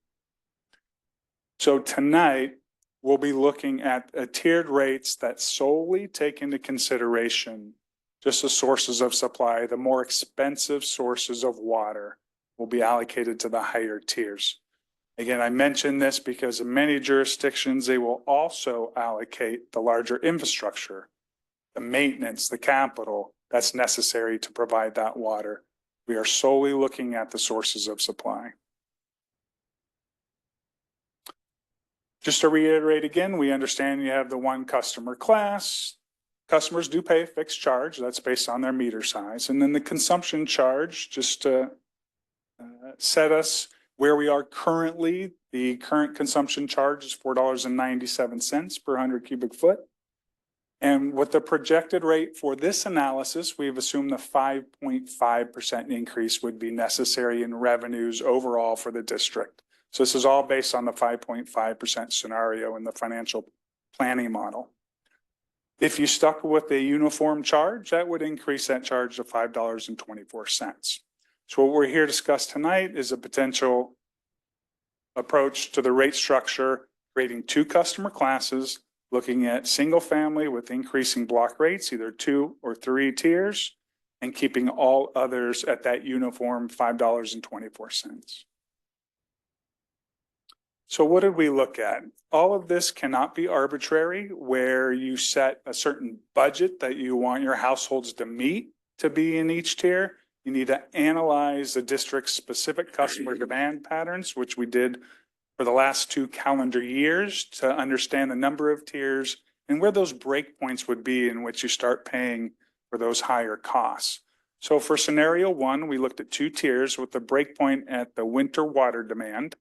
So tonight, we'll be looking at tiered rates that solely take into consideration just the sources of supply. The more expensive sources of water will be allocated to the higher tiers. Again, I mention this because in many jurisdictions, they will also allocate the larger infrastructure, the maintenance, the capital that's necessary to provide that water. We are solely looking at the sources of supply. Just to reiterate again, we understand you have the one customer class. Customers do pay a fixed charge. That's based on their meter size. And then the consumption charge, just to set us where we are currently, the current consumption charge is $4.97 per 100 cubic foot. And with the projected rate for this analysis, we've assumed the 5.5% increase would be necessary in revenues overall for the district. So this is all based on the 5.5% scenario in the financial planning model. If you stuck with a uniform charge, that would increase that charge to $5.24. So what we're here to discuss tonight is a potential approach to the rate structure, creating two customer classes, looking at single family with increasing block rates, either 2 or 3 tiers, and keeping all others at that uniform $5.24. So what did we look at? All of this cannot be arbitrary, where you set a certain budget that you want your households to meet to be in each tier. You need to analyze the district's specific customer demand patterns, which we did for the last 2 calendar years, to understand the number of tiers and where those breakpoints would be in which you start paying for those higher costs. So for scenario 1, we looked at 2 tiers with the breakpoint at the winter water demand.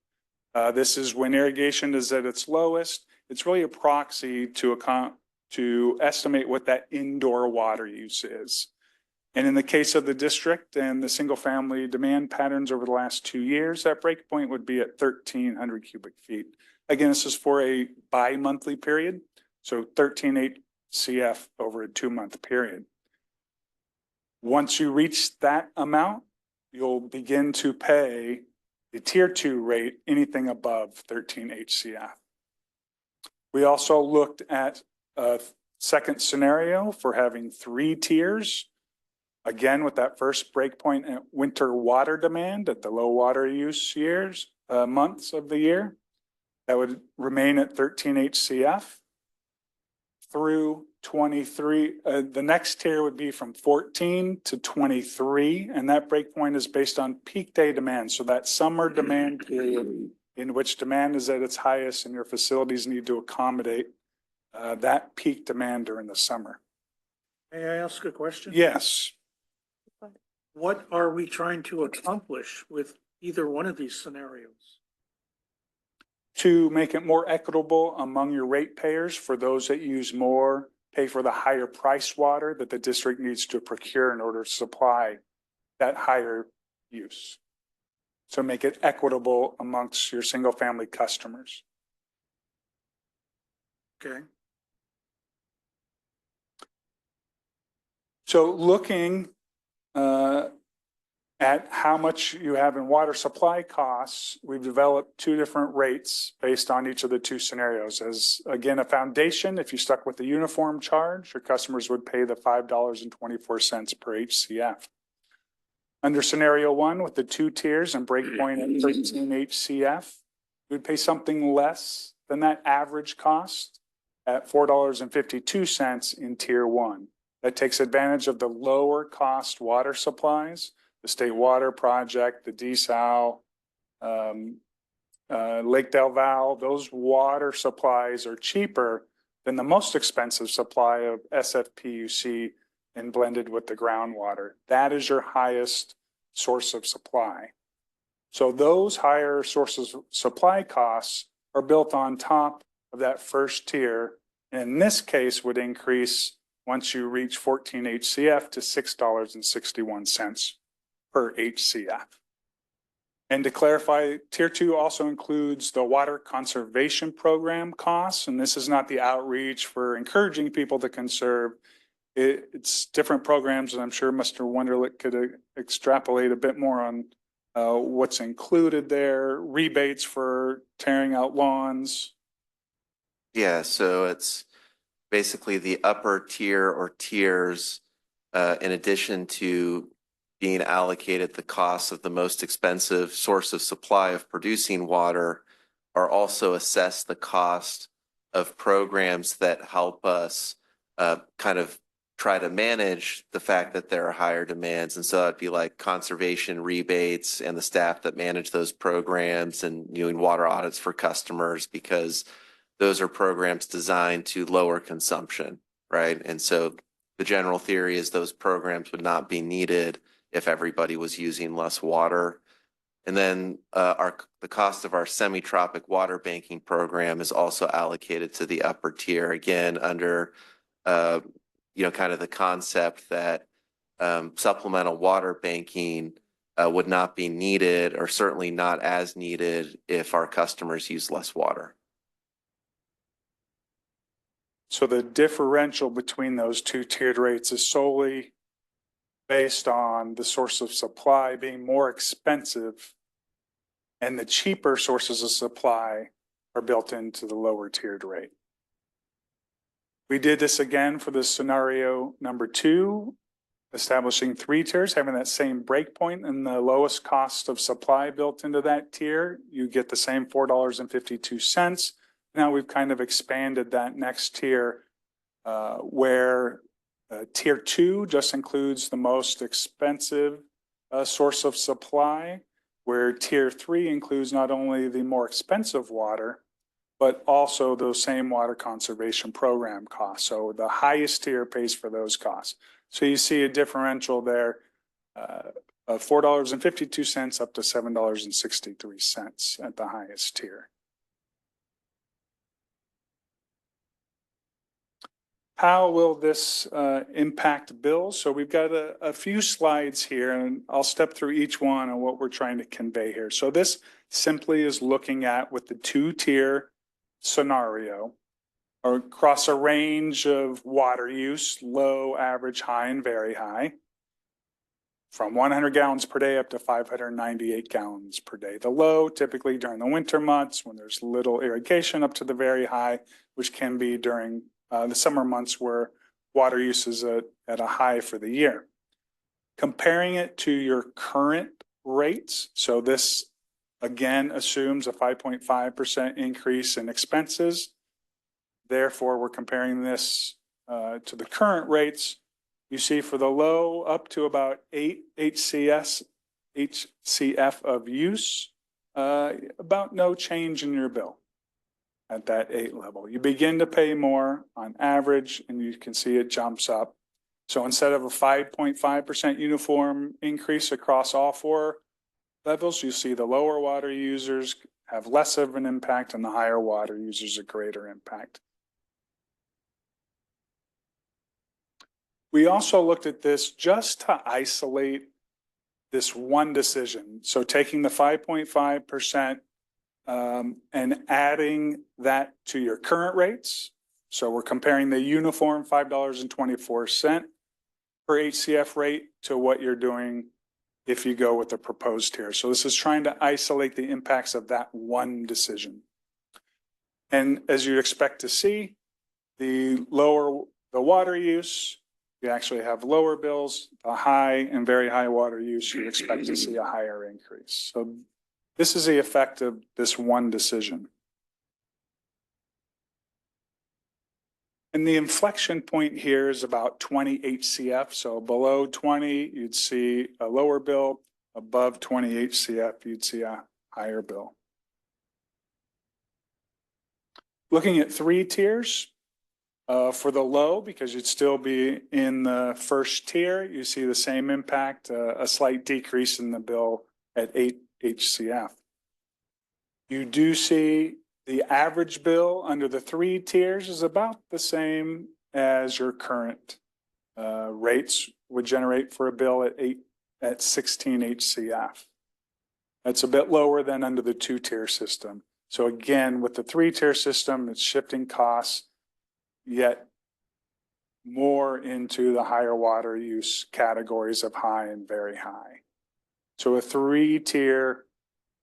This is when irrigation is at its lowest. It's really a proxy to estimate what that indoor water use is. And in the case of the district and the single family demand patterns over the last 2 years, that breakpoint would be at 1,300 cubic feet. Again, this is for a bi-monthly period, so 13.8 CF over a 2-month period. Once you reach that amount, you'll begin to pay the tier 2 rate, anything above 13 HCF. We also looked at a second scenario for having 3 tiers. Again, with that first breakpoint at winter water demand at the low water use years, months of the year, that would remain at 13 HCF through 23. The next tier would be from 14 to 23, and that breakpoint is based on peak day demand. So that summer demand period in which demand is at its highest and your facilities need to accommodate that peak demand during the summer. May I ask a question? Yes. What are we trying to accomplish with either one of these scenarios? To make it more equitable among your ratepayers for those that use more, pay for the higher price water that the district needs to procure in order to supply that higher use. So make it equitable amongst your single family customers. Okay. So looking at how much you have in water supply costs, we've developed 2 different rates based on each of the 2 scenarios. As again, a foundation, if you stuck with the uniform charge, your customers would pay the $5.24 per HCF. Under scenario 1 with the 2 tiers and breakpoint at 13 HCF, you would pay something less than that average cost at $4.52 in tier 1. That takes advantage of the lower cost water supplies, the State Water Project, the desal, Lake Del Valle. Those water supplies are cheaper than the most expensive supply of SFPUC and blended with the groundwater. That is your highest source of supply. So those higher sources of supply costs are built on top of that first tier, and in this case would increase once you reach 14 HCF to $6.61 per HCF. And to clarify, tier 2 also includes the water conservation program costs, and this is not the outreach for encouraging people to conserve. It's different programs, and I'm sure Mr. Wunderlich could extrapolate a bit more on what's included there, rebates for tearing out lawns. Yeah, so it's basically the upper tier or tiers, in addition to being allocated the cost of the most expensive source of supply of producing water, are also assessed the cost of programs that help us kind of try to manage the fact that there are higher demands. And so it'd be like conservation rebates and the staff that manage those programs and doing water audits for customers, because those are programs designed to lower consumption, right? And so the general theory is those programs would not be needed if everybody was using less water. And then the cost of our semi-tropic water banking program is also allocated to the upper tier, again, under kind of the concept that supplemental water banking would not be needed, or certainly not as needed, if our customers use less water. So the differential between those 2 tiered rates is solely based on the source of supply being more expensive, and the cheaper sources of supply are built into the lower tiered rate. We did this again for the scenario number 2, establishing 3 tiers, having that same breakpoint and the lowest cost of supply built into that tier. You get the same $4.52. Now we've kind of expanded that next tier where tier 2 just includes the most expensive source of supply, where tier 3 includes not only the more expensive water, but also those same water conservation program costs. So the highest tier pays for those costs. So you see a differential there of $4.52 up to $7.63 at the highest tier. How will this impact bills? So we've got a few slides here, and I'll step through each one on what we're trying to convey here. So this simply is looking at with the 2-tier scenario across a range of water use, low, average, high, and very high. from 100 gallons per day up to 598 gallons per day. The low typically during the winter months when there's little irrigation up to the very high, which can be during the summer months where water use is at a high for the year. Comparing it to your current rates, so this again assumes a 5.5% increase in expenses. Therefore, we're comparing this to the current rates. You see for the low up to about 8 HCF of use, about no change in your bill at that 8 level. You begin to pay more on average, and you can see it jumps up. So instead of a 5.5% uniform increase across all 4 levels, you see the lower water users have less of an impact and the higher water users a greater impact. We also looked at this just to isolate this one decision. So taking the 5.5% and adding that to your current rates. So we're comparing the uniform $5.24 per HCF rate to what you're doing if you go with the proposed tier. So this is trying to isolate the impacts of that one decision. And as you expect to see, the lower the water use, you actually have lower bills. The high and very high water use, you expect to see a higher increase. So this is the effect of this one decision. And the inflection point here is about 20 HCF. So below 20, you'd see a lower bill. Above 20 HCF, you'd see a higher bill. Looking at 3 tiers, for the low, because you'd still be in the first tier, you see the same impact, a slight decrease in the bill at 8 HCF. You do see the average bill under the 3 tiers is about the same as your current rates would generate for a bill at 16 HCF. That's a bit lower than under the 2-tier system. So again, with the 3-tier system, it's shifting costs yet more into the higher water use categories of high and very high. So a 3-tier,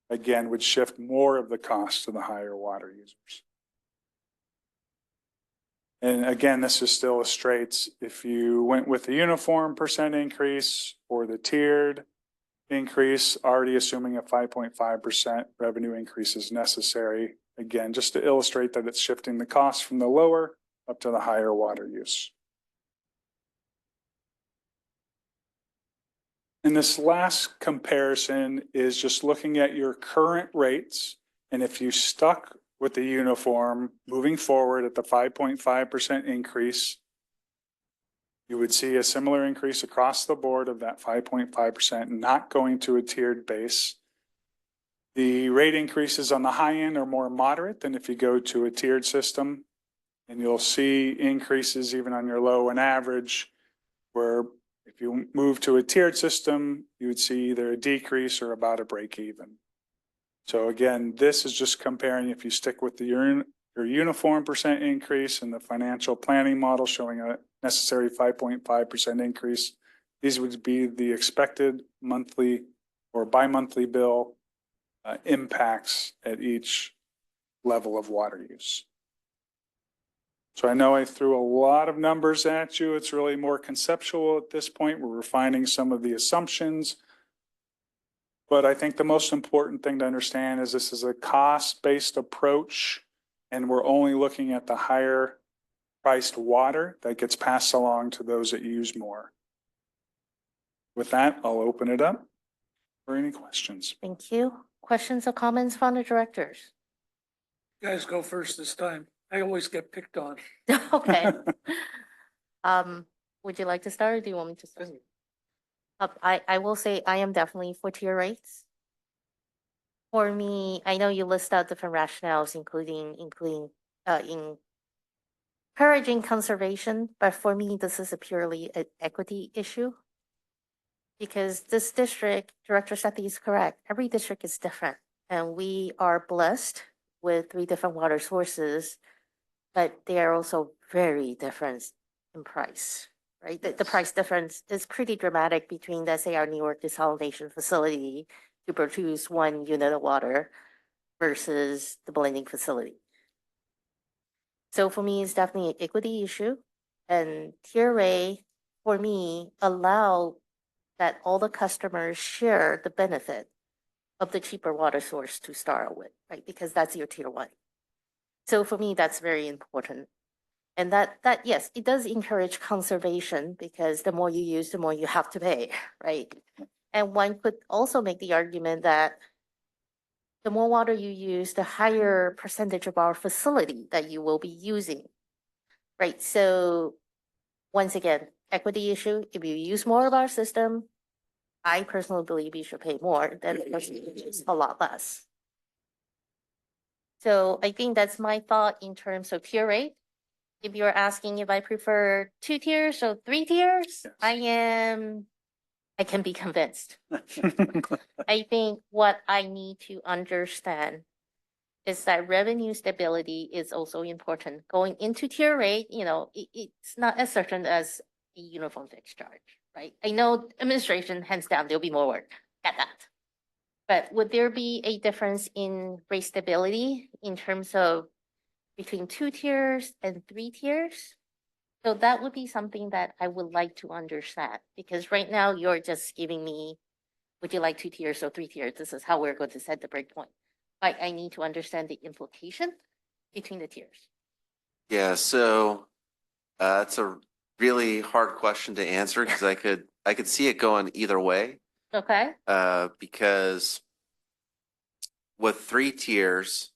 again, would shift more of the cost to the higher water users. And again, this just illustrates if you went with the uniform % increase or the tiered increase, already assuming a 5.5% revenue increase is necessary. Again, just to illustrate that it's shifting the cost from the lower up to the higher water use. And this last comparison is just looking at your current rates. And if you stuck with the uniform moving forward at the 5.5% increase, you would see a similar increase across the board of that 5.5%, not going to a tiered base. The rate increases on the high end are more moderate than if you go to a tiered system. And you'll see increases even on your low and average, where if you move to a tiered system, you would see either a decrease or about a break even. So again, this is just comparing if you stick with your uniform % increase and the financial planning model showing a necessary 5.5% increase. These would be the expected monthly or bi-monthly bill impacts at each level of water use. So I know I threw a lot of numbers at you. It's really more conceptual at this point. We're refining some of the assumptions. But I think the most important thing to understand is this is a cost-based approach, and we're only looking at the higher priced water that gets passed along to those that use more. With that, I'll open it up for any questions. Thank you. Questions or comments from the directors? You guys go first this time. I always get picked on. Okay. Would you like to start or do you want me to start? I will say I am definitely for tier rates. For me, I know you list out different rationales, including encouraging conservation, but for me, this is a purely an equity issue. Because this district, Director Sethy is correct, every district is different. And we are blessed with 3 different water sources, but they are also very different in price, right? The price difference is pretty dramatic between, let's say, our New York desalination facility to produce 1 unit of water versus the blending facility. So for me, it's definitely an equity issue. And tier rate, for me, allow that all the customers share the benefit of the cheaper water source to start with, right? Because that's your tier 1. So for me, that's very important. And that yes, it does encourage conservation because the more you use, the more you have to pay, right? And one could also make the argument that the more water you use, the higher percentage of our facility that you will be using, right? So once again, equity issue, if you use more of our system, I personally believe you should pay more than the person who uses a lot less. So I think that's my thought in terms of tier rate. If you're asking if I prefer 2 tiers or 3 tiers, Yes. I can be convinced. I think what I need to understand is that revenue stability is also important. Going into tier rate, it's not as certain as a uniform fixed charge, right? I know administration, hands down, there'll be more work. Get that. But would there be a difference in rate stability in terms of between 2 tiers and 3 tiers? So that would be something that I would like to understand, because right now you're just giving me, would you like 2 tiers or 3 tiers? This is how we're going to set the breakpoint. But I need to understand the implication between the tiers. Yeah, so it's a really hard question to answer because I could see it going either way. Okay. Because with 3 tiers,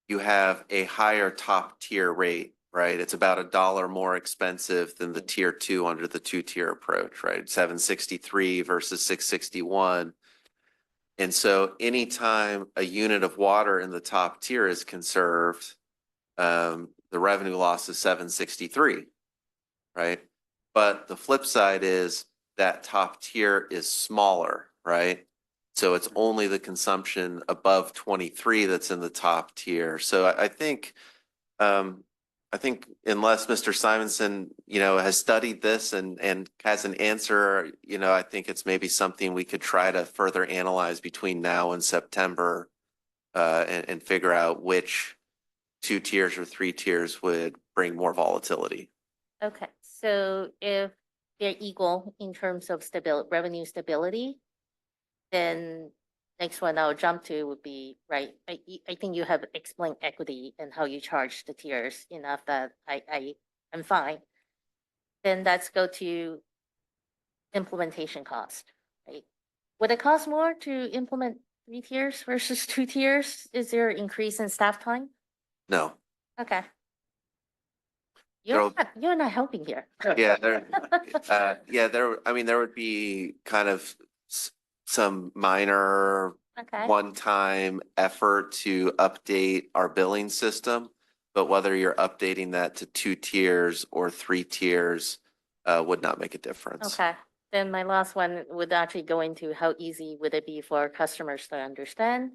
you have a higher top tier rate, right? It's about $1 more expensive than the tier 2 under the 2-tier approach, right? $7.63 versus $6.61. And so anytime a unit of water in the top tier is conserved, the revenue loss is $7.63, right? But the flip side is that top tier is smaller, right? So it's only the consumption above 23 that's in the top tier. So I think unless Mr. Simonson, has studied this and has an answer, I think it's maybe something we could try to further analyze between now and September, and figure out which 2 tiers or 3 tiers would bring more volatility. Okay, so if they're equal in terms of revenue stability, then next one I'll jump to would be, right, I think you have explained equity and how you charge the tiers enough that I'm fine. Then let's go to implementation cost, right? Would it cost more to implement 3 tiers versus 2 tiers? Is there an increase in staff time? No. Okay. You're not helping here. Yeah, there would be kind of some minor Okay. one-time effort to update our billing system, but whether you're updating that to 2 tiers or 3 tiers would not make a difference. Okay, then my last one would actually go into how easy would it be for our customers to understand?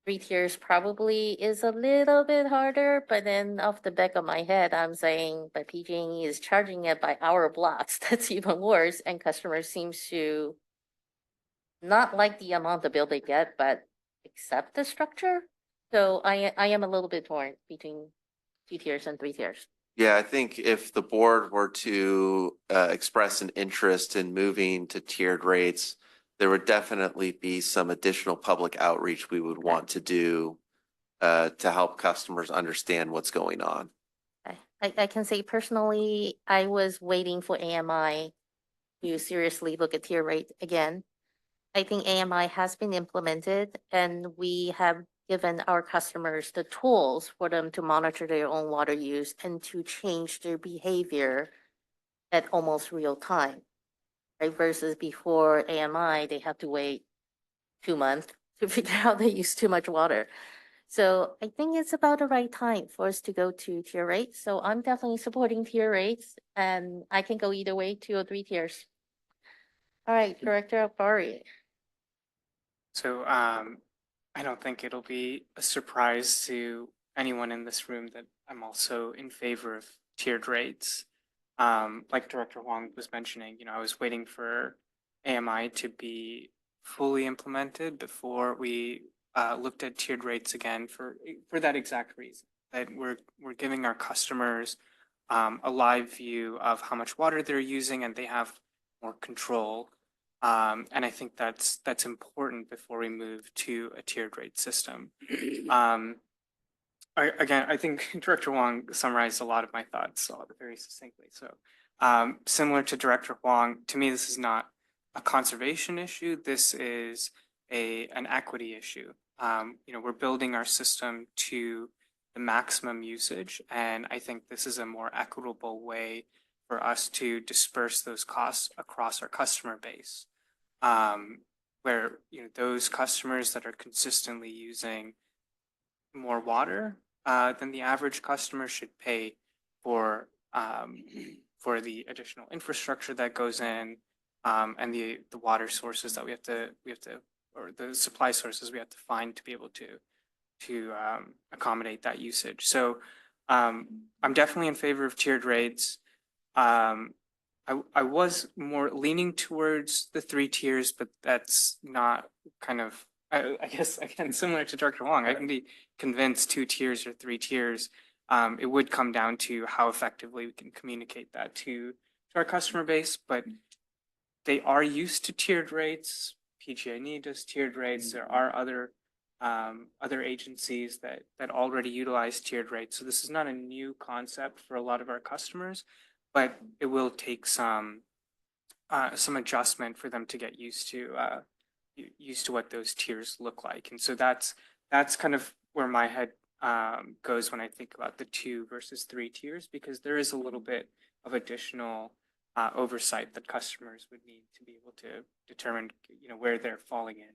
3 tiers probably is a little bit harder, but then off the back of my head, I'm saying, but PG&E is charging it by hour blocks. That's even worse, and customers seems to not like the amount of bill they get, but accept the structure. So I am a little bit torn between 2 tiers and 3 tiers. Yeah, I think if the board were to express an interest in moving to tiered rates, there would definitely be some additional public outreach we would want to do to help customers understand what's going on. I can say personally, I was waiting for AMI to seriously look at tier rate again. I think AMI has been implemented and we have given our customers the tools for them to monitor their own water use and to change their behavior at almost real time, right? Versus before AMI, they have to wait 2 months to figure out they use too much water. So I think it's about the right time for us to go to tier rates. So I'm definitely supporting tier rates and I can go either way, 2 or 3 tiers. All right, Director Akbari. So I don't think it'll be a surprise to anyone in this room that I'm also in favor of tiered rates. like Director Huang was mentioning, I was waiting for AMI to be fully implemented before we looked at tiered rates again for that exact reason, that we're giving our customers a live view of how much water they're using and they have more control. And I think that's important before we move to a tiered rate system. I think Director Huang summarized a lot of my thoughts very succinctly. So similar to Director Huang, to me, this is not a conservation issue. This is an equity issue. We're building our system to the maximum usage, and I think this is a more equitable way for us to disperse those costs across our customer base, where those customers that are consistently using more water than the average customer should pay for the additional infrastructure that goes in, and the water sources that we have to or the supply sources we have to find to be able to accommodate that usage. So I'm definitely in favor of tiered rates. I was more leaning towards the 3 tiers, but that's not kind of, I guess, again, similar to Director Huang, I can be convinced 2 tiers or 3 tiers. It would come down to how effectively we can communicate that to our customer base, but they are used to tiered rates. PG&E does tiered rates. There are other agencies that already utilize tiered rates. So this is not a new concept for a lot of our customers, but it will take some adjustment for them to get used to what those tiers look like. And so that's kind of where my head goes when I think about the 2 versus 3 tiers, because there is a little bit of additional oversight that customers would need to be able to determine, where they're falling in.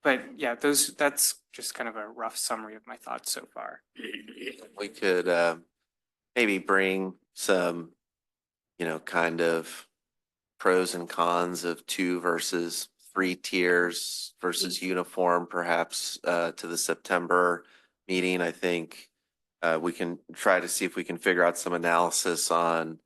But yeah, that's just kind of a rough summary of my thoughts so far. We could maybe bring some, kind of pros and cons of 2 versus 3 tiers versus uniform, perhaps to the September meeting. I think we can try to see if we can figure out some analysis on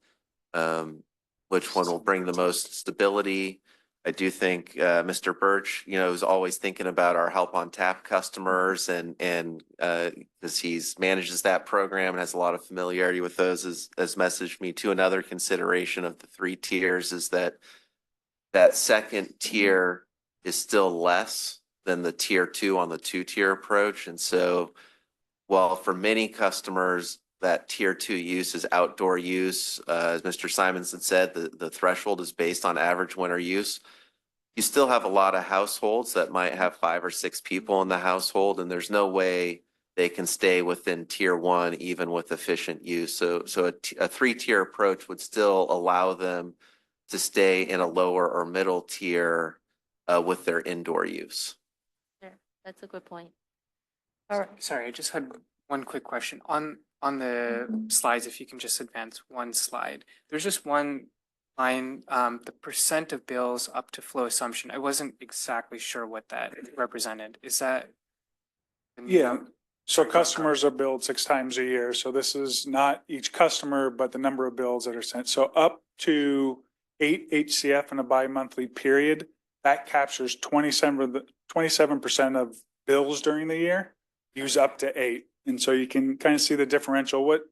which one will bring the most stability. I do think Mr. Birch, is always thinking about our help on tap customers, and because he's manages that program and has a lot of familiarity with those, has messaged me to another consideration of the 3 tiers is that second tier is still less than the tier 2 on the 2-tier approach. And so while for many customers that tier 2 use is outdoor use, as Mr. Simonson said, the threshold is based on average winter use. You still have a lot of households that might have 5 or 6 people in the household, and there's no way they can stay within tier 1 even with efficient use. So a 3-tier approach would still allow them to stay in a lower or middle tier with their indoor use. Yeah, that's a good point. All right. Sorry, I just had one quick question on the slides. If you can just advance one slide, there's just one line, the percent of bills up to flow assumption. I wasn't exactly sure what that represented. Is that? Yeah. So customers are billed 6 times a year. So this is not each customer, but the number of bills that are sent. So up to 8 HCF in a bi-monthly period, that captures 27% of bills during the year, use up to 8. And so you can kind of see the differential. What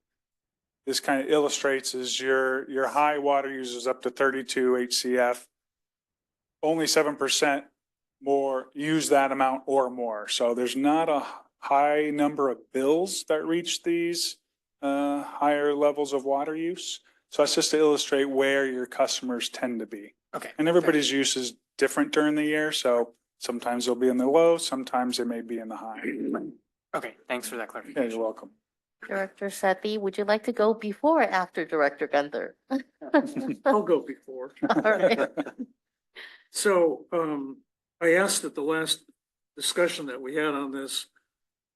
this kind of illustrates is your high water users up to 32 HCF, only 7% more use that amount or more. So there's not a high number of bills that reach these higher levels of water use. So that's just to illustrate where your customers tend to be. Okay. And everybody's use is different during the year. So sometimes they'll be in the low, sometimes they may be in the high. Okay, thanks for that Yeah, clarification. you're welcome. Director Sethy, would you like to go before or after Director Gunther? I'll go before. All right. So I asked at the last discussion that we had on this,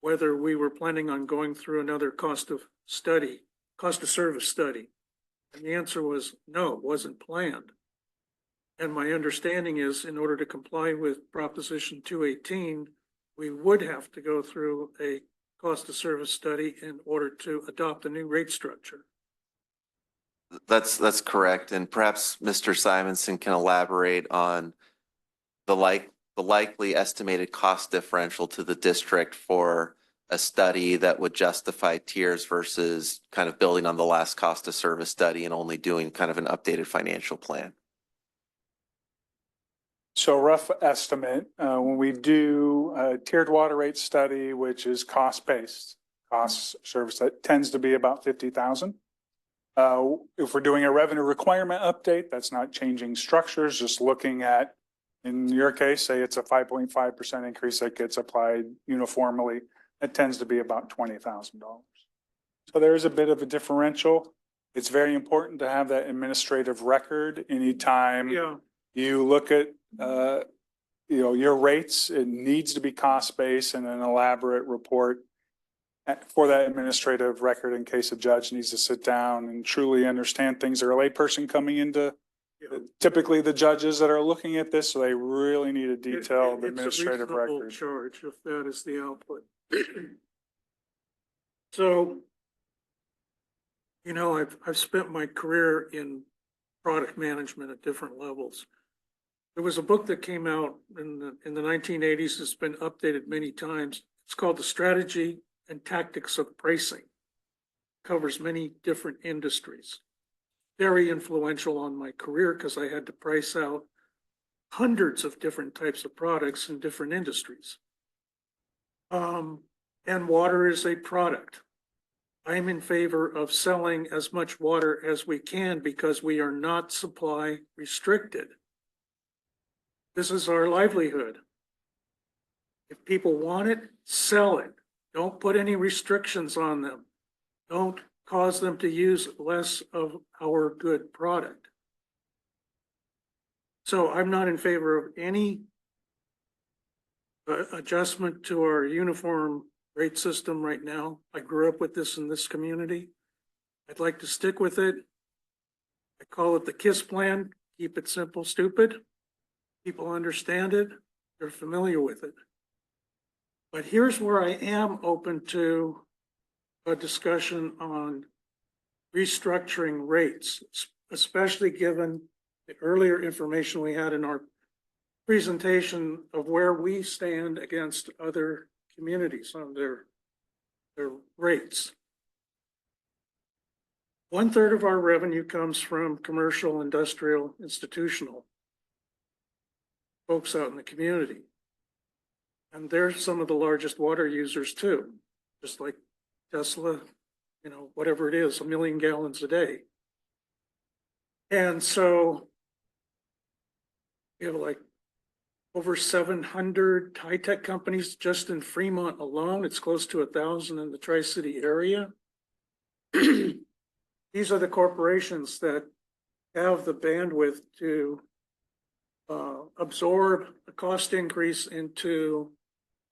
whether we were planning on going through another cost of service study. And the answer was no, it wasn't planned. And my understanding is in order to comply with Proposition 218, we would have to go through a cost of service study in order to adopt a new rate structure. That's correct. And perhaps Mr. Simonson can elaborate on the likely estimated cost differential to the district for a study that would justify tiers versus kind of building on the last cost of service study and only doing kind of an updated financial plan. So rough estimate, when we do a tiered water rate study, which is cost-based, cost service, that tends to be about 50,000. If we're doing a revenue requirement update, that's not changing structures, just looking at, in your case, say it's a 5.5% increase that gets applied uniformly, it tends to be about $20,000. So there is a bit of a differential. It's very important to have that administrative record anytime you look at your rates. It needs to be cost-based and an elaborate report for that administrative record in case a judge needs to sit down and truly understand things, or a layperson coming into typically the judges that are looking at this, so they really need a detailed administrative record. Charge if that is the output. So, I've spent my career in product management at different levels. There was a book that came out in the 1980s. It's been updated many times. It's called The Strategy and Tactics of Pricing. Covers many different industries. Very influential on my career because I had to price out hundreds of different types of products in different industries. And water is a product. I'm in favor of selling as much water as we can because we are not supply restricted. This is our livelihood. If people want it, sell it. Don't put any restrictions on them. Don't cause them to use less of our good product. So I'm not in favor of any adjustment to our uniform rate system right now. I grew up with this in this community. I'd like to stick with it. I call it the KISS plan. Keep it simple, stupid. People understand it. They're familiar with it. But here's where I am open to a discussion on restructuring rates, especially given the earlier information we had in our presentation of where we stand against other communities on their rates. 1/3 of our revenue comes from commercial, industrial, institutional folks out in the community. And they're some of the largest water users too, just like Tesla, whatever it is, 1 million gallons a day. And so we have like over 700 high-tech companies just in Fremont alone. It's close to 1,000 in the Tri-City area. These are the corporations that have the bandwidth to absorb a cost increase into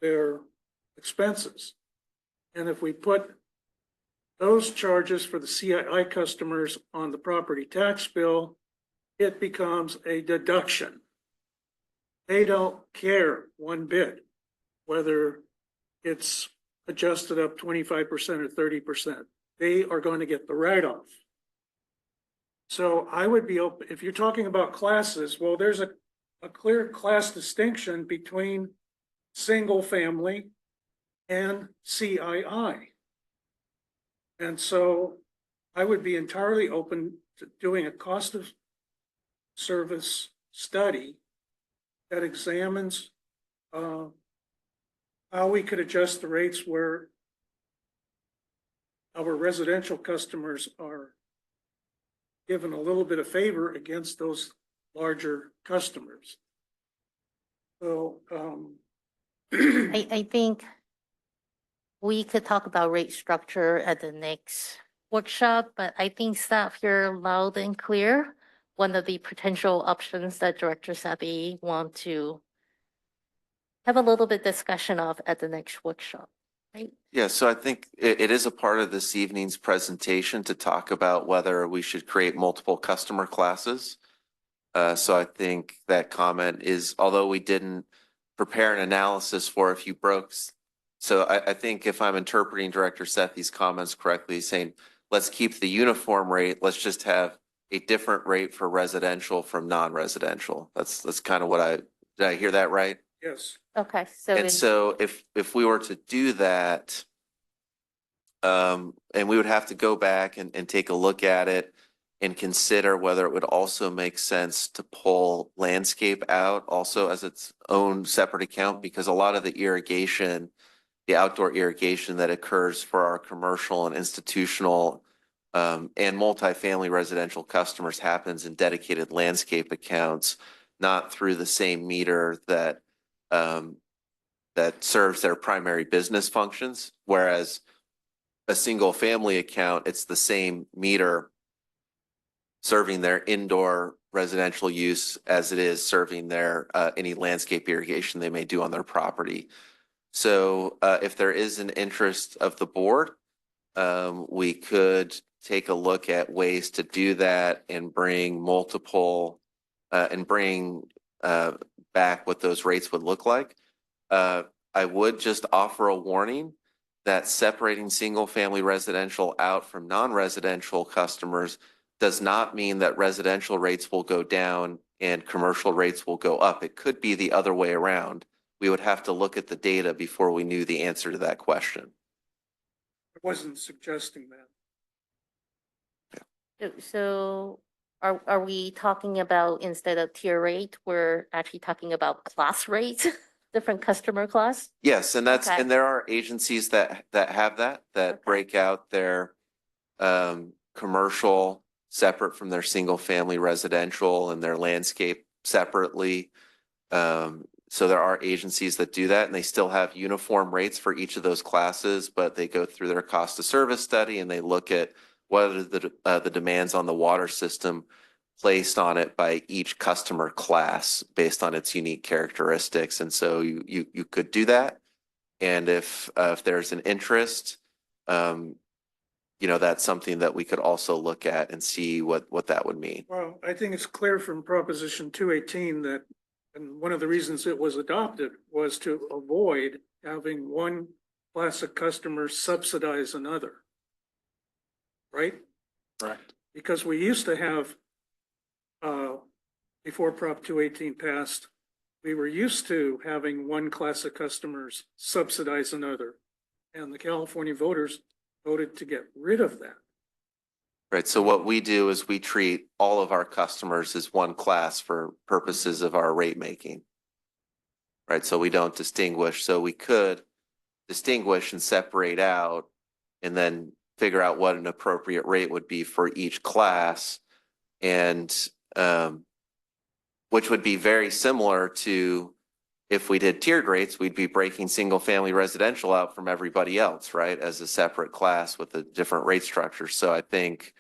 their expenses. And if we put those charges for the CII customers on the property tax bill, it becomes a deduction. They don't care one bit whether it's adjusted up 25% or 30%. They are going to get the write-off. So I would be open, if you're talking about classes, well, there's a clear class distinction between single family and CII. And so I would be entirely open to doing a cost of service study that examines how we could adjust the rates where our residential customers are given a little bit of favor against those larger customers. So I think we could talk about rate structure at the next workshop, but I think staff here loud and clear one of the potential options that Director Sethy want to have a little bit discussion of at the next workshop, right? Yeah, so I think it is a part of this evening's presentation to talk about whether we should create multiple customer classes. So I think that comment is, although we didn't prepare an analysis for if you broke. So I think if I'm interpreting Director Sethy's comments correctly, he's saying let's keep the uniform rate. Let's just have a different rate for residential from non-residential. That's kind of did I hear that right? Yes. Okay, so And so if we were to do that, and we would have to go back and take a look at it and consider whether it would also make sense to pull landscape out also as its own separate account, because a lot of the irrigation, the outdoor irrigation that occurs for our commercial and institutional and multifamily residential customers happens in dedicated landscape accounts, not through the same meter that that serves their primary business functions. Whereas a single family account, it's the same meter serving their indoor residential use as it is serving their any landscape irrigation they may do on their property. So if there is an interest of the board, we could take a look at ways to do that and bring multiple and bring back what those rates would look like. I would just offer a warning that separating single family residential out from non-residential customers does not mean that residential rates will go down and commercial rates will go up. It could be the other way around. We would have to look at the data before we knew the answer to that question. I wasn't suggesting that. So are we talking about, instead of tier rate, we're actually talking about class rates, different customer class? Yes, and that's Okay. and there are agencies that have that Okay. break out their commercial separate from their single family residential and their landscape separately. So there are agencies that do that, and they still have uniform rates for each of those classes, but they go through their cost of service study and they look at what are the demands on the water system placed on it by each customer class based on its unique characteristics. And so you could do that. And if there's an interest, that's something that we could also look at and see what that would mean. Well, I think it's clear from Proposition 218 that, and one of the reasons it was adopted was to avoid having one class of customers subsidize another. Right? Correct. Because we used to have, before Prop 218 passed, we were used to having one class of customers subsidize another. And the California voters voted to get rid of that. Right. So what we do is we treat all of our customers as one class for purposes of our rate making. Right. So we don't distinguish. So we could distinguish and separate out and then figure out what an appropriate rate would be for each class, and which would be very similar to if we did tiered rates, we'd be breaking single family residential out from everybody else, right, as a separate class with a different rate structure. So I think,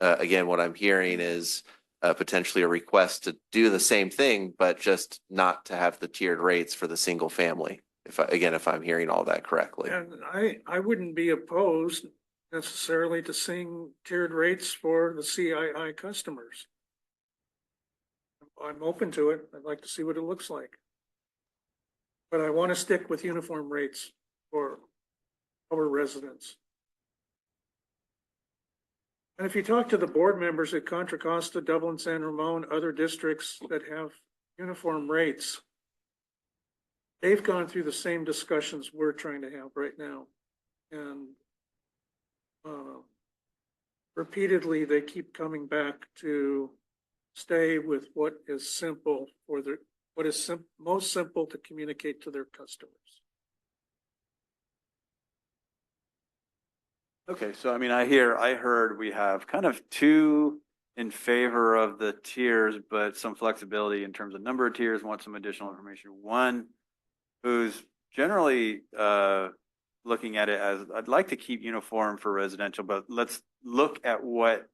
again, what I'm hearing is potentially a request to do the same thing, but just not to have the tiered rates for the single family. If I'm hearing all that correctly. And I wouldn't be opposed necessarily to seeing tiered rates for the CII customers. I'm open to it. I'd like to see what it looks like. But I want to stick with uniform rates for our residents. And if you talk to the board members at Contra Costa, Dublin, San Ramon, other districts that have uniform rates, they've gone through the same discussions we're trying to have right now. And repeatedly, they keep coming back to stay with what is simple for what is most simple to communicate to their customers. Okay, so I mean, I heard we have kind of two in favor of the tiers, but some flexibility in terms of number of tiers, want some additional information. One who's generally looking at it as, I'd like to keep uniform for residential, but let's look at what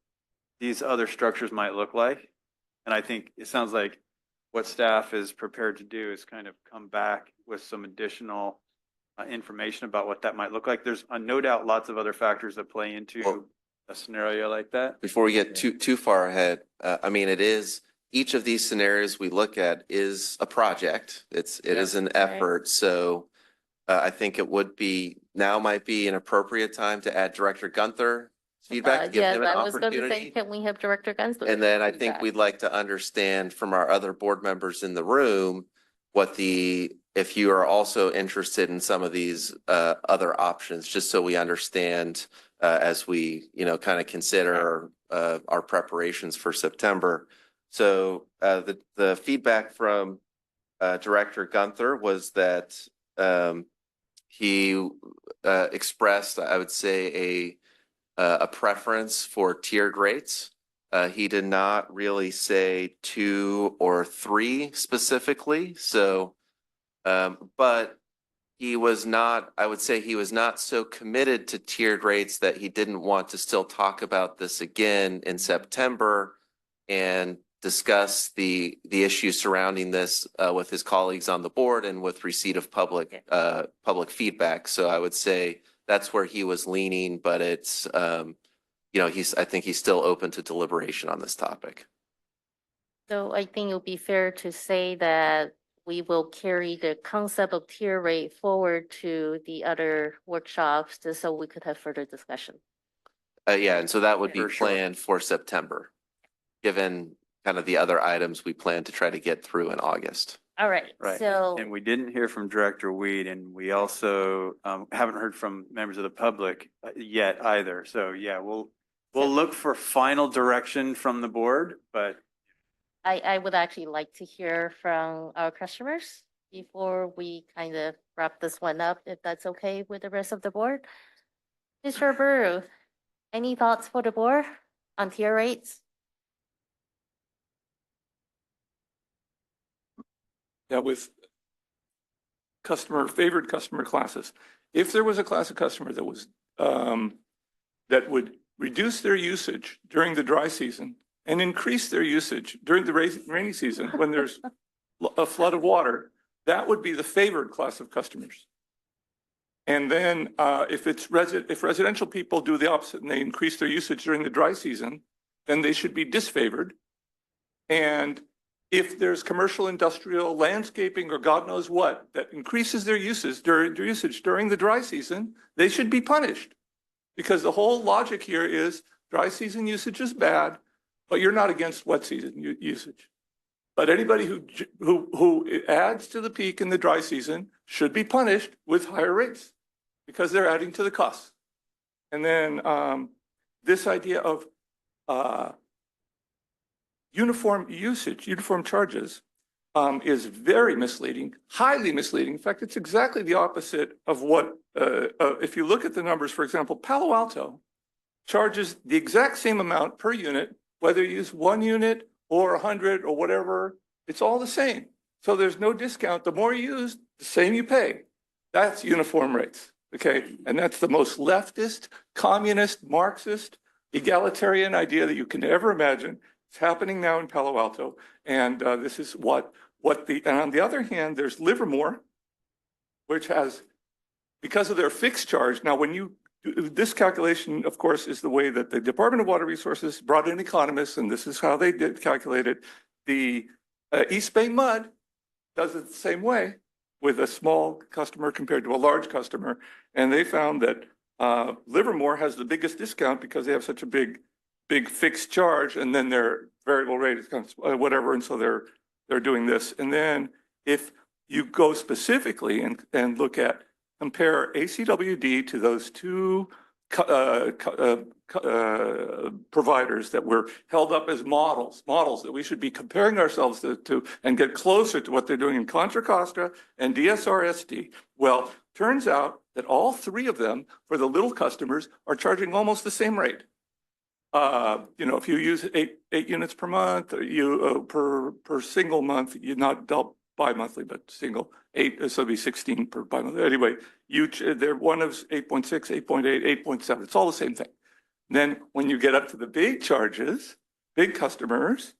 these other structures might look like. And I think it sounds like what staff is prepared to do is kind of come back with some additional information about what that might look like. There's no doubt lots of other factors that play into a scenario like that. Before we get too far ahead, I mean, it is, each of these scenarios we look at is a project. It is an effort. So I think it would be, now might be an appropriate time to add Director Gunther feedback, to give Yeah, him an I was going to say, opportunity. can we have Director Gunsler? And then I think feedback? we'd like to understand from our other board members in the room if you are also interested in some of these other options, just so we understand as we, kind of consider our preparations for September. So the feedback from Director Gunther was that he expressed, I would say, a preference for tiered rates. He did not really say 2 or 3 specifically. So, but he was not, I would say he was not so committed to tiered rates that he didn't want to still talk about this again in September and discuss the issues surrounding this with his colleagues on the board and with receipt of public feedback. So I would say that's where he was leaning, but it's, I think he's still open to deliberation on this topic. So I think it would be fair to say that we will carry the concept of tier rate forward to the other workshops, just so we could have further discussion. Yeah, and so that would be For sure. planned for September, given kind of the other items we plan to try to get through in August. All right, Right. so And we didn't hear from Director Weed, and we also haven't heard from members of the public yet either. So yeah, we'll look for final direction from the board, but I would actually like to hear from our customers before we kind of wrap this one up, if that's okay with the rest of the board. Mr. Brew, any thoughts for the board on tier rates? Yeah, with favored customer classes. If there was a class of customer that was, that would reduce their usage during the dry season and increase their usage during the rainy season when there's a flood of water, that would be the favored class of customers. And then if residential people do the opposite and they increase their usage during the dry season, then they should be disfavored. And if there's commercial, industrial, landscaping, or God knows what that increases their usage during the dry season, they should be punished. Because the whole logic here is dry season usage is bad, but you're not against wet season usage. But anybody who adds to the peak in the dry season should be punished with higher rates because they're adding to the costs. And then this idea of uniform usage, uniform charges is very misleading, highly misleading. In fact, it's exactly the opposite of what, if you look at the numbers, for example, Palo Alto charges the exact same amount per unit, whether you use 1 unit or 100 or whatever, it's all the same. So there's no discount. The more you use, the same you pay. That's uniform rates, okay? And that's the most leftist, communist, Marxist, egalitarian idea that you can ever imagine. It's happening now in Palo Alto. And this is and on the other hand, there's Livermore, which has, because of their fixed charge. Now, when you this calculation, of course, is the way that the Department of Water Resources brought in economists, and this is how they did calculate it. The East Bay Mud does it the same way with a small customer compared to a large customer. And they found that Livermore has the biggest discount because they have such a big fixed charge, and then their variable rate is kind of whatever. And so they're doing this. And then if you go specifically and look at compare ACWD to those two providers that were held up as models that we should be comparing ourselves to and get closer to what they're doing in Contra Costa and DSRSD. Well, turns out that all 3 of them for the little customers are charging almost the same rate. If you use 8 units per month, per single month, you're not bi-monthly, but single 8, so it'd be 16 per bi-monthly. Anyway, one is 8.6, 8.8, 8.7. It's all the same thing. Then when you get up to the big charges, big customers,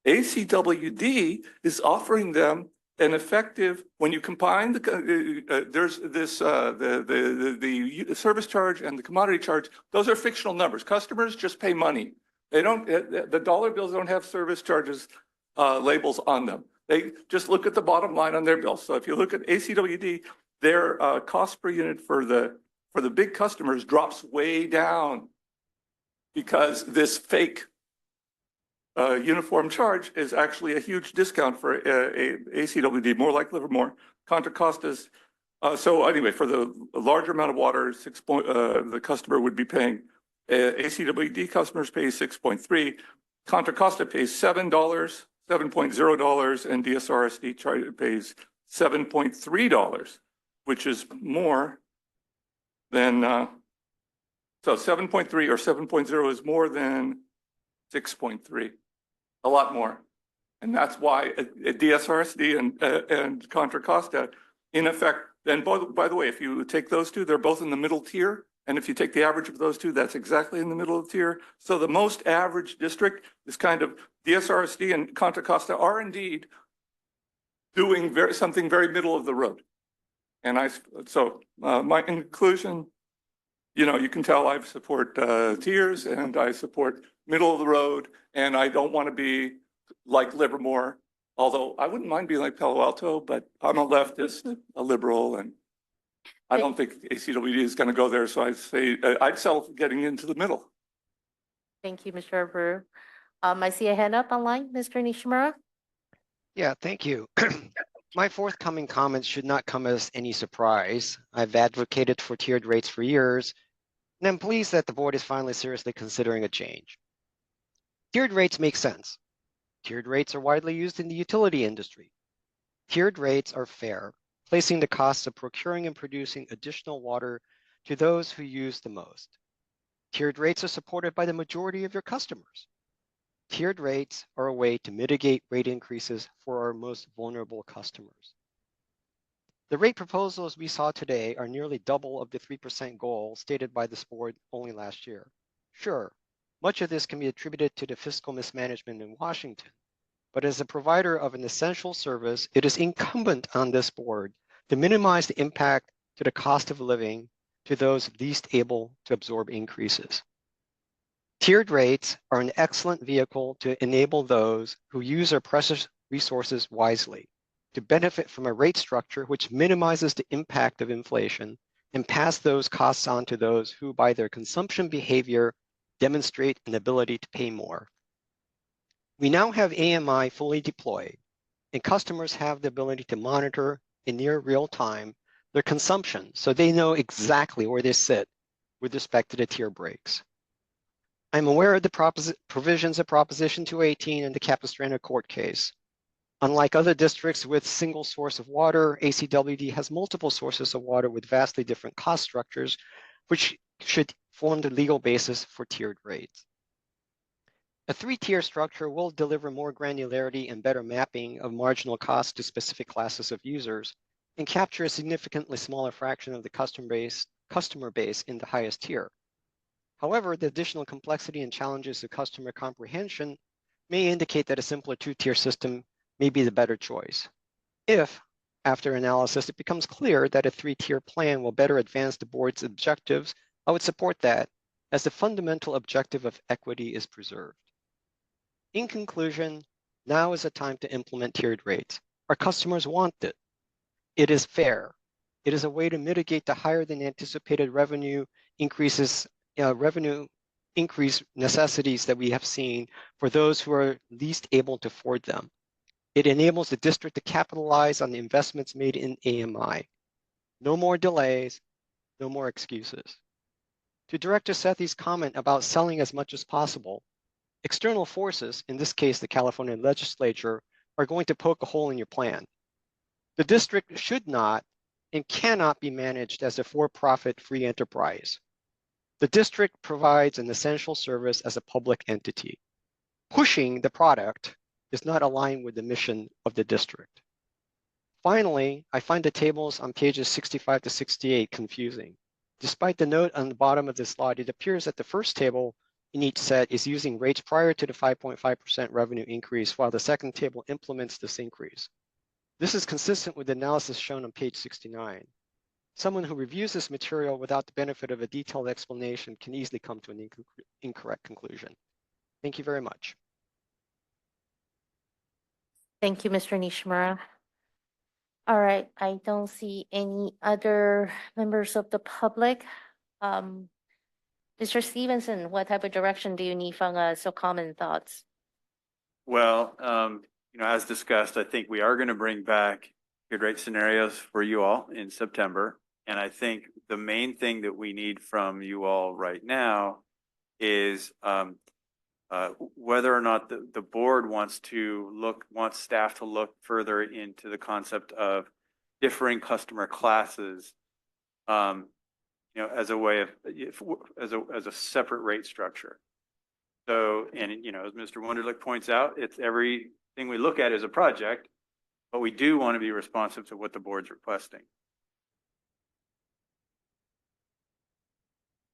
ACWD is offering them an effective, when you combine there's this, the service charge and the commodity charge, those are fictional numbers. Customers just pay money. They don't, the dollar bills don't have service charges labels on them. They just look at the bottom line on their bill. So if you look at ACWD, their cost per unit for the big customers drops way down. because this fake uniform charge is actually a huge discount for ACWD, more like Livermore. Contra Costa's. So anyway, for the larger amount of water, the customer would be paying. ACWD customers pay 6.3. Contra Costa pays $7, $7.0, and DSRSD pays $7.3, which is more than so 7.3 or 7.0 is more than 6.3, a lot more. And that's why DSRSD and Contra Costa, in effect, and by the way, if you take those two, they're both in the middle tier. And if you take the average of those two, that's exactly in the middle of the tier. So the most average district is kind of DSRSD and Contra Costa are indeed doing something very middle of the road. And my conclusion, you know, you can tell I support tiers and I support middle of the road, and I don't want to be like Livermore, although I wouldn't mind being like Palo Alto, but I'm a leftist, a liberal, and I don't think ACWD is going to go there. So I'd say I'd settle for getting into the middle. Thank you, Mr. Abreu. I see a hand up online, Mr. Nishimura. Yeah, thank you. My forthcoming comments should not come as any surprise. I've advocated for tiered rates for years, and I'm pleased that the board is finally seriously considering a change. Tiered rates make sense. Tiered rates are widely used in the utility industry. Tiered rates are fair, placing the costs of procuring and producing additional water to those who use the most. Tiered rates are supported by the majority of your customers. Tiered rates are a way to mitigate rate increases for our most vulnerable customers. The rate proposals we saw today are nearly double of the 3% goal stated by this board only last year. Sure, much of this can be attributed to the fiscal mismanagement in Washington, but as a provider of an essential service, it is incumbent on this board to minimize the impact to the cost of living to those least able to absorb increases. Tiered rates are an excellent vehicle to enable those who use our precious resources wisely to benefit from a rate structure which minimizes the impact of inflation and pass those costs on to those who, by their consumption behavior, demonstrate an ability to pay more. We now have AMI fully deployed, and customers have the ability to monitor in near real time their consumption, so they know exactly where they sit with respect to the tier breaks. I'm aware of the provisions of Proposition 218 in the Capistrano court case. Unlike other districts with single source of water, ACWD has multiple sources of water with vastly different cost structures, which should form the legal basis for tiered rates. A three-tier structure will deliver more granularity and better mapping of marginal costs to specific classes of users and capture a significantly smaller fraction of the customer base in the highest tier. However, the additional complexity and challenges of customer comprehension may indicate that a simpler two-tier system may be the better choice. If, after analysis, it becomes clear that a three-tier plan will better advance the board's objectives, I would support that, as the fundamental objective of equity is preserved. In conclusion, now is the time to implement tiered rates. Our customers want it. It is fair. It is a way to mitigate the higher than anticipated revenue increase necessities that we have seen for those who are least able to afford them. It enables the district to capitalize on the investments made in AMI. No more delays, no more excuses. To Director Sethy's comment about selling as much as possible, external forces, in this case the California legislature, are going to poke a hole in your plan. The district should not and cannot be managed as a for-profit free enterprise. The district provides an essential service as a public entity. Pushing the product is not aligned with the mission of the district. Finally, I find the tables on pages 65 to 68 confusing. Despite the note on the bottom of this slide, it appears that the first table in each set is using rates prior to the 5.5% revenue increase, while the second table implements this increase. This is consistent with the analysis shown on page 69. Someone who reviews this material without the benefit of a detailed explanation can easily come to an incorrect conclusion. Thank you very much. Thank you, Mr. Nishimura. All right, I don't see any other members of the public. Mr. Stevenson, what type of direction do you need from us? So common thoughts. Well, as discussed, I think we are going to bring back tiered rate scenarios for you all in September. And I think the main thing that we need from you all right now is whether or not the board wants staff to look further into the concept of differing customer classes, as a way of, as a separate rate structure. So, and as Mr. Wunderlich points out, it's everything we look at is a project, but we do want to be responsive to what the board's requesting.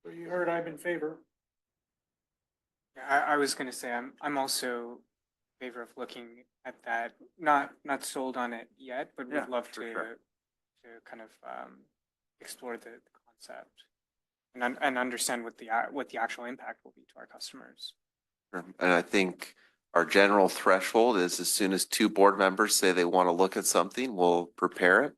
So you heard I'm in favor. I was going to say I'm also in favor of looking at that. Not sold on it yet, but Yeah, would love for to sure. kind of explore the concept and understand what the actual impact will be to our customers. And I think our general threshold is as soon as two board members say they want to look at something, we'll prepare it.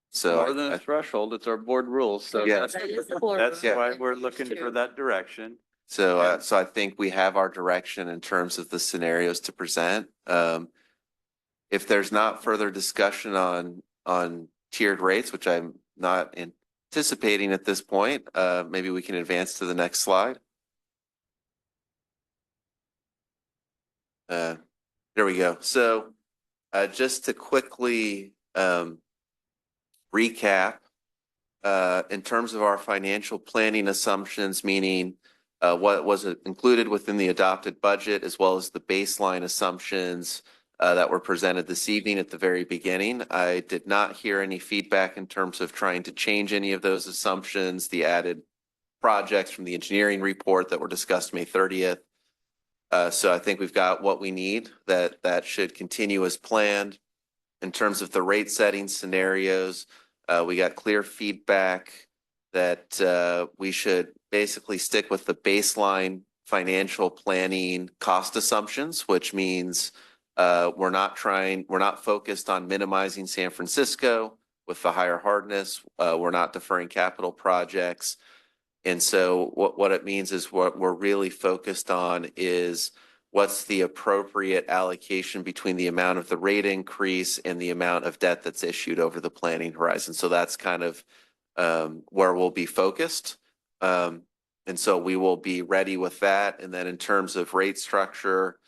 So More than a threshold, it's our board rules. So Yeah. that's Yeah. why we're looking for that direction. So, Yeah. so I think we have our direction in terms of the scenarios to present. If there's not further discussion on tiered rates, which I'm not anticipating at this point, maybe we can advance to the next slide. There we go. So, just to quickly recap, in terms of our financial planning assumptions, meaning what was included within the adopted budget, as well as the baseline assumptions that were presented this evening at the very beginning. I did not hear any feedback in terms of trying to change any of those assumptions, the added projects from the engineering report that were discussed May 30th. So I think we've got what we need that should continue as planned. In terms of the rate setting scenarios, we got clear feedback that we should basically stick with the baseline financial planning cost assumptions, which means we're not focused on minimizing San Francisco with the higher hardness. We're not deferring capital projects. And so what it means is what we're really focused on is what's the appropriate allocation between the amount of the rate increase and the amount of debt that's issued over the planning horizon. So that's kind of where we'll be focused. And so we will be ready with that. And then in terms of rate structure,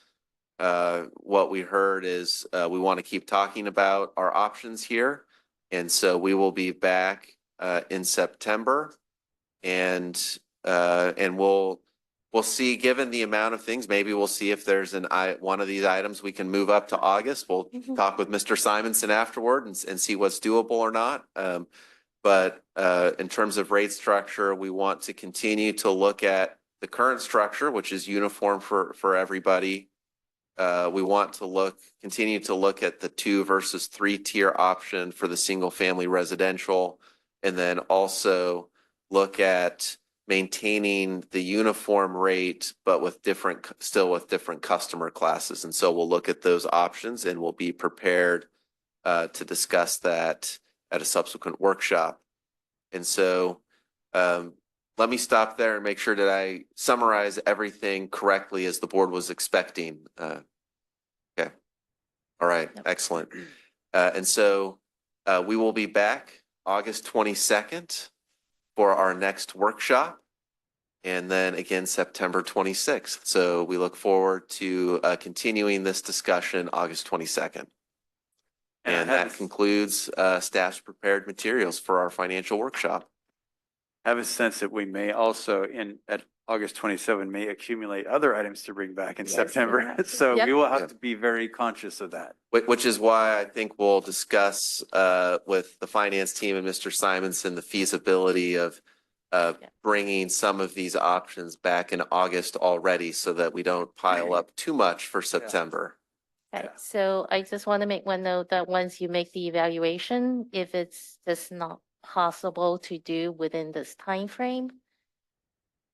what we heard is we want to keep talking about our options here. And so we will be back in September. And we'll see, given the amount of things, maybe we'll see if there's one of these items we can move up to August. We'll talk with Mr. Simonson afterward and see what's doable or not. But in terms of rate structure, we want to continue to look at the current structure, which is uniform for everybody. We want to continue to look at the 2 versus 3 tier option for the single family residential, and then also look at maintaining the uniform rate, but still with different customer classes. And so we'll look at those options and we'll be prepared to discuss that at a subsequent workshop. And so let me stop there and make sure that I summarize everything correctly as the board was expecting. Okay. All right. Yep. Excellent. And so we will be back August 22nd for our next workshop, and then again September 26th. So we look forward to continuing this discussion August 22nd. And that concludes staff's prepared materials for our financial workshop. I have a sense that we may also, at August 27, may accumulate other items to bring back in September. So we will have to be very conscious of that. Which is why I think we'll discuss with the finance team and Mr. Simonson the feasibility of bringing some of these options back in August already so that we don't pile up too much for September. Okay, so I just want to make one note that once you make the evaluation, if it's just not possible to do within this time frame,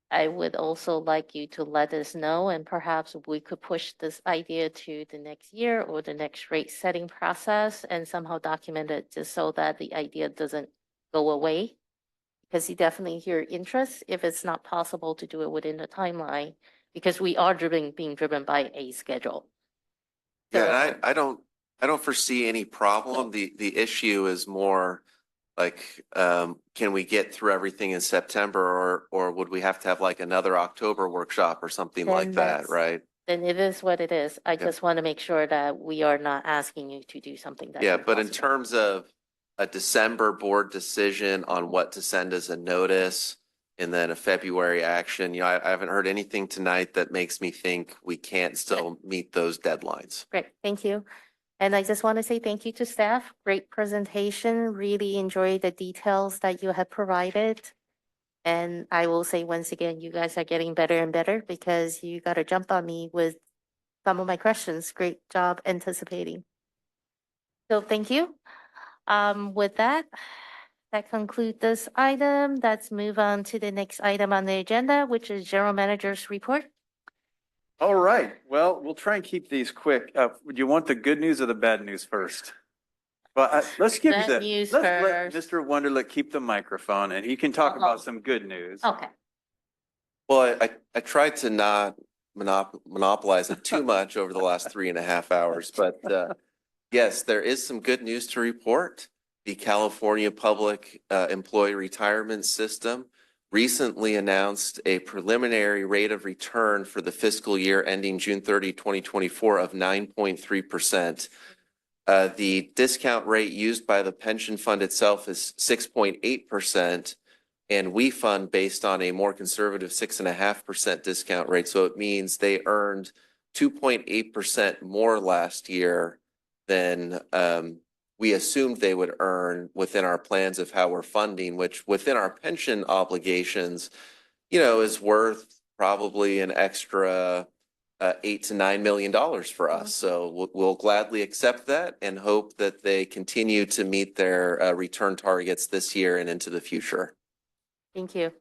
I would also like you to let us know, and perhaps we could push this idea to the next year or the next rate setting process and somehow document it just so that the idea doesn't go away. because you definitely hear interest if it's not possible to do it within the timeline, because we are being driven by a schedule. Yeah, So- I don't foresee any problem. The issue is more like, can we get through everything in September, or would we have to have like another October workshop or something like Then that, that's- right? Then it is what it is. I Yeah. just want to make sure that we are not asking you to do something that's Yeah, but in impossible. terms of a December board decision on what to send as a notice and then a February action, you know, I haven't heard anything tonight that makes me think we can't still meet those deadlines. Great, thank you. And I just want to say thank you to staff. Great presentation. Really enjoyed the details that you have provided. And I will say once again, you guys are getting better and better because you got to jump on me with some of my questions. Great job anticipating. So thank you. With that concludes this item. Let's move on to the next item on the agenda, which is General Manager's report. All right, well, we'll try and keep these quick. Would you want the good news or the bad news first? Well, let's give you Bad news let's let first. Mr. Wunderlich keep the microphone and he can talk about some good news. Okay. Well, I tried to not monopolize it too much over the last 3.5 hours, but yes, there is some good news to report. The California Public Employee Retirement System recently announced a preliminary rate of return for the fiscal year ending June 30, 2024 of 9.3%. The discount rate used by the pension fund itself is 6.8%. And we fund based on a more conservative 6.5% discount rate. So it means they earned 2.8% more last year than we assumed they would earn within our plans of how we're funding, which within our pension obligations, you know, is worth probably an extra $8 to $9 million for us. So we'll gladly accept that and hope that they continue to meet their return targets this year and into the future. Thank you.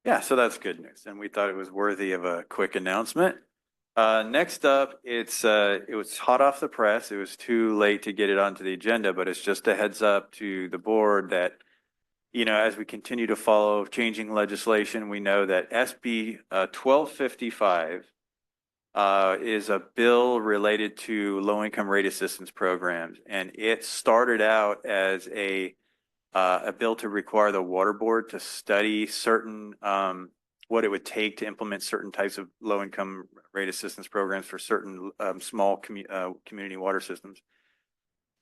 Yeah, so that's good news. And we thought it was worthy of a quick announcement. Next up, it was hot off the press. It was too late to get it onto the agenda, but it's just a heads up to the board that, you know, as we continue to follow changing legislation, we know that SB 1255 is a bill related to low-income rate assistance programs. And it started out as a bill to require the water board to study certain, what it would take to implement certain types of low-income rate assistance programs for certain small community water systems.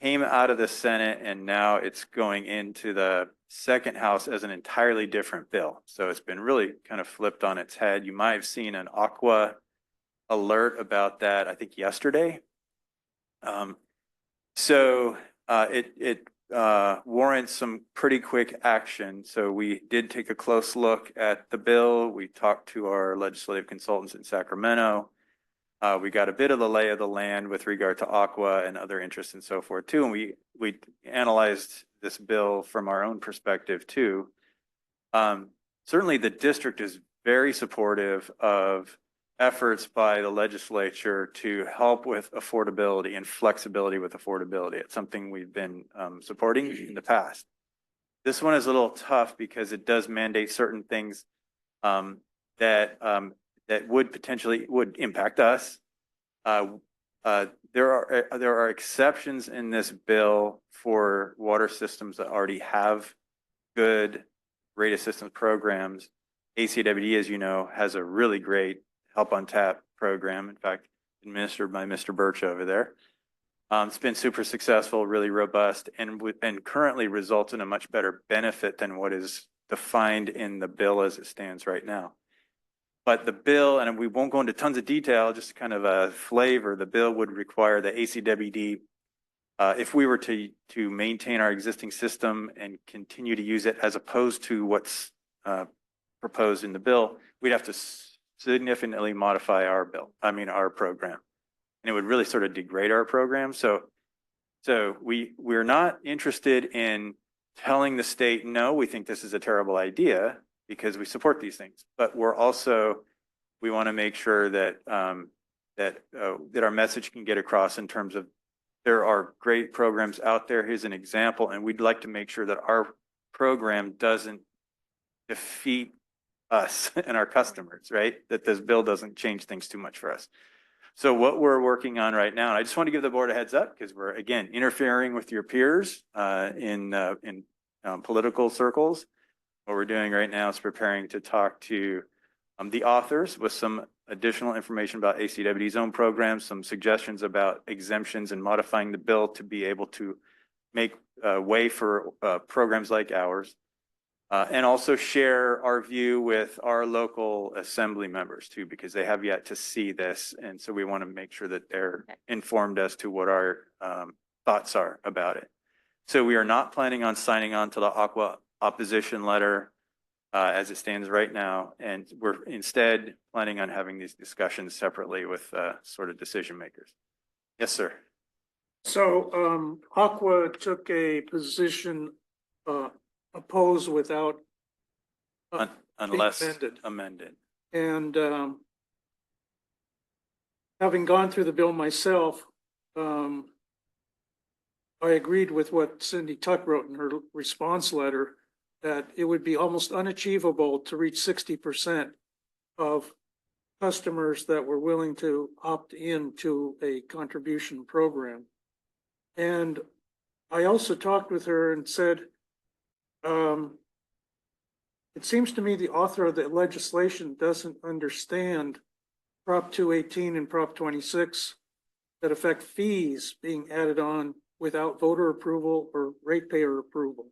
Came out of the Senate and now it's going into the second house as an entirely different bill. So it's been really kind of flipped on its head. You might have seen an Aqua alert about that, I think yesterday. It warrants some pretty quick action. So we did take a close look at the bill. We talked to our legislative consultants in Sacramento. We got a bit of the lay of the land with regard to Aqua and other interests and so forth too. And we analyzed this bill from our own perspective too. Certainly the district is very supportive of efforts by the legislature to help with affordability and flexibility with affordability. It's something we've been supporting in the past. This one is a little tough because it does mandate certain things that would potentially impact us. There are exceptions in this bill for water systems that already have good rate assistance programs. ACWD, as you know, has a really great Help on Tap program, in fact, administered by Mr. Birch over there. It's been super successful, really robust, and currently results in a much better benefit than what is defined in the bill as it stands right now. But the bill, and we won't go into tons of detail, just kind of a flavor, the bill would require the ACWD, if we were to maintain our existing system and continue to use it as opposed to what's proposed in the bill, we'd have to significantly modify our program. And it would really sort of degrade our program. So we're not interested in telling the state, no, we think this is a terrible idea because we support these things. But we want to make sure that our message can get across in terms of there are great programs out there. Here's an example. And we'd like to make sure that our program doesn't defeat us and our customers, right? That this bill doesn't change things too much for us. So what we're working on right now, and I just want to give the board a heads up because we're, again, interfering with your peers in political circles. What we're doing right now is preparing to talk to the authors with some additional information about ACWD's own programs, some suggestions about exemptions and modifying the bill to be able to make way for programs like ours. And also share our view with our local assembly members too, because they have yet to see this. And so we want to make sure that they're informed as to what our thoughts are about it. So we are not planning on signing on to the Aqua opposition letter as it stands right now. And we're instead planning on having these discussions separately with sort of decision makers. Yes, sir. So Aqua took a position oppose without Unless being amended. And having gone through the bill myself, I agreed with what Cindy Tuck wrote in her response letter, that it would be almost unachievable to reach 60% of customers that were willing to opt in to a contribution program. And I also talked with her and said, it seems to me the author of the legislation doesn't understand Prop 218 and Prop 26 that affect fees being added on without voter approval or ratepayer approval.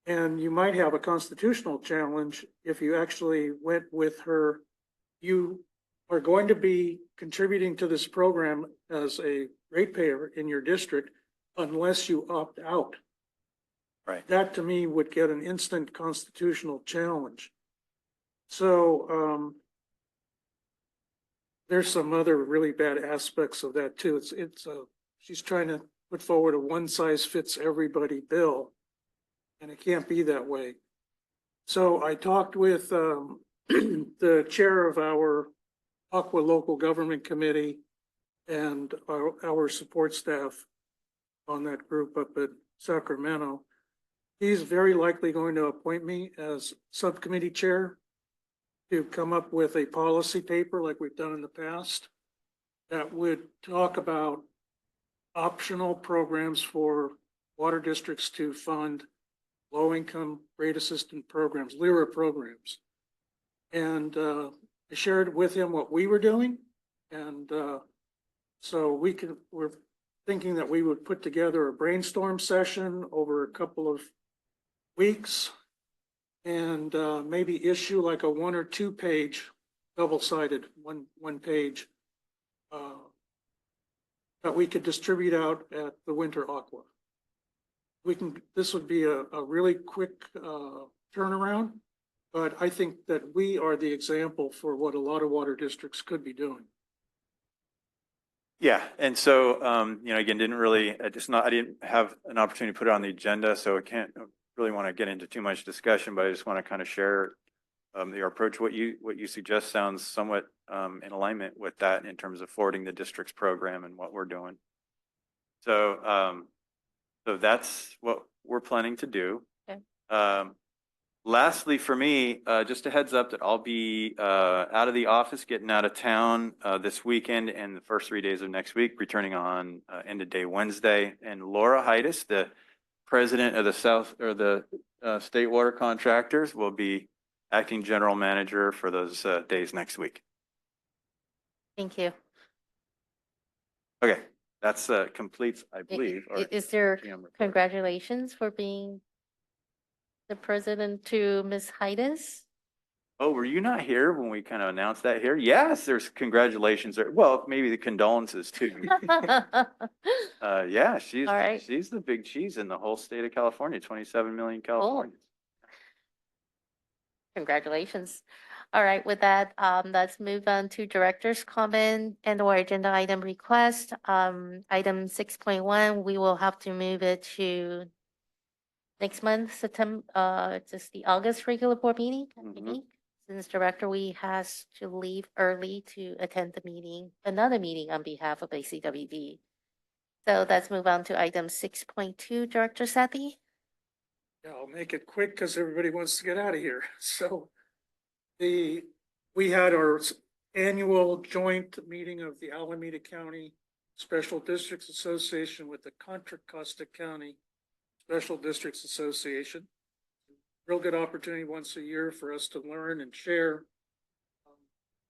And you might have a constitutional challenge if you actually went with her. You are going to be contributing to this program as a ratepayer in your district unless you opt out. Right. That to me would get an instant constitutional challenge. So there's some other really bad aspects of that too. She's trying to put forward a one size fits everybody bill, and it can't be that way. So I talked with the chair of our Aqua Local Government Committee and our support staff on that group up at Sacramento. He's very likely going to appoint me as subcommittee chair to come up with a policy paper like we've done in the past that would talk about optional programs for water districts to fund low-income rate assistance programs, LIRA programs. And I shared with him what we were doing. And so we're thinking that we would put together a brainstorm session over a couple of weeks and maybe issue like a 1 or 2 page, double-sided, one page that we could distribute out at the Winter Aqua. This would be a really quick turnaround, but I think that we are the example for what a lot of water districts could be doing. Yeah, and so again, I didn't have an opportunity to put it on the agenda, so I can't really want to get into too much discussion, but I just want to kind of share your approach. What you suggest sounds somewhat in alignment with that in terms of forwarding the district's program and what we're doing. So that's what we're planning to do. Okay. Lastly, for me, just a heads up that I'll be out of the office, getting out of town this weekend and the first 3 days of next week, returning on end of day Wednesday. And Laura Heides, the president of the State Water Contractors, will be acting general manager for those days next week. Thank you. Okay, that's completes, I believe. Is there congratulations for being the president to Ms. Heides? Oh, were you not here when we kind of announced that here? Yes, there's congratulations. Well, maybe the condolences too. Yeah, she's All right. she's the big cheese in the whole state of California, 27 million Californians. Congratulations. All right, with that, let's move on to director's comment and or agenda item request. Item 6.1, we will have to move it to next month, September, just the August regular board meeting. Since director has to leave early to attend the meeting, another meeting on behalf of ACWD. So let's move on to item 6.2, Director Sethy. Yeah, I'll make it quick because everybody wants to get out of here. So we had our annual joint meeting of the Alameda County Special Districts Association with the Contra Costa County Special Districts Association. Real good opportunity once a year for us to learn and share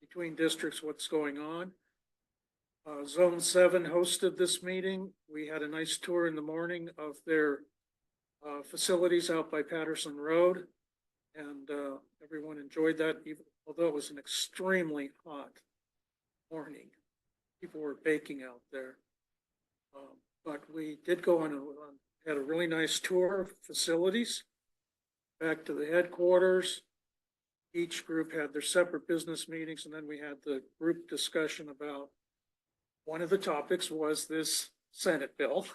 between districts what's going on. Zone 7 hosted this meeting. We had a nice tour in the morning of their facilities out by Patterson Road, and everyone enjoyed that, even although it was an extremely hot morning. People were baking out there. But we did go on had a really nice tour of facilities, back to the headquarters. Each group had their separate business meetings, and then we had the group discussion about one of the topics was this Senate bill.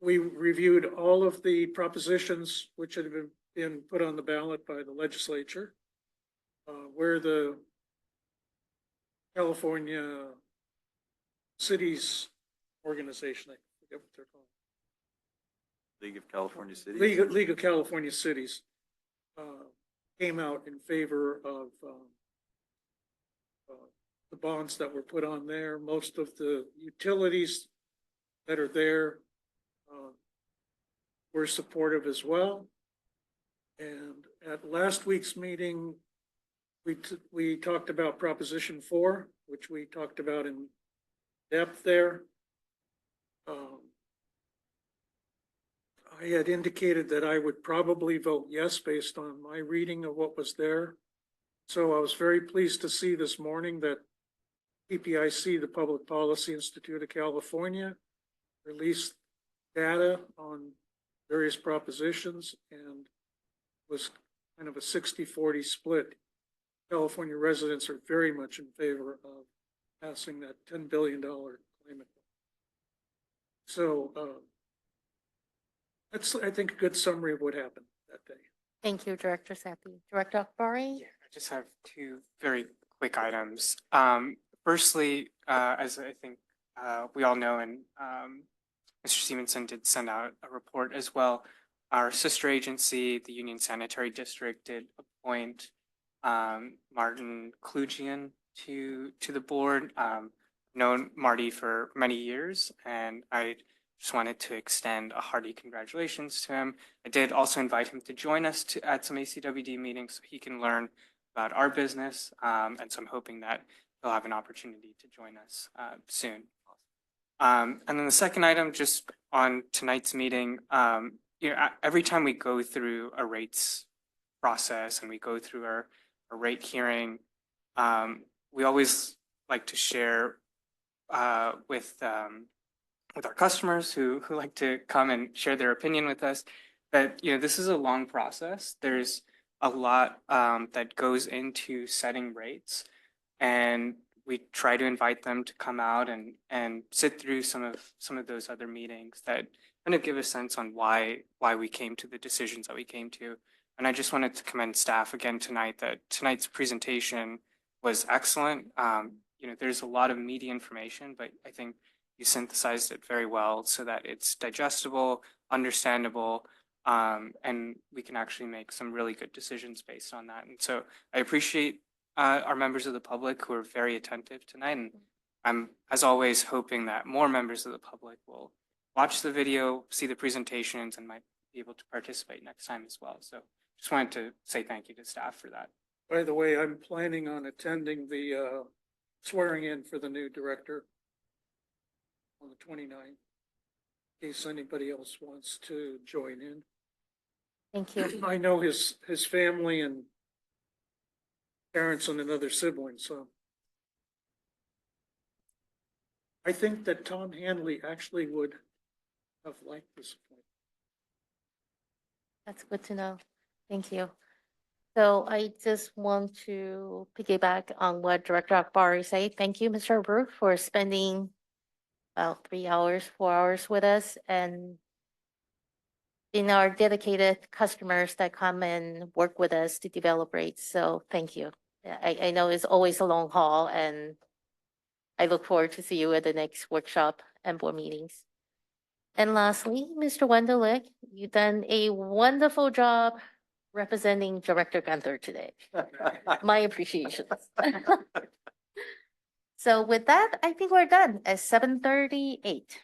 We reviewed all of the propositions which had been put on the ballot by the legislature, where the California Cities Organization, I forget what they're called. League of California Cities. League of California Cities came out in favor of the bonds that were put on there. Most of the utilities that are there were supportive as well. And at last week's meeting, we talked about Proposition 4, which we talked about in depth there. I had indicated that I would probably vote yes based on my reading of what was there. So I was very pleased to see this morning that PPIC, the Public Policy Institute of California, released data on various propositions and was kind of a 60-40 split. California residents are very much in favor of passing that $10 billion climate bill. So that's, I think, a good summary of what happened that day. Thank you, Director Sethy. Director Akbari? Yeah, I just have two very quick items. Firstly, as I think we all know, and Mr. Stevenson did send out a report as well, our sister agency, the Union Sanitary District, did appoint Martin Klugian to the board. Known Marty for many years, and I just wanted to extend a hearty congratulations to him. I did also invite him to join us at some ACWD meetings so he can learn about our business, and so I'm hoping that he'll have an opportunity to join us soon. And then the second item, just on tonight's meeting, every time we go through a rates process and we go through our rate hearing, we always like to share with our customers who like to come and share their opinion with us that this is a long process. There's a lot that goes into setting rates, and we try to invite them to come out and sit through some of those other meetings that kind of give a sense on why we came to the decisions that we came to. And I just wanted to commend staff again tonight that tonight's presentation was excellent. There's a lot of meaty information, but I think you synthesized it very well so that it's digestible, understandable, and we can actually make some really good decisions based on that. And so I appreciate our members of the public who are very attentive tonight. And I'm, as always, hoping that more members of the public will watch the video, see the presentations, and might be able to participate next time as well. So just wanted to say thank you to staff for that. By the way, I'm planning on attending the swearing in for the new director on the 29th, in case anybody else wants to join in. Thank you. I know his family and parents and another sibling, so I think that Tom Handley actually would have liked this appointment. That's good to know. Thank you. So I just want to piggyback on what Director Akbari said. Thank you, Mr. Brook, for spending about 3 hours, 4 hours with us, and in our dedicated customers that come and work with us to develop rates. So thank you. I know it's always a long haul, and I look forward to see you at the next workshop and board meetings. And lastly, Mr. Wendelick, you've done a wonderful job representing Director Gunther today. My appreciation. So with that, I think we're done at 7:38.